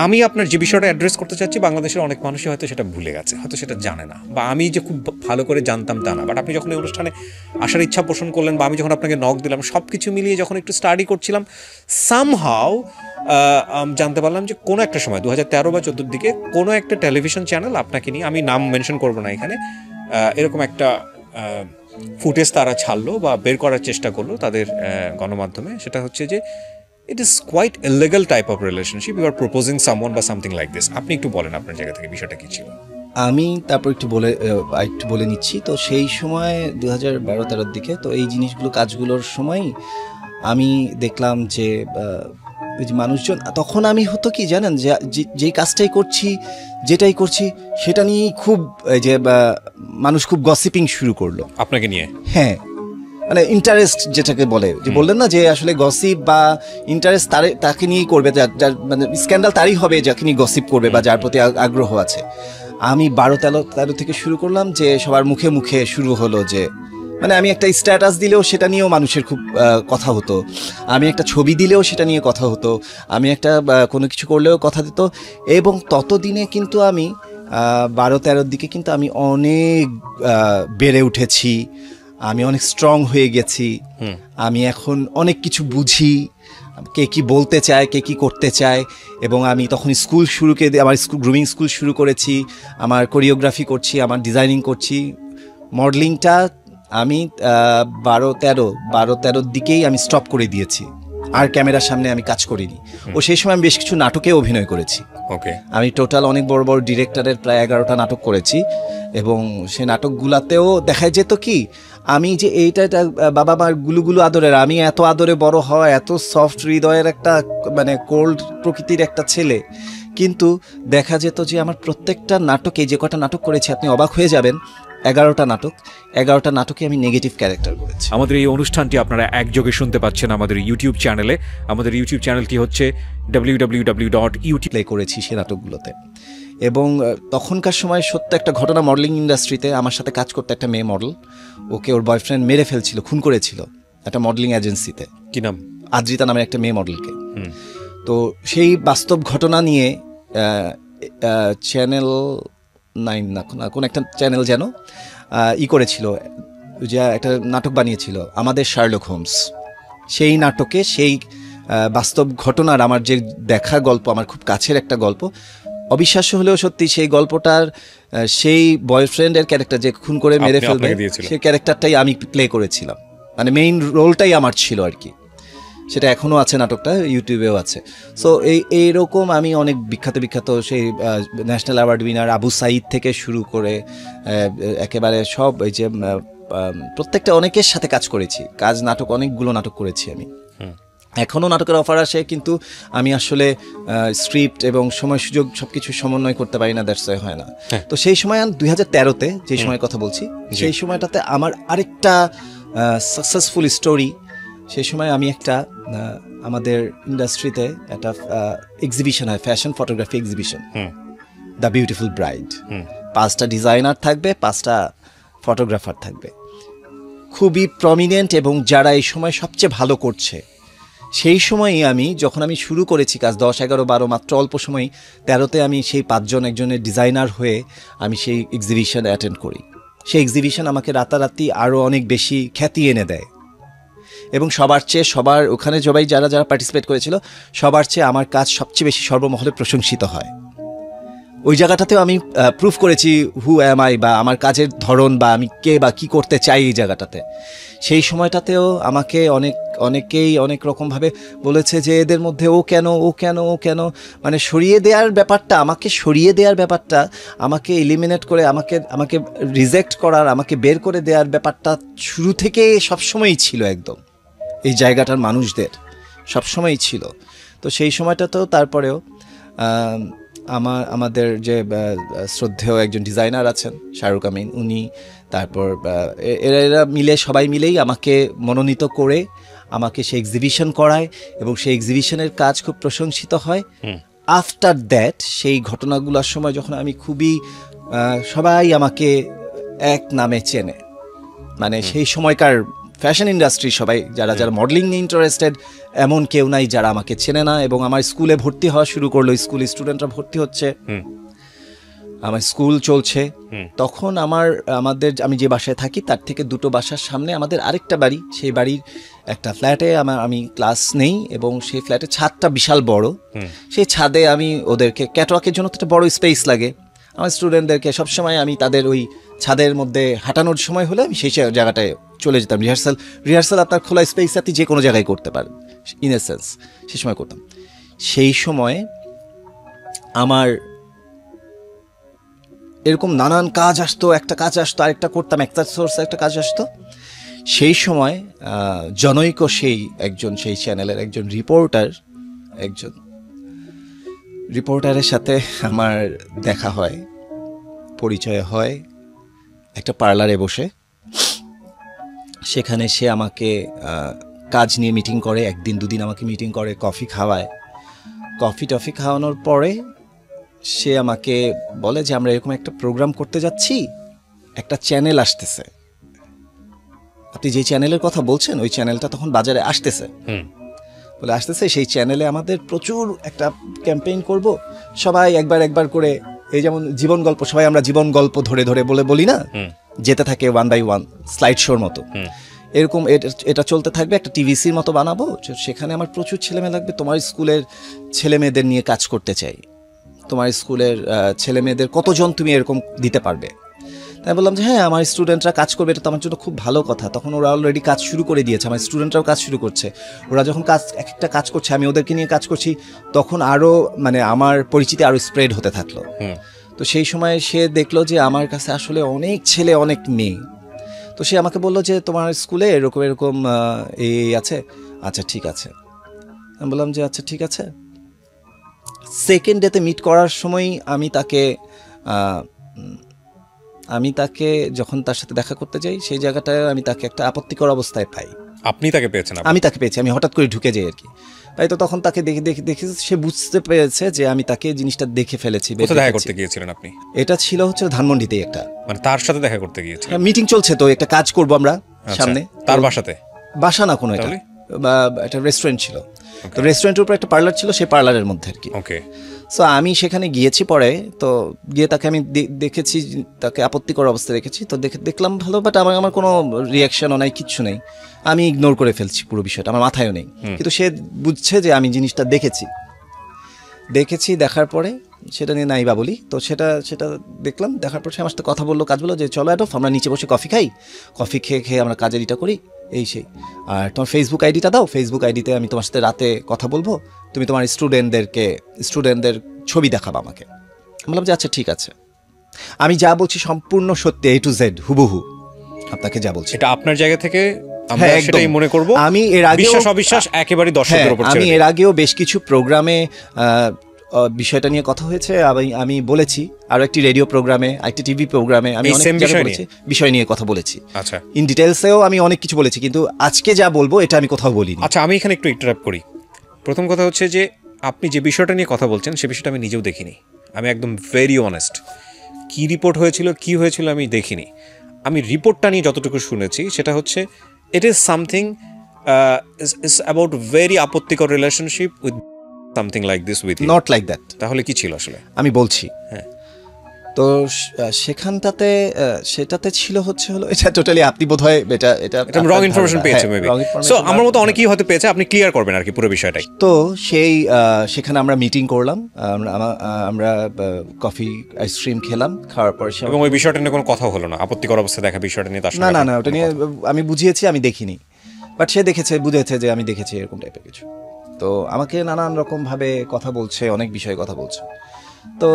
আমি আপনার যে বিষয়টা অ্যাড্রেস করতে চাচ্ছি, বাংলাদেশের অনেক মানুষই হয়তো সেটা ভুলে গেছে, হয়তো সেটা জানে না, বা আমি যে খুব ভালো করে জানতাম তা না। বাট আপনি যখন এই অনুষ্ঠানে আসার ইচ্ছা পোষণ করলেন, বা আমি যখন আপনাকে নক দিলাম, সব কিছু মিলিয়ে যখন একটু স্টাডি করছিলাম, সামহাও জানতে পারলাম যে কোনো একটা সময় 2013 বা 14 দিকে কোনো একটা টেলিভিশন চ্যানেল আপনাকে নিয়ে, আমি নাম মেনশন করবো না এখানে, এরকম একটা ফুটেজ তারা ছাড়লো বা বের করার চেষ্টা করলো তাদের গণমাধ্যমে। সেটা হচ্ছে যে it is quite illegal type of relationship, you are proposing someone বা something like this. আপনি একটু বলেন আপনার জায়গা থেকে বিষয়টা কি ছিল। আমি তারপর একটু বলে নিচ্ছি। তো সেই সময় 2012-13 দিকে, তো এই জিনিসগুলো কাজগুলোর সময় আমি দেখলাম যে ওই যে মানুষজন, তখন আমি হতো কি জানেন, যেই কাজটাই করছি, যেটাই করছি সেটা নিয়েই খুব যে মানুষ খুব গসিপিং শুরু করলো আপনাকে নিয়ে। হ্যাঁ, মানে ইন্টারেস্ট যেটাকে বলে, যে বললেন না যে আসলে গসিপ বা ইন্টারেস্ট তাকে নিয়েই করবে, যার মানে স্ক্যান্ডাল তারই হবে যাকে নিয়ে গসিপ করবে বা যার প্রতি আগ্রহ আছে। আমি 12-13 থেকে শুরু করলাম যে সবার মুখে মুখে শুরু হলো যে মানে আমি একটা স্ট্যাটাস দিলেও সেটা নিয়েও মানুষের খুব কথা হতো, আমি একটা ছবি দিলেও সেটা নিয়ে কথা হতো, আমি একটা কোনো কিছু করলেও কথা দিত। এবং ততদিনে কিন্তু আমি 12-13 দিকে কিন্তু আমি অনেক বেড়ে উঠেছি, আমি অনেক স্ট্রং হয়ে গেছি, আমি এখন অনেক কিছু বুঝি, কে কি বলতে চায়, কে কি করতে চায়। এবং আমি তখন আমার গ্রুমিং স্কুল শুরু করেছি, আমার কোরিওগ্রাফি করছি, আমার ডিজাইনিং করছি। মডেলিংটা আমি 12-13 দিকেই আমি স্টপ করে দিয়েছি, আর ক্যামেরার সামনে আমি কাজ করিনি। ও সেই সময় আমি বেশ কিছু নাটকে অভিনয় করেছি। ওকে, আমি টোটাল অনেক বড় বড় ডিরেক্টরের প্রায় 11টা নাটক করেছি। এবং সেই নাটকগুলাতেও দেখা যেত কি, আমি যে এইটা বাবা মার গুলুগুলু আদরের, আমি এত আদরে বড় হওয়া, এত সফট হৃদয়ের একটা মানে কোল্ড প্রকৃতির একটা ছেলে, কিন্তু দেখা যেত যে আমার প্রত্যেকটা নাটকে, যে কটা নাটক করেছি আপনি অবাক হয়ে যাবেন, 11টা নাটক, 11টা নাটকে আমি নেগেটিভ ক্যারেক্টার করেছি। আমাদের এই অনুষ্ঠানটি আপনারা একযোগে শুনতে পাচ্ছেন আমাদের ইউটিউব চ্যানেলে। আমাদের ইউটিউব চ্যানেলটি হচ্ছে www.youtube প্লে করেছি সে নাটকগুলোতে। এবং তখনকার সময় সত্য একটা ঘটনা, মডেলিং ইন্ডাস্ট্রিতে আমার সাথে কাজ করতে একটা মেয়ে মডেল, ওকে ওর বয়ফ্রেন্ড মেরে ফেলছিল, খুন করেছিল একটা মডেলিং এজেন্সিতে। কি নাম? আদ্রিতা নামের একটা মেয়ে মডেলকে। তো সেই বাস্তব ঘটনা নিয়ে চ্যানেল 9 না কোন একটা চ্যানেল যেন করেছিল, যে একটা নাটক বানিয়েছিল আমাদের শার্লক হোমস। সেই নাটকে সেই বাস্তব ঘটনার আমার যে দেখা গল্প, আমার খুব কাছের একটা গল্প, অবিশ্বাস্য হলেও সত্যি, সেই গল্পটার সেই বয়ফ্রেন্ডের ক্যারেক্টার যে খুন করে মেরে ফেলবে, সেই ক্যারেক্টারটাই আমি প্লে করেছিলাম, মানে মেইন রোলটাই আমার ছিল আর কি। সেটা এখনও আছে, নাটকটা ইউটিউবেও আছে। সো এইরকম আমি অনেক বিখ্যাত সেই national award winner Abu Sayeed থেকে শুরু করে একেবারে সব এই যে প্রত্যেকটা অনেকের সাথে কাজ করেছি, নাটক অনেকগুলো নাটক করেছি আমি। এখনও নাটকের অফার আসে, কিন্তু আমি আসলে স্ক্রিপ্ট এবং সময় সুযোগ সব কিছু সমন্বয় করতে পারি না, দ্যাটস হয় না। তো সেই সময় 2013-তে যে সময়ের কথা বলছি, সেই সময়টাতে আমার আরেকটা সাকসেসফুল স্টোরি। সেই সময় আমি একটা আমাদের ইন্ডাস্ট্রিতে একটা এক্সিবিশন হয়, fashion photography exhibition, the beautiful bride. 5টা ডিজাইনার থাকবে, 5টা ফটোগ্রাফার থাকবে, খুবই প্রমিনেন্ট এবং যারা এই সময় সবচেয়ে ভালো করছে। সেই সময়ই যখন আমি শুরু করেছি কাজ, 10, 11, 12 মাত্র অল্প সময়, 13তে আমি সেই 5জন একজনের ডিজাইনার হয়ে আমি সেই এক্সিবিশন অ্যাটেন্ড করি। সেই এক্সিবিশন আমাকে রাতারাতি আরও অনেক বেশি খ্যাতি এনে দেয়, এবং সবার ওখানে যারা পার্টিসিপেট করেছিল সবার চেয়ে আমার কাজ সবচেয়ে বেশি সর্বমহলে প্রশংসিত হয়। ওই জায়গাটাতেও আমি প্রুফ করেছি হু অ্যাম আই, বা আমার কাজের ধরন, বা আমি কে বা কী করতে চাই এই জায়গাটাতে। সেই সময়টাতেও আমাকে অনেকেই অনেক রকমভাবে বলেছে যে এদের মধ্যে ও কেন, মানে আমাকে সরিয়ে দেওয়ার ব্যাপারটা, আমাকে এলিমিনেট করে, আমাকে রিজেক্ট করার, আমাকে বের করে দেওয়ার ব্যাপারটা শুরু থেকে সবসময়ই ছিল একদম, এই জায়গাটার মানুষদের সবসময়ই ছিল। তো সেই সময়টাতেও তারপরেও আমাদের যে শ্রদ্ধেয় একজন ডিজাইনার আছেন শাহরুখ আমিন, উনি, তারপর এরা সবাই মিলেই আমাকে মনোনীত করে আমাকে সেই এক্সিবিশন করায়, এবং সেই এক্সিবিশনের কাজ খুব প্রশংসিত হয়। আফটার দ্যাট সেই ঘটনাগুলোর সময় যখন আমি খুবই সবাই আমাকে এক নামে চেনে, মানে সেই সময়কার ফ্যাশন ইন্ডাস্ট্রি সবাই যারা মডেলিং নিয়ে ইন্টারেস্টেড, এমন কেউ নাই যারা আমাকে চেনে না। এবং আমার স্কুলে ভর্তি হওয়া শুরু করলো, স্কুলে স্টুডেন্টরা ভর্তি হচ্ছে, আমার স্কুল চলছে। তখন আমি যে বাসায় থাকি তার থেকে 2টো বাসার সামনে আমাদের আরেকটা বাড়ি, সেই বাড়ির একটা ফ্ল্যাটে আমি ক্লাস নেই, এবং সেই ফ্ল্যাটের ছাদটা বিশাল বড়। সেই ছাদে আমি ওদেরকে ক্যাটওয়াকের জন্য একটা বড় স্পেস লাগে, আমার স্টুডেন্টদেরকে সবসময় আমি তাদের ওই ছাদের মধ্যে হাঁটানোর সময় হলে আমি সেই জায়গাটায় চলে যেতাম। রিহার্সাল আপনার খোলা স্পেস আপনি যে কোনো জায়গায় করতে পারেন, ইন এ সেন্স সেই সময় করতাম। সেই সময় আমার এরকম নানান কাজ আসতো, একটা কাজ আসতো, আরেকটা করতাম, একটা সোর্স একটা কাজ আসতো। সেই সময় জনৈক সেই চ্যানেলের একজন রিপোর্টারের সাথে আমার দেখা হয়, পরিচয় হয় একটা পার্লারে বসে। সেখানে সে আমাকে কাজ নিয়ে মিটিং করে, 1 দিন 2 দিন আমাকে মিটিং করে, কফি খাওয়ায়। টফি খাওয়ানোর পরে সে আমাকে বলে যে আমরা এরকম একটা প্রোগ্রাম করতে যাচ্ছি, একটা চ্যানেল আসতেছে, আপনি যে চ্যানেলের কথা বলছেন ওই চ্যানেলটা তখন বাজারে আসতেছে, বলে আসতেছে, সেই চ্যানেলে আমাদের প্রচুর একটা ক্যাম্পেইন করব, সবাই একবার করে, এই যেমন জীবন গল্প, সবাই আমরা জীবন গল্প ধরে বলি না, যেতে থাকে 1 by 1 স্লাইড শোর মতো, এরকম এটা চলতে থাকবে, একটা টিভিসির মতো বানাবো, সেখানে আমার প্রচুর ছেলেমেয়ে লাগবে, তোমার স্কুলের ছেলেমেয়েদের নিয়ে কাজ করতে চাই, তোমার স্কুলের ছেলেমেয়েদের কতজন তুমি এরকম দিতে পারবে। তাই বললাম যে হ্যাঁ, আমার স্টুডেন্টরা কাজ করবে, এটা তো আমার জন্য খুব ভালো কথা। তখন ওরা অলরেডি কাজ শুরু করে দিয়েছে, আমার স্টুডেন্টরাও কাজ শুরু করছে। ওরা যখন একটা কাজ করছে, আমি ওদেরকে নিয়ে কাজ করছি, তখন আরও মানে আমার পরিচিতি আরও স্প্রেড হতে থাকলো। তো সেই সময় সে দেখলো যে আমার কাছে আসলে অনেক ছেলে অনেক মেয়ে। তো সে আমাকে বললো যে তোমার স্কুলে এরকম এই আছে, আচ্ছা ঠিক আছে। আমি বললাম যে আচ্ছা ঠিক আছে। সেকেন্ড ডেতে মিট করার সময় আমি তাকে আমি তাকে যখন তার সাথে দেখা করতে যাই সেই জায়গাটায় আমি তাকে একটা আপত্তিকর অবস্থায় পাই। আপনি তাকে পেয়েছেন? আমি তাকে পেয়েছি, আমি হঠাৎ করে ঢুকে যাই আর কি। তাই তো তখন তাকে দেখে দেখে দেখে সে বুঝতে পেরেছে যে আমি তাকে জিনিসটা দেখে ফেলেছি। কোথায় দেখা করতে গিয়েছিলেন আপনি? এটা ছিল হচ্ছে ধানমন্ডিতেই একটা, মানে তার সাথে দেখা করতে গিয়েছিলেন? মিটিং চলছে, তো একটা কাজ করব আমরা সামনে। তার বাসাতে? বাসা না, কোনো এটা বা একটা রেস্টুরেন্ট ছিল, তো রেস্টুরেন্টের উপর একটা পার্লার ছিল, সেই পার্লারের মধ্যে আর কি। ওকে। সো আমি সেখানে গিয়েছি পরে, তো গিয়ে তাকে আমি দেখেছি, তাকে আপত্তিকর অবস্থায় রেখেছি, তো দেখলাম ভালো, বাট আমার কোনো রিয়াকশনও নাই, কিচ্ছু নেই, আমি ইগনোর করে ফেলছি পুরো বিষয়টা, আমার মাথায়ও নেই। কিন্তু সে বুঝছে যে আমি জিনিসটা দেখেছি, দেখার পরে সেটা নিয়ে নাই বা বলি, তো সেটা দেখলাম, দেখার পর সে আমার সাথে কথা বললো, কাজ বললো যে চলো অ্যাডফ আমরা নিচে বসে কফি খাই, কফি খেয়ে আমরা কাজের এটা করি, এই সেই, আর তোমার ফেসবুক আইডিটা দাও, ফেসবুক আইডিতে আমি তোমার সাথে রাতে কথা বলবো, তুমি তোমার স্টুডেন্টদের ছবি দেখাবা আমাকে। আমি বললাম যে আচ্ছা ঠিক আছে, আমি যা বলছি সম্পূর্ণ সত্যি, A to Z হুবহু আপনাকে যা বলছি। এটা আপনার জায়গা থেকে আমরা হ্যাঁ, একদম। সেটাই মনে করব। আমি এর আগেও বিশ্বাস অবিশ্বাস একেবারে দর্শকদের উপর ছেড়ে আমি দিই। এর আগেও বেশ কিছু প্রোগ্রামে বিষয়টা নিয়ে কথা হয়েছে, আমি বলেছি, আরো একটি রেডিও প্রোগ্রামে, একটি টিভি প্রোগ্রামে আমি এই অনেক same জায়গায় বলেছি, বিষয় নিয়ে কথা বলেছি। আচ্ছা ইন ডিটেলসেও আমি অনেক কিছু বলেছি, কিন্তু আজকে যা বলবো এটা আমি কোথাও বলিনি। আচ্ছা, আমি এখানে একটু ইন্টারাপ্ট করি। প্রথম কথা হচ্ছে যে আপনি যে বিষয়টা নিয়ে কথা বলছেন সে বিষয়টা আমি নিজেও দেখিনি। আমি একদম ভেরি অনেস্ট, কি রিপোর্ট হয়েছিল কি হয়েছিল আমি দেখিনি। আমি রিপোর্টটা নিয়ে যতটুকু শুনেছি সেটা হচ্ছে it is something is about very আপত্তিকর relationship with something like this with you. Not like that. তাহলে কি ছিল আসলে? আমি বলছি, হ্যাঁ। তো সেখানটাতে সেটাতে ছিল হলো এটা টোটালি আপনি বোধহয় এটা রং ইনফরমেশন পেয়েছে মেবি। সো আমার মতো অনেকেই হয়তো পেয়েছে, আপনি ক্লিয়ার করবেন আর কি পুরো বিষয়টাই। তো সেই সেখানে আমরা মিটিং করলাম, আমরা কফি আইসক্রিম খেলাম, খাওয়ার পর এবং ওই বিষয়টা নিয়ে কোনো কথা হলো না, আপত্তিকর অবস্থা দেখা বিষয়টা নিয়ে তার না সঙ্গে? না ওটা নিয়ে আমি বুঝিয়েছি, আমি দেখিনি, বাট সে বুঝেছে যে আমি দেখেছি এরকম টাইপের কিছু। তো আমাকে নানান রকম ভাবে কথা বলছে, অনেক বিষয়ে কথা বলছে। তো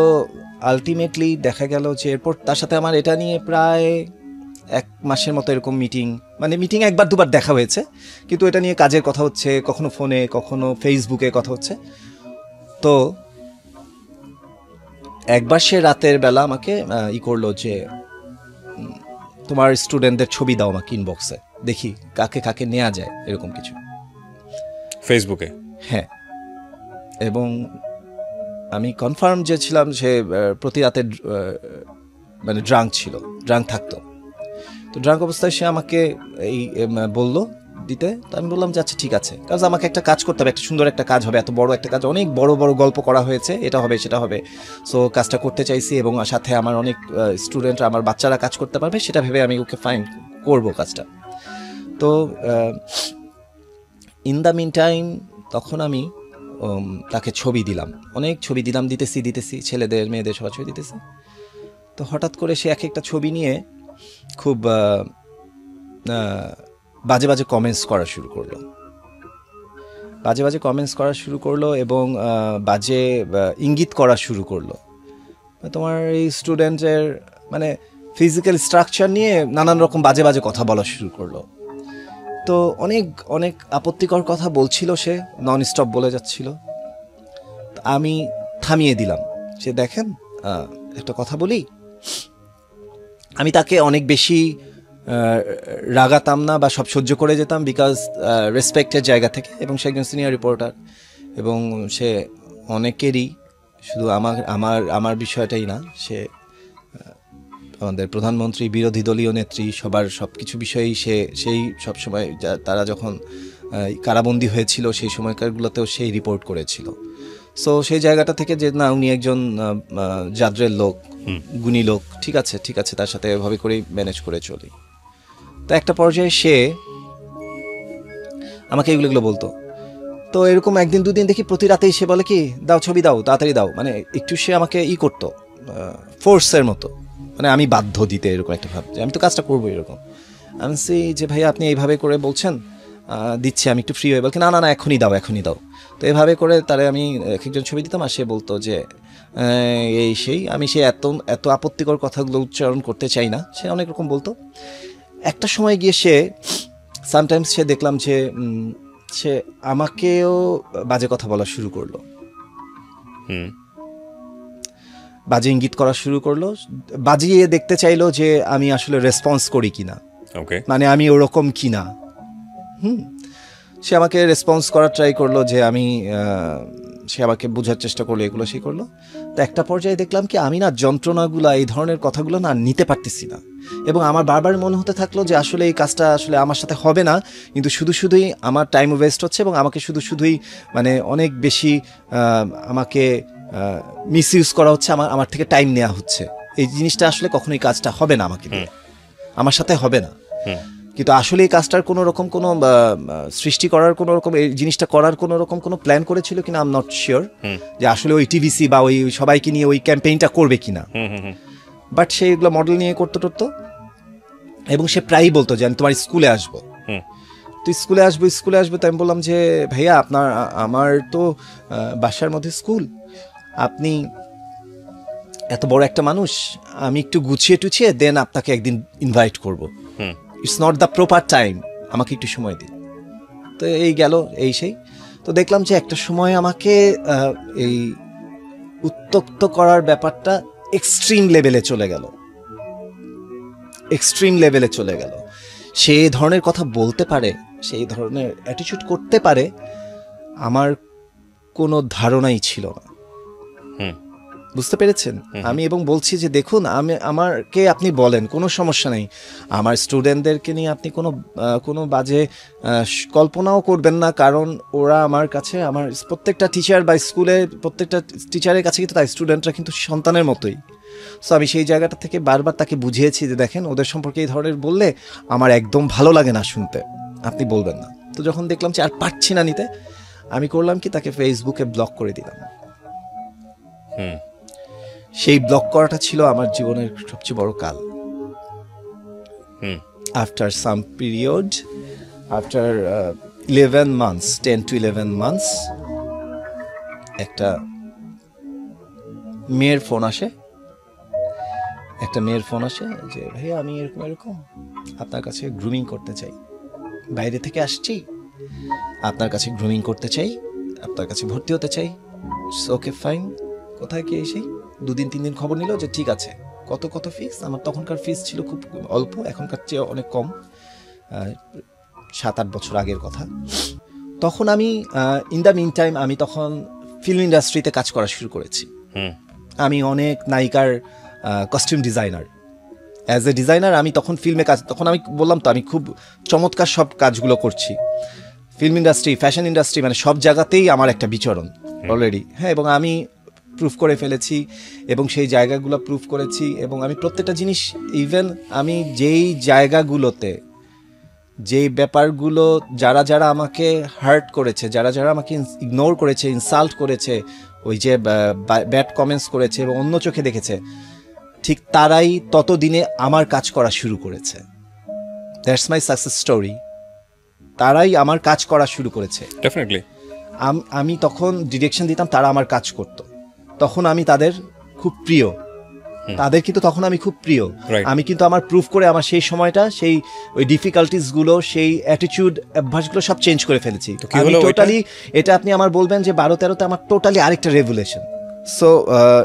আলটিমেটলি দেখা গেল যে এরপর তার সাথে আমার এটা নিয়ে প্রায় 1 মাসের মতো এরকম মিটিং একবার দুবার দেখা হয়েছে, কিন্তু এটা নিয়ে কাজের কথা হচ্ছে, কখনো ফোনে কখনো ফেসবুকে কথা হচ্ছে। তো একবার সে রাতের বেলা আমাকে করলো যে তোমার স্টুডেন্টদের ছবি দাও আমাকে ইনবক্সে, দেখি কাকে কাকে নেওয়া যায়, এরকম কিছু ফেসবুকে। হ্যাঁ, এবং আমি কনফার্ম যে ছিলাম সে প্রতি রাতে মানে ড্রাঙ্ক থাকতো। তো ড্রাঙ্ক অবস্থায় সে আমাকে এই বললো দিতে, তো আমি বললাম যে আচ্ছা ঠিক আছে, কারণ আমাকে একটা কাজ করতে হবে, একটা সুন্দর একটা কাজ হবে, এত বড় একটা কাজ, অনেক বড় বড় গল্প করা হয়েছে, এটা হবে সেটা হবে, সো কাজটা করতে চাইছি, এবং সাথে আমার অনেক স্টুডেন্ট, আমার বাচ্চারা কাজ করতে পারবে, সেটা ভেবে আমি ওকে ফাইন করবো কাজটা। তো ইন দ্য মিন টাইম তখন আমি তাকে ছবি দিলাম, অনেক ছবি দিতেছি, ছেলেদের মেয়েদের সবার ছবি দিতেছি। তো হঠাৎ করে সে একটা ছবি নিয়ে খুব বাজে বাজে কমেন্টস করা শুরু করলো, এবং বাজে ইঙ্গিত করা শুরু করলো। তোমার এই স্টুডেন্টের মানে ফিজিক্যাল স্ট্রাকচার নিয়ে নানান রকম বাজে বাজে কথা বলা শুরু করলো। তো অনেক অনেক আপত্তিকর কথা বলছিল, সে নন স্টপ বলে যাচ্ছিল। আমি থামিয়ে দিলাম যে দেখেন একটা কথা বলি, আমি তাকে অনেক বেশি রাগাতাম না বা সব সহ্য করে যেতাম, বিকজ রেসপেক্টের জায়গা থেকে, এবং সে একজন সিনিয়র রিপোর্টার, এবং সে অনেকেরই, শুধু আমার বিষয়টাই না, সে আমাদের প্রধানমন্ত্রী, বিরোধী দলীয় নেত্রী, সবার সব কিছু বিষয়েই সেই সবসময় তারা যখন কারাবন্দী হয়েছিল সেই সময়কারগুলোতেও সেই রিপোর্ট করেছিল। সো সেই জায়গাটা থেকে যে না, উনি একজন জাদ্রের লোক, গুণী লোক, ঠিক আছে তার সাথে এভাবে করেই ম্যানেজ করে চলি। তো একটা পর্যায়ে সে আমাকে এগুলো বলতো। তো এরকম একদিন দুদিন দেখি প্রতি রাতেই সে বলে কি দাও ছবি দাও, তাড়াতাড়ি দাও, মানে একটু সে আমাকে করতো ফোর্সের মতো, মানে আমি বাধ্য দিতে, এরকম একটা ভাব যে আমি তো কাজটা করবো এরকম। আমি যে ভাইয়া আপনি এইভাবে করে বলছেন, দিচ্ছি, আমি একটু ফ্রি হয়ে বলছি না এখনই দাও। তো এভাবে করে তারা আমি একজন ছবি দিতাম, আর সে বলতো যে আমি সে এত আপত্তিকর কথাগুলো উচ্চারণ করতে চাই না, সে অনেক রকম বলতো। একটা সময় গিয়ে সে সামটাইমস সে দেখলাম যে সে আমাকেও বাজে কথা বলা শুরু করলো। বাজে ইঙ্গিত করা শুরু করলো, বাজিয়ে দেখতে চাইলো যে আমি আসলে রেসপন্স করি কিনা, ওকে, মানে আমি ওরকম কিনা। সে আমাকে রেসপন্স করার ট্রাই করলো, যে আমি সে আমাকে বোঝার চেষ্টা করলো, এগুলো সে করলো। তো একটা পর্যায়ে দেখলাম কি আমি না যন্ত্রণাগুলো, এই ধরনের কথাগুলো না নিতে পারতেছি না, এবং আমার বারবার মনে হতে থাকলো যে আসলে এই কাজটা আসলে আমার সাথে হবে না, কিন্তু শুধুই আমার টাইম ওয়েস্ট হচ্ছে, এবং আমাকে শুধুই মানে অনেক বেশি আমাকে মিসইউজ করা হচ্ছে, আমার থেকে টাইম নেওয়া হচ্ছে। এই জিনিসটা আসলে কখনোই কাজটা হবে না আমাকে দিয়ে, আমার সাথে হবে না। কিন্তু আসলে এই কাজটার কোনো রকম কোনো সৃষ্টি করার কোনো রকম, এই জিনিসটা করার কোনো রকম কোনো প্ল্যান করেছিল কিনা আই এম নট শিওর, যে আসলে ওই টিভিসি বা ওই সবাইকে নিয়ে ওই ক্যাম্পেইনটা করবে কিনা। বাট সে এগুলো মডেল নিয়ে করতে টরতো, এবং সে প্রায়ই বলতো যে আমি তোমার স্কুলে আসবো, তো স্কুলে আসবো। তো আমি বললাম যে ভাইয়া আমার তো বাসার মধ্যে স্কুল, আপনি এত বড় একটা মানুষ, আমি একটু গুছিয়ে টুছিয়ে দেন আপনাকে একদিন ইনভাইট করবো, it's not the proper time, আমাকে একটু সময় দিন। তো এই গেল এই সেই। তো দেখলাম যে একটা সময় আমাকে এই উত্তক্ত করার ব্যাপারটা এক্সট্রিম লেভেলে চলে গেল। সেই ধরনের কথা বলতে পারে, সেই ধরনের অ্যাটিটিউড করতে পারে, আমার কোনো ধারণাই ছিল না। বুঝতে পেরেছেন? আমি এবং বলছি যে দেখুন, আমাকে আপনি বলেন, কোনো সমস্যা নেই, আমার স্টুডেন্টদেরকে নিয়ে আপনি কোনো বাজে কল্পনাও করবেন না, কারণ ওরা আমার কাছে, আমার প্রত্যেকটা টিচার বা স্কুলে প্রত্যেকটা টিচারের কাছে কিন্তু তাই স্টুডেন্টরা কিন্তু সন্তানের মতোই। সো আমি সেই জায়গাটা থেকে বারবার তাকে বুঝিয়েছি যে দেখেন, ওদের সম্পর্কে এই ধরনের বললে আমার একদম ভালো লাগে না শুনতে, আপনি বলবেন না। তো যখন দেখলাম যে আর পারছি না নিতে, আমি করলাম কি, তাকে ফেসবুকে ব্লক করে দিলাম। সেই ব্লক করাটা ছিল আমার জীবনের সবচেয়ে বড় কাল। After some period, after 10 to 11 months, একটা মেয়ের ফোন আসে যে ভাইয়া আমি এরকম আপনার কাছে গ্রুমিং করতে চাই, বাইরে থেকে আসছি, আপনার কাছে গ্রুমিং করতে চাই, আপনার কাছে ভর্তি হতে চাই। ওকে ফাইন, কোথায় কি এসে 2-3 দিন খবর নিল যে ঠিক আছে, কত ফিস। আমার তখনকার ফিস ছিল খুব অল্প, এখনকার চেয়ে অনেক কম, 7-8 বছর আগের কথা। তখন আমি ইন দ্য মিন টাইম আমি তখন ফিল্ম ইন্ডাস্ট্রিতে কাজ করা শুরু করেছি। আমি অনেক নায়িকার costume designer, as a designer আমি তখন ফিল্মে কাজ, তখন আমি বললাম তো আমি খুব চমৎকার সব কাজগুলো করছি, ফিল্ম ইন্ডাস্ট্রি, ফ্যাশন ইন্ডাস্ট্রি, মানে সব জায়গাতেই আমার একটা বিচরণ অলরেডি। হ্যাঁ, এবং আমি প্রুফ করে ফেলেছি, এবং সেই জায়গাগুলো প্রুফ করেছি, এবং আমি প্রত্যেকটা জিনিস, ইভেন আমি যেই জায়গাগুলোতে, যেই ব্যাপারগুলো যারা আমাকে হার্ট করেছে, যারা আমাকে ইগনোর করেছে, ইনসাল্ট করেছে, ওই যে ব্যাড কমেন্টস করেছে এবং অন্য চোখে দেখেছে, ঠিক তারাই ততদিনে আমার কাজ করা শুরু করেছে। That's my success story. তারাই আমার কাজ করা শুরু করেছে। ডেফিনেটলি আমি তখন ডিরেকশন দিতাম, তারা আমার কাজ করত, তখন আমি তাদের খুব প্রিয়, তাদের কিন্তু তখন আমি খুব প্রিয়। আমি কিন্তু আমার প্রুফ করে আমার সেই সময়টা, সেই ওই ডিফিকাল্টিসগুলো, সেই অ্যাটিটিউড, অভ্যাসগুলো সব চেঞ্জ করে ফেলেছি। আমি টোটালি, এটা আপনি আমার বলবেন যে 12-13তে আমার টোটালি আরেকটা রেভুলেশন। সো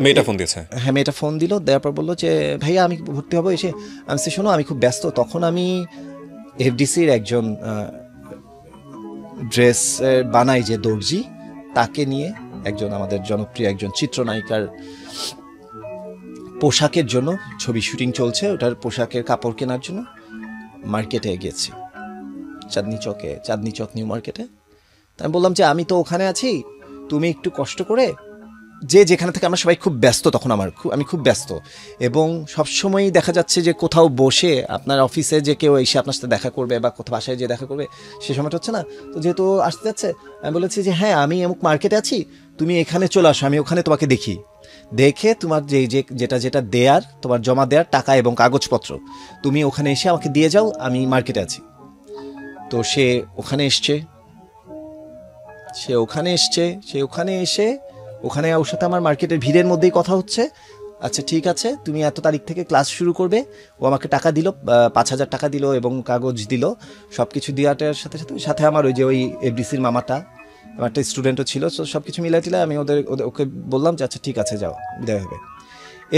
মেয়েটা ফোন দিয়েছে, হ্যাঁ মেয়েটা ফোন দিল, দেওয়ার পর বললো যে ভাইয়া আমি ভর্তি হবো এসে। আমি সে শোনো আমি খুব ব্যস্ত। তখন আমি এফডিসির একজন ড্রেস বানাই যে দর্জি, তাকে নিয়ে একজন আমাদের জনপ্রিয় একজন চিত্রনায়িকার পোশাকের জন্য ছবি শুটিং চলছে, ওটার পোশাকের কাপড় কেনার জন্য মার্কেটে গেছি, চাঁদনি চক নিউ মার্কেটে। আমি বললাম যে আমি তো ওখানে আছি, তুমি একটু কষ্ট করে, যেখানে থেকে আমরা সবাই খুব ব্যস্ত, তখন আমি খুব ব্যস্ত, এবং সবসময়ই দেখা যাচ্ছে যে কোথাও বসে আপনার অফিসে যে কেউ এসে আপনার সাথে দেখা করবে বা কোথাও বাসায় যে দেখা করবে, সে সময়টা হচ্ছে না। তো যেহেতু আসতে যাচ্ছে, আমি বলেছি যে হ্যাঁ আমি অমুক মার্কেটে আছি, তুমি এখানে চলে আসো, আমি ওখানে তোমাকে দেখে তোমার যেটা দেয়ার, তোমার জমা দেওয়ার টাকা এবং কাগজপত্র তুমি ওখানে এসে আমাকে দিয়ে যাও, আমি মার্কেটে আছি। তো সে ওখানে এসে ওখানে ওর সাথে আমার মার্কেটের ভিড়ের মধ্যেই কথা হচ্ছে। আচ্ছা ঠিক আছে, তুমি এত তারিখ থেকে ক্লাস শুরু করবে। ও আমাকে টাকা দিল, 5,000 টাকা দিল এবং কাগজ দিল, সব কিছু দেওয়াটার সাথে আমার ওই এফডিসির মামাটা, আমার একটা স্টুডেন্টও ছিল। সো সব কিছু মিলাই টিলাই আমি ওকে বললাম যে আচ্ছা ঠিক আছে যাও, বিদায় হবে।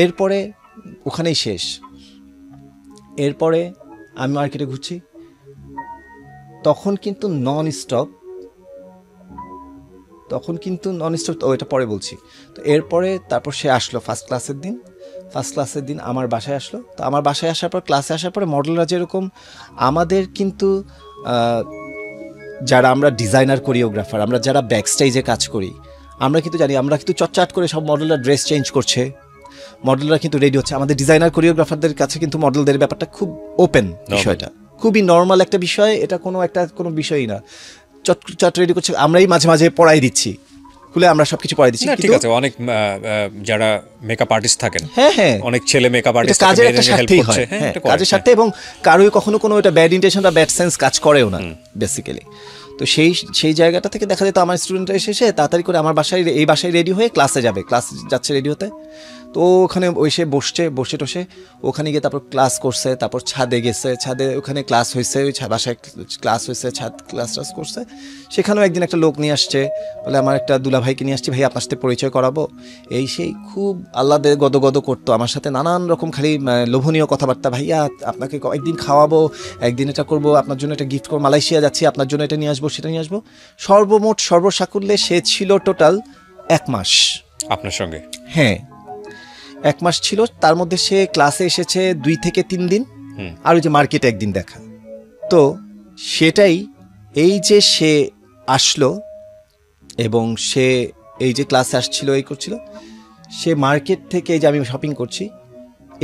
এরপরে ওখানেই শেষ। এরপরে আমি মার্কেটে ঘুরছি, তখন কিন্তু নন স্টপ এটা পরে বলছি। তো এরপরে তারপর সে আসলো ফার্স্ট ক্লাসের দিন আমার বাসায় আসলো। তো আমার বাসায় আসার পর, ক্লাসে আসার পরে মডেলরা যেরকম আমাদের কিন্তু যারা আমরা ডিজাইনার কোরিওগ্রাফার, আমরা যারা ব্যাক স্টেজে কাজ করি, আমরা কিন্তু জানি, আমরা কিন্তু চটচাট করে সব মডেলরা ড্রেস চেঞ্জ করছে, মডেলরা কিন্তু রেডি হচ্ছে। আমাদের ডিজাইনার কোরিওগ্রাফারদের কাছে কিন্তু মডেলদের ব্যাপারটা খুব ওপেন, বিষয়টা খুবই নর্মাল একটা বিষয়, এটা কোনো বিষয়ই না। চট রেডি করছে, আমরাই মাঝে মাঝে পড়াই দিচ্ছি, খুলে আমরা সবকিছু পড়াই দিচ্ছি। ঠিক আছে, অনেক যারা মেকআপ আর্টিস্ট থাকেন, হ্যাঁ অনেক ছেলে মেকআপ আর্টিস্ট কাজের একটা স্বার্থেই হয়, কাজের স্বার্থে, এবং কারোই কখনো কোনো এটা ব্যাড ইন্টেনশন বা ব্যাড সেন্স কাজ করেও না বেসিক্যালি। তো সেই জায়গাটা থেকে দেখা যেত আমার স্টুডেন্টরা এসে তাড়াতাড়ি করে আমার এই বাসায় রেডি হয়ে ক্লাসে যাচ্ছে রেডি হতে। তো ওখানে এসে বসে টসে ওখানে গিয়ে তারপর ক্লাস করছে, তারপর ছাদে গেছে, ছাদে ওখানে ক্লাস হয়েছে, ওই বাসায় ক্লাস হয়েছে, ছাদ ক্লাস করছে। সেখানেও একদিন একটা লোক নিয়ে আসছে, বলে আমার একটা দুলাভাইকে নিয়ে আসছি, ভাই আপনার সাথে পরিচয় করাবো, সেই খুব আহ্লাদে গদগদ করতো আমার সাথে, নানান রকম খালি লোভনীয় কথাবার্তা, ভাইয়া আপনাকে একদিন খাওয়াবো, একদিন এটা করবো, আপনার জন্য এটা গিফট করবো, মালয়েশিয়া যাচ্ছি আপনার জন্য এটা নিয়ে আসবো, সেটা নিয়ে আসবো। সর্বমোট সর্বসাকুল্যে সে ছিল টোটাল 1 মাস আপনার সঙ্গে। হ্যাঁ 1 মাস ছিল, তার মধ্যে সে ক্লাসে এসেছে 2 থেকে 3 দিন, আর ওই যে মার্কেটে একদিন দেখা। তো সেটাই, এই যে সে আসলো এবং সে এই যে ক্লাসে আসছিল, এই করছিল, সে মার্কেট থেকে, এই যে আমি শপিং করছি,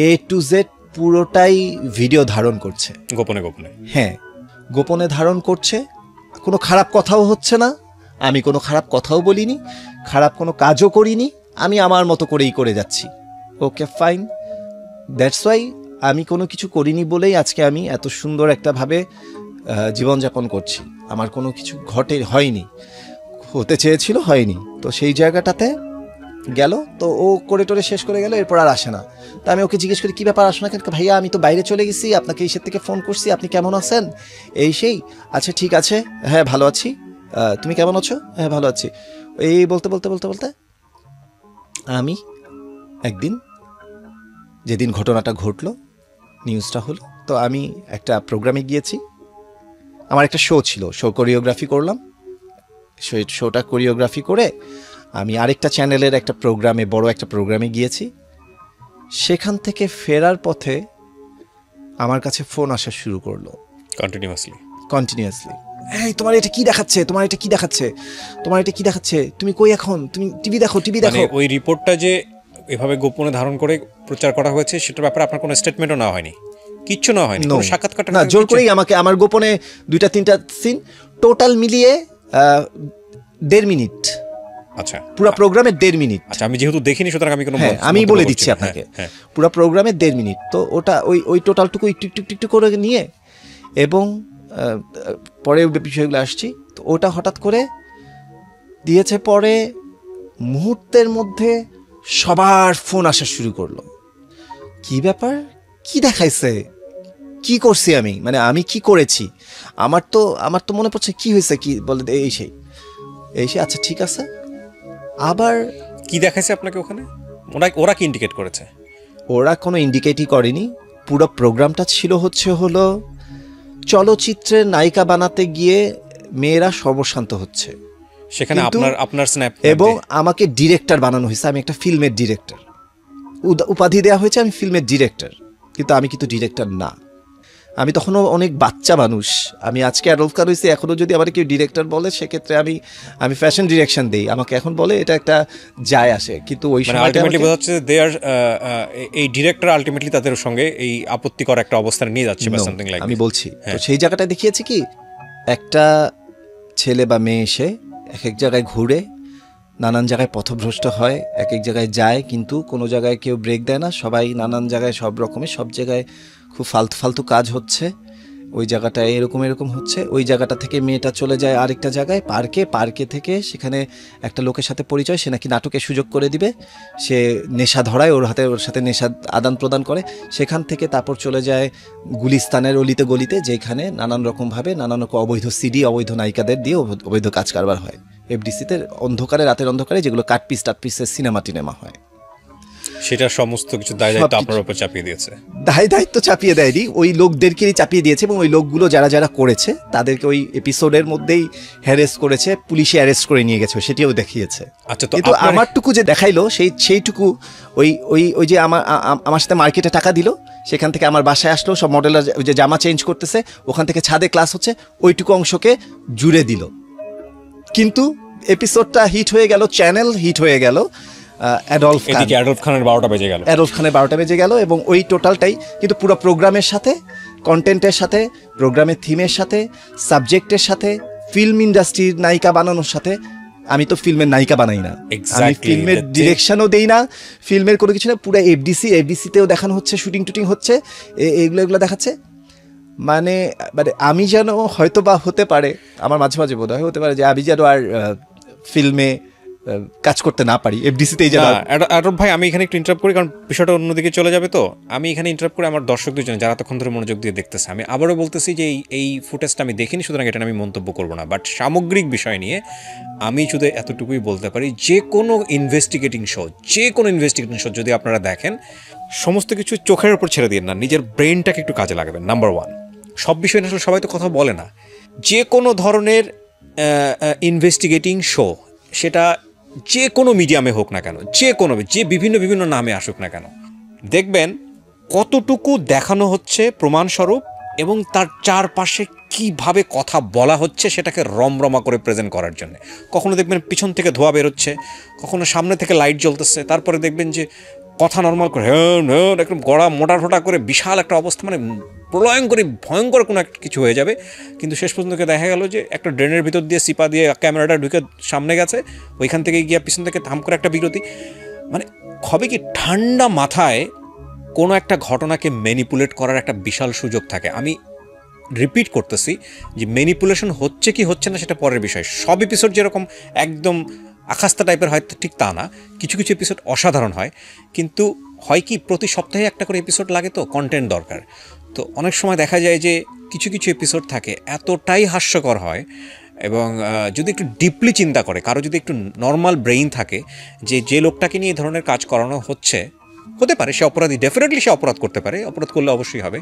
A to Z পুরোটাই ভিডিও ধারণ করছে গোপনে। হ্যাঁ গোপনে ধারণ করছে, কোনো খারাপ কথাও হচ্ছে না, আমি কোনো খারাপ কথাও বলিনি, খারাপ কোনো কাজও করিনি, আমি আমার মতো করেই করে যাচ্ছি। ওকে ফাইন, দ্যাটস ওয়াই আমি কোনো কিছু করিনি বলেই আজকে আমি এত সুন্দর একটা ভাবে জীবনযাপন করছি। আমার কোনো কিছু হয়নি, হতে চেয়েছিল, হয়নি। তো সেই জায়গাটাতে গেল, তো ও করে টোরে শেষ করে গেল, এরপর আর আসে না। তা আমি ওকে জিজ্ঞেস করি কী ব্যাপার আসো না কেন? ভাইয়া আমি তো বাইরে চলে গেছি, আপনাকে ইসের থেকে ফোন করছি, আপনি কেমন আছেন, আচ্ছা ঠিক আছে, হ্যাঁ ভালো আছি, তুমি কেমন আছো? হ্যাঁ ভালো আছি। এই বলতে আমি একদিন, যেদিন ঘটনাটা ঘটলো, নিউজটা হলো, তো আমি একটা প্রোগ্রামে গিয়েছি, আমার একটা শো কোরিওগ্রাফি করলাম। শোটা কোরিওগ্রাফি করে আমি আরেকটা চ্যানেলের একটা প্রোগ্রামে, বড় একটা প্রোগ্রামে গিয়েছি। সেখান থেকে ফেরার পথে আমার কাছে ফোন আসা শুরু করলো কন্টিনিউয়াসলি। এই তোমার এটা কি দেখাচ্ছে, তুমি কই এখন, তুমি টিভি দেখো। ওই রিপোর্টটা যে এভাবে গোপনে ধারণ করে প্রচার করা হয়েছে, সেটার ব্যাপারে আপনার কোনো স্টেটমেন্টও নেওয়া হয়নি, কিচ্ছু নেওয়া হয়নি, কোনো সাক্ষাৎকারটা না, জোর করেই আমাকে আমার গোপনে 2-3টা সিন টোটাল মিলিয়ে 1.5 মিনিট। আচ্ছা, পুরো প্রোগ্রামে 1.5 মিনিট। আচ্ছা, আমি যেহেতু দেখিনি সুতরাং আমি কোনো আমি বলে দিচ্ছি আপনাকে, পুরো প্রোগ্রামে 1.5 মিনিট। তো ওটা ওই টোটালটুকু একটু করে নিয়ে, এবং পরে বিষয়গুলো আসছি। তো ওটা হঠাৎ করে দিয়েছে, পরে মুহূর্তের মধ্যে সবার ফোন আসা শুরু করলো। কি ব্যাপার, কি দেখাইছে, কি করছি আমি, মানে আমি কি করেছি, আমার তো মনে পড়ছে কি হয়েছে, কি বলে এই সেই। আচ্ছা ঠিক আছে, আবার কি দেখাইছে আপনাকে ওখানে? ওরা কি ইন্ডিকেট করেছে? ওরা কোনো ইন্ডিকেটই করেনি। পুরো প্রোগ্রামটা ছিল হলো চলচ্চিত্রের নায়িকা বানাতে গিয়ে মেয়েরা সর্বশান্ত হচ্ছে, সেখানে আপনার স্ন্যাপ, এবং আমাকে ডিরেক্টর বানানো হয়েছে। আমি একটা ফিল্মের ডিরেক্টর, উপাধি দেওয়া হয়েছে আমি ফিল্মের ডিরেক্টর, কিন্তু আমি কিন্তু ডিরেক্টর না। আমি তখনও অনেক বাচ্চা মানুষ, আমি আজকে অ্যাডাল্ট কার হয়েছি, এখনও যদি আমার কেউ ডিরেক্টর বলে সেক্ষেত্রে আমি ফ্যাশন ডিরেকশন দিই, আমাকে এখন বলে এটা একটা যায় আসে, কিন্তু ওই সময় আলটিমেটলি বোঝা যাচ্ছে দে আর এই ডিরেক্টর আলটিমেটলি তাদের সঙ্গে এই আপত্তিকর একটা অবস্থানে নিয়ে যাচ্ছে বা সামথিং লাইক। আমি বলছি তো সেই জায়গাটায় দেখিয়েছি কি, একটা ছেলে বা মেয়ে এসে এক এক জায়গায় ঘুরে, নানান জায়গায় পথভ্রষ্ট হয়, এক এক জায়গায় যায়, কিন্তু কোনো জায়গায় কেউ ব্রেক দেয় না, সবাই নানান জায়গায় সব জায়গায় খুব ফালতু কাজ হচ্ছে, ওই জায়গাটায় এরকম হচ্ছে। ওই জায়গাটা থেকে মেয়েটা চলে যায় আরেকটা জায়গায়, পার্কে থেকে সেখানে একটা লোকের সাথে পরিচয়, সে নাকি নাটকের সুযোগ করে দিবে, সে নেশা ধরায়, ওর সাথে নেশা আদান প্রদান করে। সেখান থেকে তারপর চলে যায় গুলিস্তানের অলিতে গলিতে, যেখানে নানান রকমভাবে নানান রকম অবৈধ সিডি, অবৈধ নায়িকাদের দিয়ে অবৈধ কাজ কারবার হয়। এফডিসিতে রাতের অন্ধকারে যেগুলো কাটপিসের সিনেমা টিনেমা হয়। সেটা সমস্ত কিছু দায় দায়িত্ব সবকিছু। আপনার উপর চাপিয়ে দিয়েছে। দায়িত্ব চাপিয়ে দেয়নি, ওই লোকদেরকেই চাপিয়ে দিয়েছে, এবং ওই লোকগুলো যারা যারা করেছে তাদেরকে ওই এপিসোডের মধ্যেই হ্যারেস করেছে, পুলিশে অ্যারেস্ট করে নিয়ে গেছে, সেটিও দেখিয়েছে। আচ্ছা, তো কিন্তু আপনার- আমারটুকু যে দেখাইলো সেইটুকু ওই ওই ওই যে আমার সাথে মার্কেটে টাকা দিল, সেখান থেকে আমার বাসায় আসলো, সব মডেলার ওই যে জামা চেঞ্জ করতেছে, ওখান থেকে ছাদে ক্লাস হচ্ছে, ওইটুকু অংশকে জুড়ে দিল। কিন্তু এপিসোডটা হিট হয়ে গেল, চ্যানেল হিট হয়ে গেল, অ্যাডলফ খান, এদিকে অ্যাডলফ খানের 12টা বেজে গেল। অ্যাডলফ খানের 12টা বেজে গেল, এবং ওই টোটালটাই কিন্তু পুরো প্রোগ্রামের সাথে, কন্টেন্টের সাথে, প্রোগ্রামের থিমের সাথে, সাবজেক্টের সাথে, ফিল্ম ইন্ডাস্ট্রির নায়িকা বানানোর সাথে। আমি তো ফিল্মের নায়িকা বানাই না, আমি Exactly, ফিল্মের that's it. ডিরেকশনও দেই না, ফিল্মের কোনো কিছু না, পুরো এফডিসিতেও দেখানো হচ্ছে, শুটিং টুটিং হচ্ছে, এগুলো দেখাচ্ছে। মানে মানে আমি যেন হয়তো বা হতে পারে, আমার মাঝে মাঝে বোধ হয় হতে পারে যে আমি যেন আর ফিল্মে কাজ করতে না পারি, এফডিসিতেই যেন। অ্যাডলফ ভাই, আমি এখানে একটু ইন্টারাপ্ট করি, কারণ বিষয়টা অন্যদিকে চলে যাবে। তো আমি এখানে ইন্টারাপ্ট করে আমার দর্শকদের জন্য, যারা তখন ধরে মনোযোগ দিয়ে দেখতেছে, আমি আবারও বলতেছি যে এই ফুটেজটা আমি দেখিনি, সুতরাং এটা আমি মন্তব্য করব না। বাট সামগ্রিক বিষয় নিয়ে আমি শুধু এতটুকুই বলতে পারি, যে কোনো ইনভেস্টিগেটিং শো যদি আপনারা দেখেন, সমস্ত কিছু চোখের উপর ছেড়ে দিন না, নিজের ব্রেনটাকে একটু কাজে লাগাবেন। নাম্বার 1, সব বিষয় আসলে সবাই তো কথা বলে না। যে কোনো ধরনের ইনভেস্টিগেটিং শো, সেটা যে কোনো মিডিয়ামে হোক না কেন, যে বিভিন্ন নামে আসুক না কেন, দেখবেন কতটুকু দেখানো হচ্ছে প্রমাণস্বরূপ, এবং তার চারপাশে কিভাবে কথা বলা হচ্ছে সেটাকে রমরমা করে প্রেজেন্ট করার জন্য। কখনো দেখবেন পিছন থেকে ধোঁয়া বেরোচ্ছে, কখনো সামনে থেকে লাইট জ্বলতেছে, তারপরে দেখবেন যে কথা নর্মাল করে একদম গড়া মোটা করে বিশাল একটা অবস্থা, মানে ভয়ঙ্কর কোনো একটা কিছু হয়ে যাবে, কিন্তু শেষ পর্যন্ত দেখা গেল যে একটা ড্রেনের ভিতর দিয়ে সিপা দিয়ে ক্যামেরাটা ঢুকে সামনে গেছে, ওইখান থেকে গিয়ে পিছন থেকে থাম করে একটা বিরতি। মানে হবে কি, ঠান্ডা মাথায় কোনো একটা ঘটনাকে ম্যানিপুলেট করার একটা বিশাল সুযোগ থাকে। আমি রিপিট করতেছি যে ম্যানিপুলেশন হচ্ছে কি হচ্ছে না সেটা পরের বিষয়। সব এপিসোড যেরকম একদম আখাস্তা টাইপের হয় ঠিক তা না, কিছু এপিসোড অসাধারণ হয়। কিন্তু হয় কি, প্রতি সপ্তাহে একটা করে এপিসোড লাগে, তো কন্টেন্ট দরকার। তো অনেক সময় দেখা যায় যে কিছু এপিসোড থাকে এতটাই হাস্যকর হয়, এবং যদি একটু ডিপলি চিন্তা করে, কারো যদি একটু নর্মাল ব্রেইন থাকে, যে লোকটাকে নিয়ে এই ধরনের কাজ করানো হতে পারে সে অপরাধী, ডেফিনেটলি সে অপরাধ করতে পারে, অপরাধ করলে অবশ্যই হবে,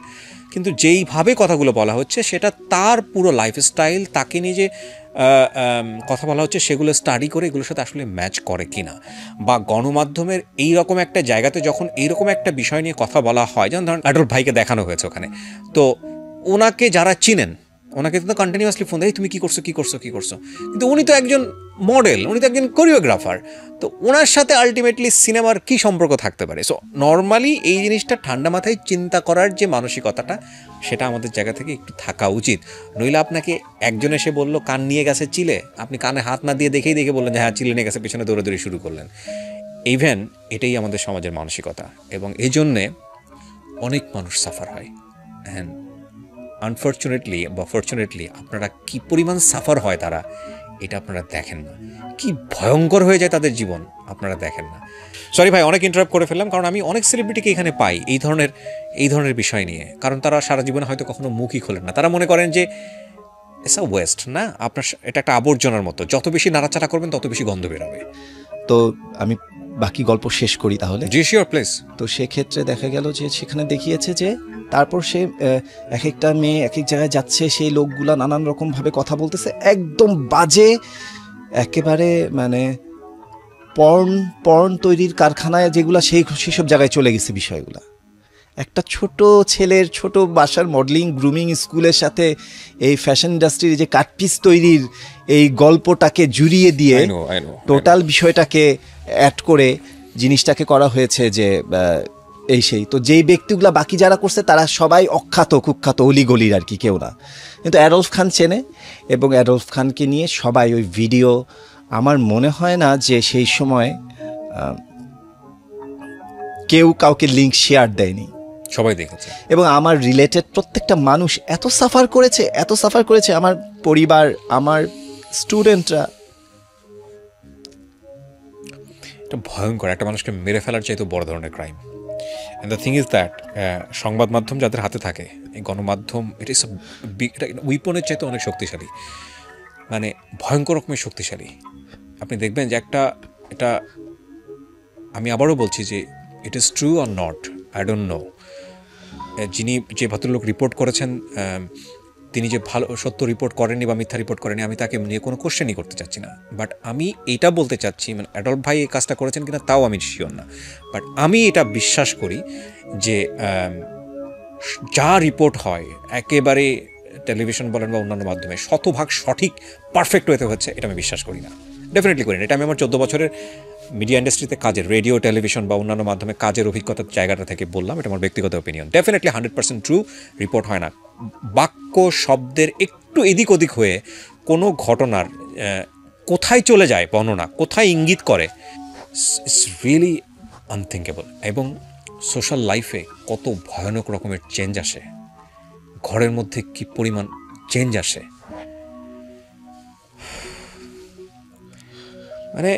কিন্তু যেইভাবে কথাগুলো বলা হচ্ছে সেটা তার পুরো লাইফস্টাইল, তাকে নিয়ে যে কথা বলা হচ্ছে সেগুলো স্টাডি করে এগুলোর সাথে আসলে ম্যাচ করে কিনা। বা গণমাধ্যমের এইরকম একটা জায়গাতে যখন এইরকম একটা বিষয় নিয়ে কথা বলা হয়, যেমন ধরুন অ্যাডলফ ভাইকে দেখানো হয়েছে ওখানে, তো ওনাকে যারা চিনেন, ওনাকে তো কন্টিনিউয়াসলি ফোন দেয়, তুমি কী করছো, কিন্তু উনি তো একজন মডেল, উনি তো একজন কোরিওগ্রাফার, তো ওনার সাথে আলটিমেটলি সিনেমার কী সম্পর্ক থাকতে পারে? সো নর্মালি এই জিনিসটা ঠান্ডা মাথায় চিন্তা করার যে মানসিকতাটা, সেটা আমাদের জায়গা থেকে একটু থাকা উচিত। নইলে আপনাকে একজন এসে বললো কান নিয়ে গেছে চিলে, আপনি কানে হাত না দিয়ে দেখে বললেন যে হ্যাঁ চিলে নিয়ে গেছে, পেছনে দৌড়াদৌড়ি শুরু করলেন। ইভেন এটাই আমাদের সমাজের মানসিকতা, এবং এই জন্যে অনেক মানুষ সাফার হয়। হ্যাঁ, আনফর্চুনেটলি বা ফর্চুনেটলি আপনারা কি পরিমাণ সাফার হয় তারা, এটা আপনারা দেখেন না। কি ভয়ঙ্কর হয়ে যায় তাদের জীবন, আপনারা দেখেন না। সরি ভাই, অনেক ইন্টারাপ্ট করে ফেললাম, কারণ আমি অনেক সেলিব্রিটিকে এখানে পাই এই ধরনের বিষয় নিয়ে, কারণ তারা সারা জীবনে হয়তো কখনো মুখই খোলেন না। তারা মনে করেন যে ইটস আ ওয়েস্ট, না আপনার এটা একটা আবর্জনার মতো, যত বেশি নাড়াচাড়া করবেন তত বেশি গন্ধ বেরোবে। তো আমি বাকি গল্প শেষ করি তাহলে। জি শিওর, প্লিজ। তো সেক্ষেত্রে দেখা গেল যে সেখানে দেখিয়েছে যে তারপর সে এক একটা মেয়ে এক এক জায়গায় যাচ্ছে, সেই লোকগুলা নানান রকমভাবে কথা বলতেছে, একদম বাজে, একেবারে মানে পর্ন তৈরির কারখানায় যেগুলো সেসব জায়গায় চলে গেছে বিষয়গুলা। একটা ছোট ছেলের ছোট বাসার মডেলিং গ্রুমিং স্কুলের সাথে এই ফ্যাশন ইন্ডাস্ট্রির যে কাটপিস তৈরির এই গল্পটাকে জুড়িয়ে দিয়ে টোটাল বিষয়টাকে অ্যাড করে জিনিসটাকে করা হয়েছে যে এই সেই। তো যেই ব্যক্তিগুলো বাকি যারা করছে তারা সবাই অখ্যাত কুখ্যাত অলিগলির আর কি, কেউ না। কিন্তু অ্যাডলফ খান চেনে, এবং অ্যাডলফ খানকে নিয়ে সবাই ওই ভিডিও, আমার মনে হয় না যে সেই সময় কেউ কাউকে লিঙ্ক শেয়ার দেয়নি, সবাই দেখেছে। এবং আমার রিলেটেড প্রত্যেকটা মানুষ এত সাফার করেছে, আমার পরিবার, আমার স্টুডেন্টরা। এটা ভয়ঙ্কর, একটা মানুষকে মেরে ফেলার চাইতে বড় ধরনের crime. And the thing is that সংবাদ মাধ্যম যাদের হাতে থাকে, এই গণমাধ্যম, এটা উইপনের চাইতে অনেক শক্তিশালী, মানে ভয়ঙ্কর রকমের শক্তিশালী। আপনি দেখবেন যে এটা আমি আবারও বলছি যে it is true or not, I don't know. যিনি যে ভদ্রলোক রিপোর্ট করেছেন তিনি যে ভালো সত্য রিপোর্ট করেননি বা মিথ্যা রিপোর্ট করেনি, আমি তাকে নিয়ে কোনো কোশ্চেনই করতে চাচ্ছি না। বাট আমি এটা বলতে চাচ্ছি, মানে অ্যাডলফ ভাই এই কাজটা করেছেন কিনা তাও আমি শিওর না, বাট আমি এটা বিশ্বাস করি যে যা রিপোর্ট হয় একেবারে টেলিভিশন বলেন বা অন্যান্য মাধ্যমে শতভাগ সঠিক পারফেক্ট ওয়েতে হচ্ছে, এটা আমি বিশ্বাস করি না, ডেফিনেটলি করি না। এটা আমি আমার 14 বছরের মিডিয়া ইন্ডাস্ট্রিতে কাজের, রেডিও টেলিভিশন বা অন্যান্য মাধ্যমে কাজের অভিজ্ঞতার জায়গাটা থেকে বললাম, এটা আমার ব্যক্তিগত অপিনিয়ন। ডেফিনেটলি 100% ট্রু রিপোর্ট হয় না। বাক্য শব্দের একটু এদিক ওদিক হয়ে কোনো ঘটনার কোথায় চলে যায় বর্ণনা, কোথায় ইঙ্গিত করে, ইটস রিয়েলি আনথিঙ্কেবল। এবং সোশ্যাল লাইফে কত ভয়ানক রকমের চেঞ্জ আসে, ঘরের মধ্যে কি পরিমাণ চেঞ্জ আসে, মানে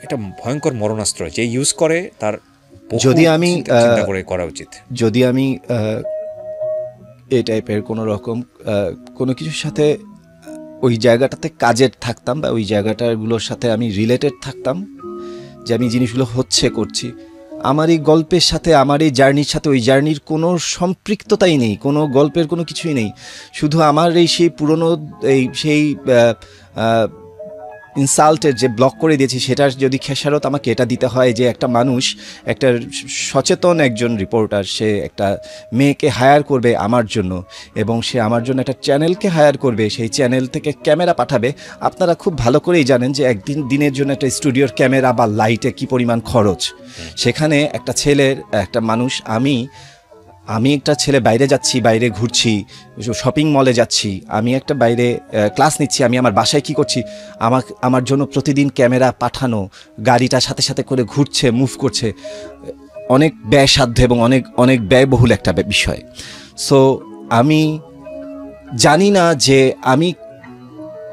এটা ভয়ঙ্কর মরণাস্ত্র। যে ইউজ করে তার যদি আমি চিন্তা করে করা উচিত। যদি আমি এই টাইপের কোনো রকম কোনো কিছুর সাথে ওই জায়গাটাতে কাজের থাকতাম বা ওই জায়গাটাগুলোর সাথে আমি রিলেটেড থাকতাম, যে আমি জিনিসগুলো করছি, আমার এই গল্পের সাথে, আমার এই জার্নির সাথে ওই জার্নির কোনো সম্পৃক্ততাই নেই, কোনো গল্পের কোনো কিছুই নেই, শুধু আমার এই সেই পুরনো সেই ইনসাল্টের যে ব্লক করে দিয়েছি সেটার যদি খেসারত আমাকে এটা দিতে হয় যে একটা মানুষ, একটা সচেতন একজন রিপোর্টার, সে একটা মেয়েকে হায়ার করবে আমার জন্য এবং সে আমার জন্য একটা চ্যানেলকে হায়ার করবে, সেই চ্যানেল থেকে ক্যামেরা পাঠাবে। আপনারা খুব ভালো করেই জানেন যে দিনের জন্য একটা স্টুডিওর ক্যামেরা বা লাইটে কি পরিমাণ খরচ। সেখানে একটা ছেলের, একটা মানুষ, আমি একটা ছেলে বাইরে যাচ্ছি, বাইরে ঘুরছি, শপিং মলে যাচ্ছি, আমি একটা বাইরে ক্লাস নিচ্ছি, আমি আমার বাসায় কি করছি, আমার জন্য প্রতিদিন ক্যামেরা পাঠানো, গাড়িটা সাথে সাথে করে ঘুরছে, মুভ করছে, অনেক ব্যয়সাধ্য এবং অনেক অনেক ব্যয়বহুল একটা বিষয়। সো আমি জানি না যে আমি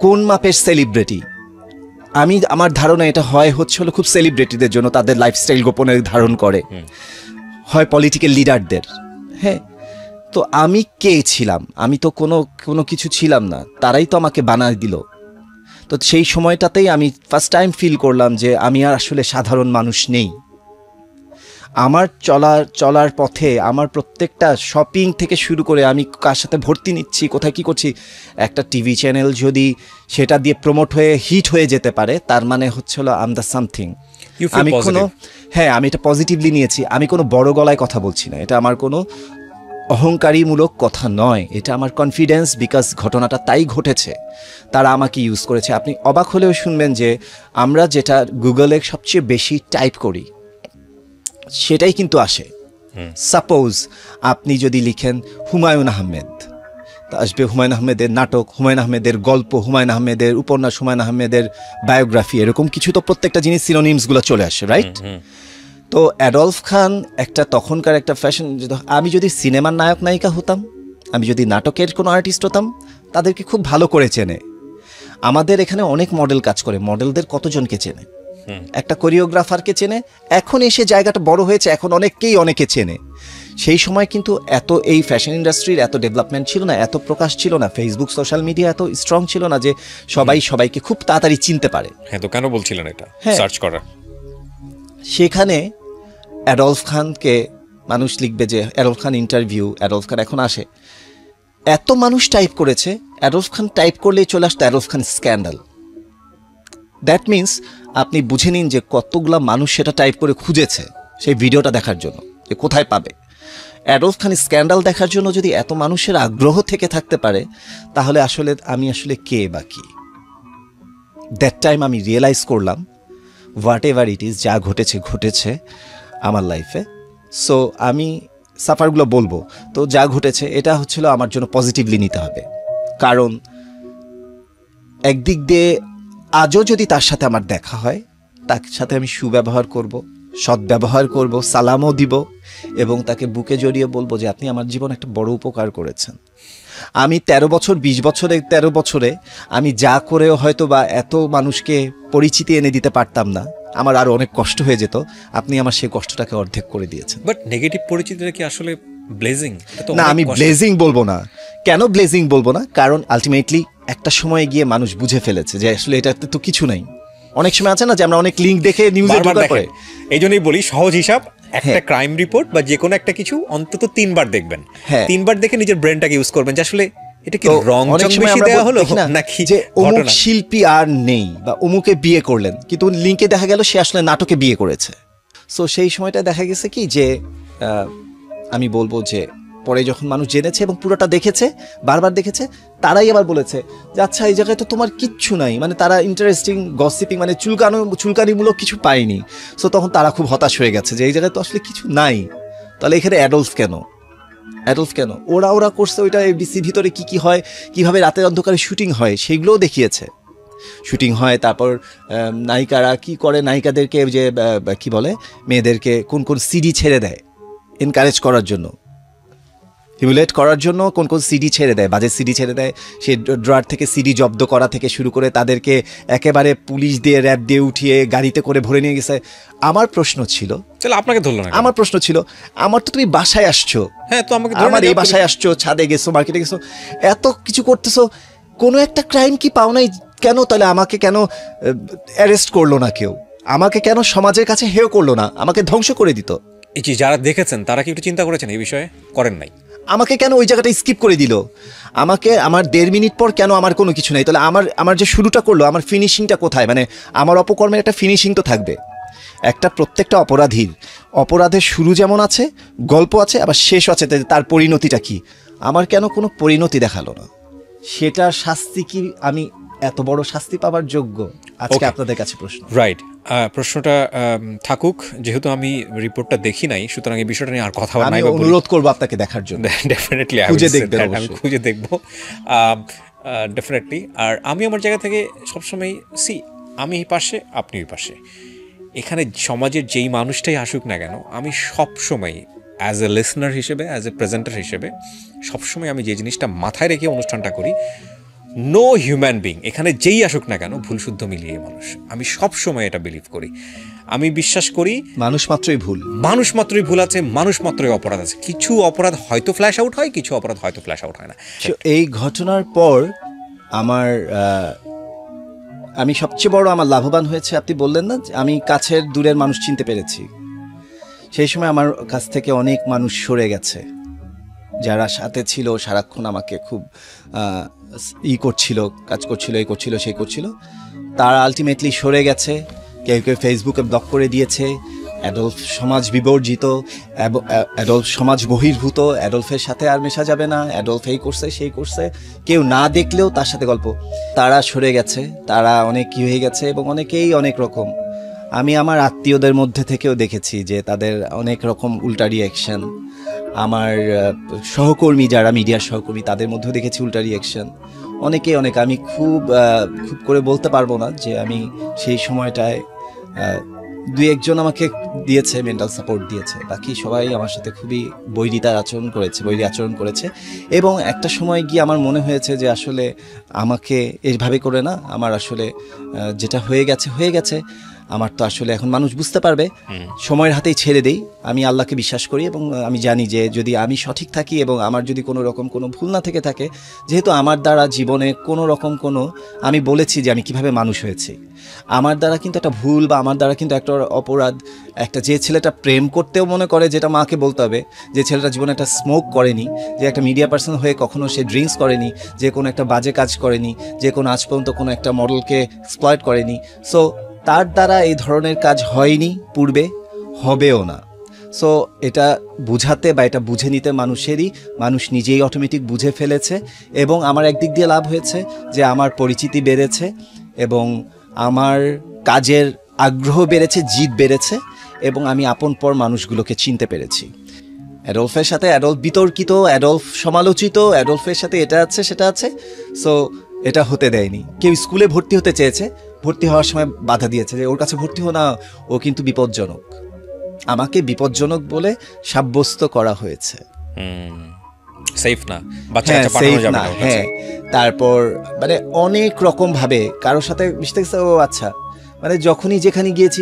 কোন মাপের সেলিব্রিটি। আমার ধারণা এটা হলো খুব সেলিব্রিটিদের জন্য, তাদের লাইফস্টাইল গোপনে ধারণ করে, হয় পলিটিক্যাল লিডারদের। হ্যাঁ, তো আমি কে ছিলাম? আমি তো কোনো কিছু ছিলাম না, তারাই তো আমাকে বানায় দিল। তো সেই সময়টাতেই আমি ফার্স্ট টাইম ফিল করলাম যে আমি আর আসলে সাধারণ মানুষ নেই। আমার চলার পথে আমার প্রত্যেকটা শপিং থেকে শুরু করে আমি কার সাথে ভর্তি নিচ্ছি, কোথায় কি করছি, একটা টিভি চ্যানেল যদি সেটা দিয়ে প্রমোট হয়ে হিট হয়ে যেতে পারে, তার মানে হচ্ছিল আই এম দ্য সামথিং। আমি এটা পজিটিভলি নিয়েছি। আমি কোনো বড় গলায় কথা বলছি না, এটা আমার কোনো অহংকারীমূলক কথা নয়, এটা আমার কনফিডেন্স, বিকজ ঘটনাটা তাই ঘটেছে, তারা আমাকে ইউজ করেছে। আপনি অবাক হলেও শুনবেন যে আমরা যেটা গুগলে সবচেয়ে বেশি টাইপ করি সেটাই কিন্তু আসে। সাপোজ আপনি যদি লিখেন হুমায়ুন আহমেদ, আসবে হুমায়ুন আহমেদের নাটক, হুমায়ুন আহমেদের গল্প, হুমায়ুন আহমেদের উপন্যাস, হুমায়ুন আহমেদের বায়োগ্রাফি, এরকম কিছু তো প্রত্যেকটা জিনিস সিনোনিমসগুলো চলে আসে, রাইট? তো অ্যাডলফ খান একটা তখনকার একটা ফ্যাশন। আমি যদি সিনেমার নায়ক নায়িকা হতাম, আমি যদি নাটকের কোনো আর্টিস্ট হতাম, তাদেরকে খুব ভালো করে চেনে। আমাদের এখানে অনেক মডেল কাজ করে, মডেলদের কতজনকে চেনে, একটা কোরিওগ্রাফারকে চেনে। এখন এসে জায়গাটা বড় হয়েছে, এখন অনেকে চেনে। সেই সময় কিন্তু এত এই ফ্যাশন ইন্ডাস্ট্রির এত ডেভেলপমেন্ট ছিল না, এত প্রকাশ ছিল না, ফেসবুক সোশ্যাল মিডিয়া এত স্ট্রং ছিল না যে সবাইকে খুব তাড়াতাড়ি চিনতে পারে। হ্যাঁ, তো কেন বলছিলেন এটা সার্চ করা? সেখানে অ্যাডলফ খানকে মানুষ লিখবে যে অ্যাডলফ খান ইন্টারভিউ, অ্যাডলফ খান এখন আসে, এত মানুষ টাইপ করেছে, অ্যাডলফ খান টাইপ করলেই চলে আসতো Adolf Khan scandal. That means আপনি বুঝে নিন যে কতগুলা মানুষ সেটা টাইপ করে খুঁজেছে সেই ভিডিওটা দেখার জন্য, যে কোথায় পাবে। অ্যাডলফ খান স্ক্যান্ডাল দেখার জন্য যদি এত মানুষের আগ্রহ থেকে থাকতে পারে, তাহলে আমি আসলে কে বা কি? দ্যাট টাইম আমি রিয়েলাইজ করলাম হোয়াট এভার ইট ইজ, যা ঘটেছে আমার লাইফে। সো আমি সাফারগুলো বলবো, তো যা ঘটেছে এটা হচ্ছিল আমার জন্য পজিটিভলি নিতে হবে। কারণ একদিক দিয়ে আজও যদি তার সাথে আমার দেখা হয়, তার সাথে আমি সুব্যবহার করব, সদ্ব্যবহার করব, সালামও দিব এবং তাকে বুকে জড়িয়ে বলবো যে আপনি আমার জীবন একটা বড় উপকার করেছেন। আমি 13 বছরে আমি যা করেও হয়তো বা এত মানুষকে পরিচিতি এনে দিতে পারতাম না, আমার আরো অনেক কষ্ট হয়ে যেত। আপনি আমার সেই কষ্টটাকে অর্ধেক করে দিয়েছেন। বাট নেগেটিভ পরিচিতিটা কি আসলে ব্লেজিং? না, আমি ব্লেজিং বলবো না। কেন ব্লেজিং বলবো না? কারণ আলটিমেটলি একটা সময় গিয়ে মানুষ বুঝে ফেলেছে যে আসলে এটা তো কিছু নাই। অনেক সময় আছে না যে আমরা অনেক লিঙ্ক দেখে নিউজে বারবার ঢোকার পরে দেখেন। এই জন্যই বলি সহজ হিসাব, একটা হ্যাঁ। ক্রাইম রিপোর্ট বা যে কোনো একটা কিছু অন্তত 3 বার দেখবেন। হ্যাঁ। 3 বার দেখে নিজের ব্রেনটাকে ইউজ করবেন যে আসলে এটা কি তো রং অনেক চং সময় বেশি আমরা দেওয়া হলো দেখি না নাকি যে অমুক ঘটনা। শিল্পী আর নেই বা অমুকে বিয়ে করলেন, কিন্তু লিঙ্কে দেখা গেল সে আসলে নাটকে বিয়ে করেছে। সো সেই সময়টা দেখা গেছে কি যে আমি বলবো যে পরে যখন মানুষ জেনেছে এবং পুরোটা দেখেছে, বারবার দেখেছে, তারাই আবার বলেছে যে আচ্ছা এই জায়গায় তো তোমার কিচ্ছু নাই, মানে তারা ইন্টারেস্টিং গসিপিং মানে চুলকানিমূলক কিছু পায়নি। সো তখন তারা খুব হতাশ হয়ে গেছে যে এই জায়গায় তো আসলে কিছু নাই, তাহলে এখানে অ্যাডলফ কেন ওরা করছে ওইটা এফডিসির ভিতরে কি কি হয়, কিভাবে রাতের অন্ধকারে শুটিং হয় সেইগুলোও দেখিয়েছে। শুটিং হয়, তারপর নায়িকারা কি করে, নায়িকাদেরকে যে কি বলে মেয়েদেরকে কোন কোন সিডি ছেড়ে দেয় এনকারেজ করার জন্য, হিউলেট করার জন্য কোন কোন সিডি ছেড়ে দেয়, বাজে সিডি ছেড়ে দেয়। সে ড্রয়ার থেকে সিডি জব্দ করা থেকে শুরু করে তাদেরকে একেবারে পুলিশ দিয়ে র্যাব দিয়ে উঠিয়ে গাড়িতে করে ভরে নিয়ে গেছে। আমার প্রশ্ন ছিল, তাহলে আপনাকে ধরলো না কেন? আমার প্রশ্ন ছিল, আমার তো তুমি বাসায় আসছো, হ্যাঁ তো আমাকে ধরে আমার না এই কেন? বাসায় আসছো, ছাদে গেছো, মার্কেটে গেছো, এত কিছু করতেছো, কোনো একটা ক্রাইম কি পাও নাই কেন? তাহলে আমাকে কেন অ্যারেস্ট করলো না কেউ? আমাকে কেন সমাজের কাছে হেয় করলো না? আমাকে ধ্বংস করে দিত। এই যে যারা দেখেছেন তারা কি একটু চিন্তা করেছেন এই বিষয়ে? করেন নাই। আমাকে কেন ওই জায়গাটা স্কিপ করে দিল? আমাকে আমার 1.5 মিনিট পর কেন আমার কোনো কিছু নেই? তাহলে আমার যে শুরুটা করলো, আমার ফিনিশিংটা কোথায়? মানে আমার অপকর্মের একটা ফিনিশিং তো থাকবে। একটা প্রত্যেকটা অপরাধের শুরু যেমন আছে, গল্প আছে, আবার শেষ আছে, তার পরিণতিটা কি? আমার কেন কোনো পরিণতি দেখালো না? সেটার শাস্তি কি আমি এত বড় শাস্তি পাবার যোগ্য? আজকে Okay. আপনাদের কাছে প্রশ্ন। রাইট, প্রশ্নটা থাকুক, যেহেতু আমি রিপোর্টটা দেখি নাই সুতরাং এই বিষয়টা নিয়ে আর কথা বলা আমি নাই বা বলি- অনুরোধ করবো আপনাকে দেখার জন্য। ডেফিনেটলি খুঁজে দেখবেন আমি অবশ্যই। খুঁজে দেখবো ডেফিনেটলি। আর আমি আমার জায়গা থেকে সবসময় আমি এই পাশে, আপনি ওই পাশে। এখানে সমাজের যেই মানুষটাই আসুক না কেন, আমি সবসময় অ্যাজ এ লিসনার হিসেবে, অ্যাজ এ প্রেজেন্টার হিসেবে সবসময় আমি যে জিনিসটা মাথায় রেখে অনুষ্ঠানটা করি, নো হিউম্যান বিং এখানে যেই আসুক না কেন ভুল শুদ্ধ মিলিয়ে মানুষ। আমি সবসময় এটা বিলিভ করি। আমি বিশ্বাস করি মানুষ মাত্রই ভুল। মানুষ মাত্রই ভুল আছে, মানুষ মাত্রই অপরাধ আছে। কিছু অপরাধ হয়তো ফ্ল্যাশ আউট হয়, কিছু অপরাধ হয়তো ফ্ল্যাশ আউট হয় না। So, এই ঘটনার পর আমার আমি সবচেয়ে বড় আমার লাভবান হয়েছে, আপনি বললেন না যে আমি কাছের দূরের মানুষ চিনতে পেরেছি। সেই সময় আমার কাছ থেকে অনেক মানুষ সরে গেছে, যারা সাথে ছিল সারাক্ষণ আমাকে খুব কাজ করছিল, এই করছিল, সেই করছিল, তারা আলটিমেটলি সরে গেছে। কেউ কেউ ফেসবুকে ব্লক করে দিয়েছে। অ্যাডলফ সমাজ বিবর্জিত, অ্যাডলফ সমাজ বহির্ভূত, অ্যাডলফের সাথে আর মেশা যাবে না, অ্যাডলফ এই করছে সেই করছে, কেউ না দেখলেও তার সাথে গল্প। তারা সরে গেছে, তারা অনেক কি হয়ে গেছে, এবং অনেকেই অনেক রকম। আমি আমার আত্মীয়দের মধ্যে থেকেও দেখেছি যে তাদের অনেক রকম উল্টা রিয়াকশন। আমার সহকর্মী, যারা মিডিয়ার সহকর্মী, তাদের মধ্যেও দেখেছি উল্টা রিয়াকশন। অনেকে আমি খুব করে বলতে পারবো না যে আমি সেই সময়টায় 2-1 আমাকে দিয়েছে, মেন্টাল সাপোর্ট দিয়েছে, বাকি সবাই আমার সাথে খুবই বৈরী আচরণ করেছে। এবং একটা সময় গিয়ে আমার মনে হয়েছে যে আসলে আমাকে এইভাবে করে না, আমার আসলে যেটা হয়ে গেছে, আমার তো আসলে এখন মানুষ বুঝতে পারবে, সময়ের হাতেই ছেড়ে দেই। আমি আল্লাহকে বিশ্বাস করি এবং আমি জানি যে যদি আমি সঠিক থাকি এবং আমার যদি কোনো রকম কোনো ভুল না থেকে থাকে, যেহেতু আমার দ্বারা জীবনে কোনো রকম আমি বলেছি যে আমি কিভাবে মানুষ হয়েছি, আমার দ্বারা কিন্তু একটা ভুল বা আমার দ্বারা কিন্তু একটা অপরাধ, যে ছেলেটা প্রেম করতেও মনে করে, যেটা মাকে বলতে হবে, যে ছেলেটা জীবনে একটা স্মোক করেনি, যে একটা মিডিয়া পার্সন হয়ে কখনো সে ড্রিঙ্কস করেনি, যে কোনো একটা বাজে কাজ করেনি, যে কোনো আজ পর্যন্ত কোনো একটা মডেলকে এক্সপ্লয়েট করেনি, সো তার দ্বারা এই ধরনের কাজ হয়নি, পূর্বে হবেও না। সো এটা বুঝাতে বা এটা বুঝে নিতে মানুষ নিজেই অটোমেটিক বুঝে ফেলেছে। এবং আমার একদিক দিয়ে লাভ হয়েছে যে আমার পরিচিতি বেড়েছে এবং আমার কাজের আগ্রহ বেড়েছে, জিদ বেড়েছে, এবং আমি আপন পর মানুষগুলোকে চিনতে পেরেছি। অ্যাডলফের সাথে অ্যাডলফ বিতর্কিত, অ্যাডলফ সমালোচিত, অ্যাডলফের সাথে এটা আছে সেটা আছে, সো এটা হতে দেয়নি। কেউ স্কুলে ভর্তি হতে চেয়েছে, ভর্তি হওয়ার সময় বাধা দিয়েছে যে ওর কাছে ভর্তি হো না, ও কিন্তু বিপজ্জনক। আমাকে বিপজ্জনক বলে সাব্যস্ত করা হয়েছে। সেফ না, বাচ্চা পাঠানো যাবে না। হ্যাঁ, তারপর মানে অনেক রকম ভাবে কারোর সাথে মিশতে গেছে। ও আচ্ছা, মানে যখনই যেখানে গিয়েছি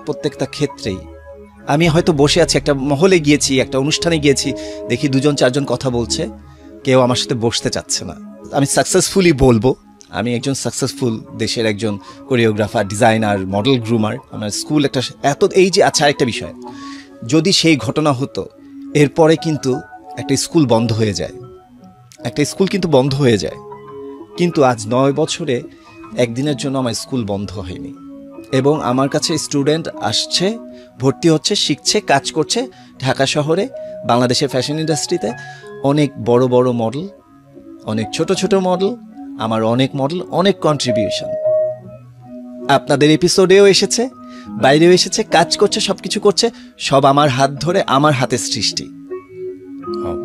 প্রত্যেকটা ক্ষেত্রেই আমি হয়তো বসে আছি, একটা মহলে গিয়েছি, একটা অনুষ্ঠানে গিয়েছি, দেখি 2-4 জন কথা বলছে, কেউ আমার সাথে বসতে চাচ্ছে না। আমি সাকসেসফুলি বলবো আমি একজন সাকসেসফুল দেশের একজন কোরিওগ্রাফার, ডিজাইনার, মডেল, গ্রুমার। আমার স্কুল একটা এত এই যে আচ্ছা আরেকটা বিষয়, যদি সেই ঘটনা হতো এরপরে কিন্তু একটা স্কুল বন্ধ হয়ে যায়, একটা স্কুল কিন্তু বন্ধ হয়ে যায়, কিন্তু আজ 9 বছরে একদিনের জন্য আমার স্কুল বন্ধ হয়নি এবং আমার কাছে স্টুডেন্ট আসছে, ভর্তি হচ্ছে, শিখছে, কাজ করছে। ঢাকা শহরে বাংলাদেশের ফ্যাশন ইন্ডাস্ট্রিতে অনেক বড় বড় মডেল, অনেক ছোট ছোট মডেল, আমার অনেক মডেল, অনেক কন্ট্রিবিউশন আপনাদের এপিসোডেও এসেছে, বাইরেও এসেছে, কাজ করছে, সব কিছু করছে, সব আমার হাত ধরে, আমার হাতের সৃষ্টি।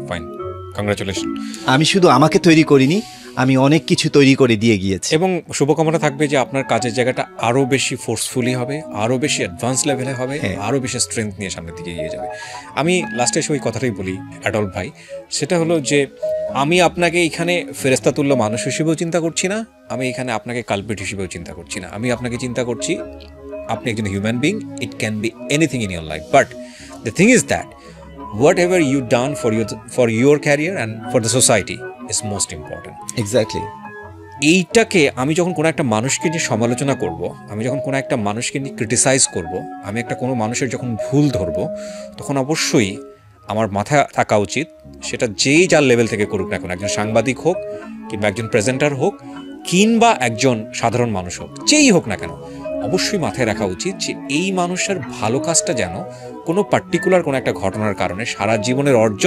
Fine, congratulation. আমি শুধু আমাকে তৈরি করিনি, আমি অনেক কিছু তৈরি করে দিয়ে গিয়েছি। এবং শুভকামনা থাকবে যে আপনার কাজের জায়গাটা আরও বেশি ফোর্সফুলি হবে, আরও বেশি অ্যাডভান্স লেভেলে হবে, আরও বেশি স্ট্রেংথ নিয়ে সামনের দিকে এগিয়ে যাবে। আমি লাস্টে এসে ওই কথাটাই বলি অ্যাডল্ট ভাই, সেটা হলো যে আমি আপনাকে এখানে ফেরেস্তাতুল্য মানুষ হিসেবেও চিন্তা করছি না, আমি এখানে আপনাকে কালপিট হিসেবেও চিন্তা করছি না, আমি আপনাকে চিন্তা করছি আপনি একজন human being. It can be anything in your life, but the thing is that whatever you done for your career and for the society is most important. Exactly. এইটাকে আমি যখন কোনো একটা মানুষকে নিয়ে সমালোচনা করব, আমি যখন কোনো একটা মানুষকে নিয়ে ক্রিটিসাইজ করব, আমি একটা কোনো মানুষের যখন ভুল ধরব, তখন অবশ্যই আমার মাথায় থাকা উচিত, সেটা যেই যার লেভেল থেকে করুক না কেন, একজন সাংবাদিক হোক কিংবা একজন প্রেজেন্টার হোক কিংবা একজন সাধারণ মানুষ হোক, যেই হোক না কেন, অবশ্যই মাথায় রাখা উচিত যে এই মানুষের ভালো কাজটা যেন কোনো পার্টিকুলার কোনো একটা ঘটনার কারণে সারা জীবনের অর্জন